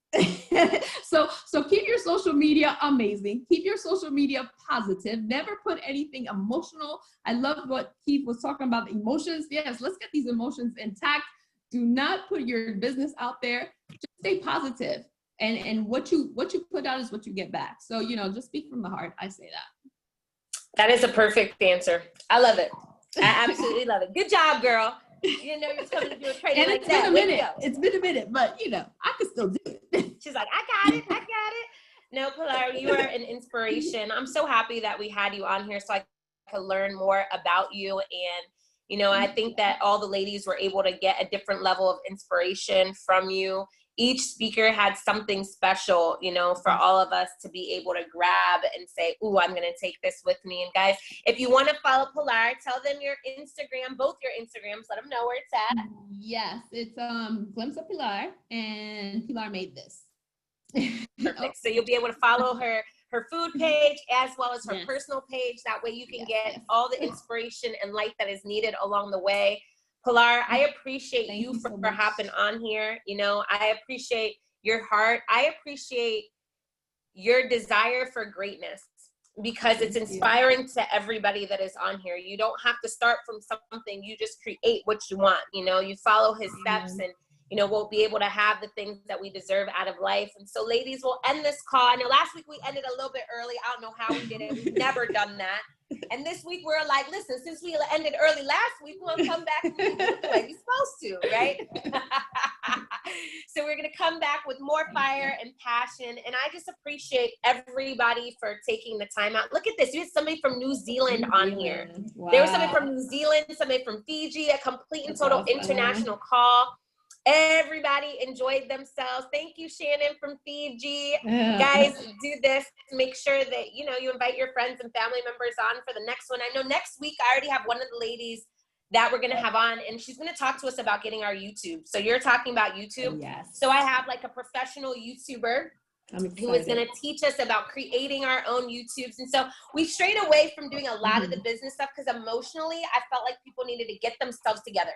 So keep your social media amazing, keep your social media positive, never put anything emotional. I love what Keith was talking about, the emotions. Yes, let's get these emotions intact. Do not put your business out there, just stay positive. And what you put out is what you get back. So, you know, just speak from the heart. I say that. That is a perfect answer. I love it. I absolutely love it. Good job, girl. You didn't know you was coming to do a training like that. It's been a minute, but you know, I could still do it. She's like, I got it. No, Pilar, you are an inspiration. I'm so happy that we had you on here so I could learn more about you. And, you know, I think that all the ladies were able to get a different level of inspiration from you. Each speaker had something special, you know, for all of us to be able to grab and say, ooh, I'm going to take this with me. And guys, if you want to follow Pilar, tell them your Instagram, both your Instagrams, let them know where it's at. Yes, it's Glimpse of Pilar, and Pilar made this. Perfect. So you'll be able to follow her food page as well as her personal page. That way you can get all the inspiration and light that is needed along the way. Pilar, I appreciate you for hopping on here. You know, I appreciate your heart. I appreciate your desire for greatness, because it's inspiring to everybody that is on here. You don't have to start from something. You just create what you want. You know, you follow his steps, and, you know, we'll be able to have the things that we deserve out of life. And so, ladies, we'll end this call. I know last week we ended a little bit early. I don't know how we did it. We've never done that. And this week we're like, listen, since we ended early last week, we'll come back and do it the way we're supposed to, right? So we're going to come back with more fire and passion. And I just appreciate everybody for taking the time out. Look at this. You had somebody from New Zealand on here. Wow. There was somebody from New Zealand, somebody from Fiji, a complete and total international call. Everybody enjoyed themselves. Thank you, Shannon from Fiji. Guys, do this. Make sure that, you know, you invite your friends and family members on for the next one. I know next week I already have one of the ladies that we're gonna have on, and she's gonna talk to us about getting our YouTube. So you're talking about YouTube. Yes. So I have like a professional YouTuber who is going to teach us about creating our own YouTubes. And so we strayed away from doing a lot of the business stuff because emotionally, I felt like people needed to get themselves together.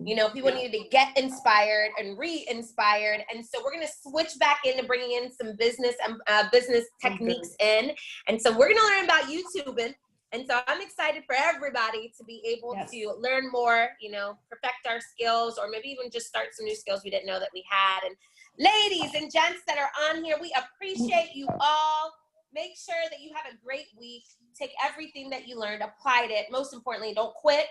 You know, people needed to get inspired and re-inspired. And so we're going to switch back into bringing in some business and business techniques in. And so we're going to learn about YouTubing. And so I'm excited for everybody to be able to learn more, you know, perfect our skills, or maybe even just start some new skills we didn't know that we had. And ladies and gents that are on here, we appreciate you all. Make sure that you have a great week. Take everything that you learned, applied it. Most importantly, don't quit.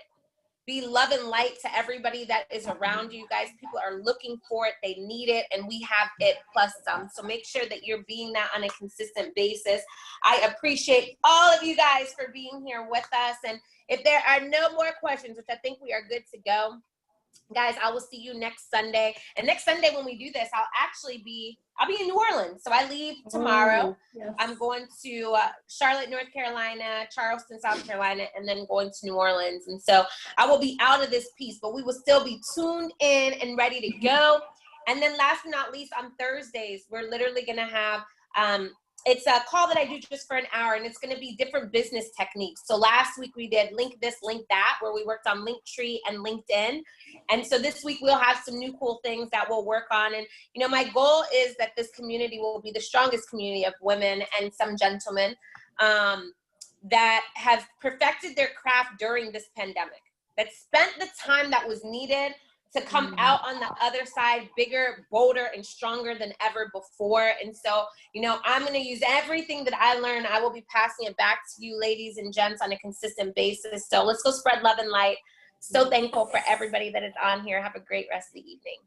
Be love and light to everybody that is around you guys. People are looking for it. They need it. And we have it plus some. So make sure that you're being that on a consistent basis. I appreciate all of you guys for being here with us. And if there are no more questions, which I think we are good to go, guys, I will see you next Sunday. And next Sunday when we do this, I'll be in New Orleans. So I leave tomorrow. I'm going to Charlotte, North Carolina, Charleston, South Carolina, and then going to New Orleans. And so I will be out of this piece, but we will still be tuned in and ready to go. And then last but not least, on Thursdays, we're literally going to have it's a call that I do just for an hour, and it's going to be different business techniques. So last week we did link this, link that, where we worked on Linktree and LinkedIn. And so this week we'll have some new cool things that we'll work on. And, you know, my goal is that this community will be the strongest community of women and some gentlemen that have perfected their craft during this pandemic, that spent the time that was needed to come out on the other side bigger, bolder, and stronger than ever before. And so, you know, I'm going to use everything that I learned. I will be passing it back to you, ladies and gents, on a consistent basis. So let's go spread love and light. So thankful for everybody that is on here. Have a great rest of the evening.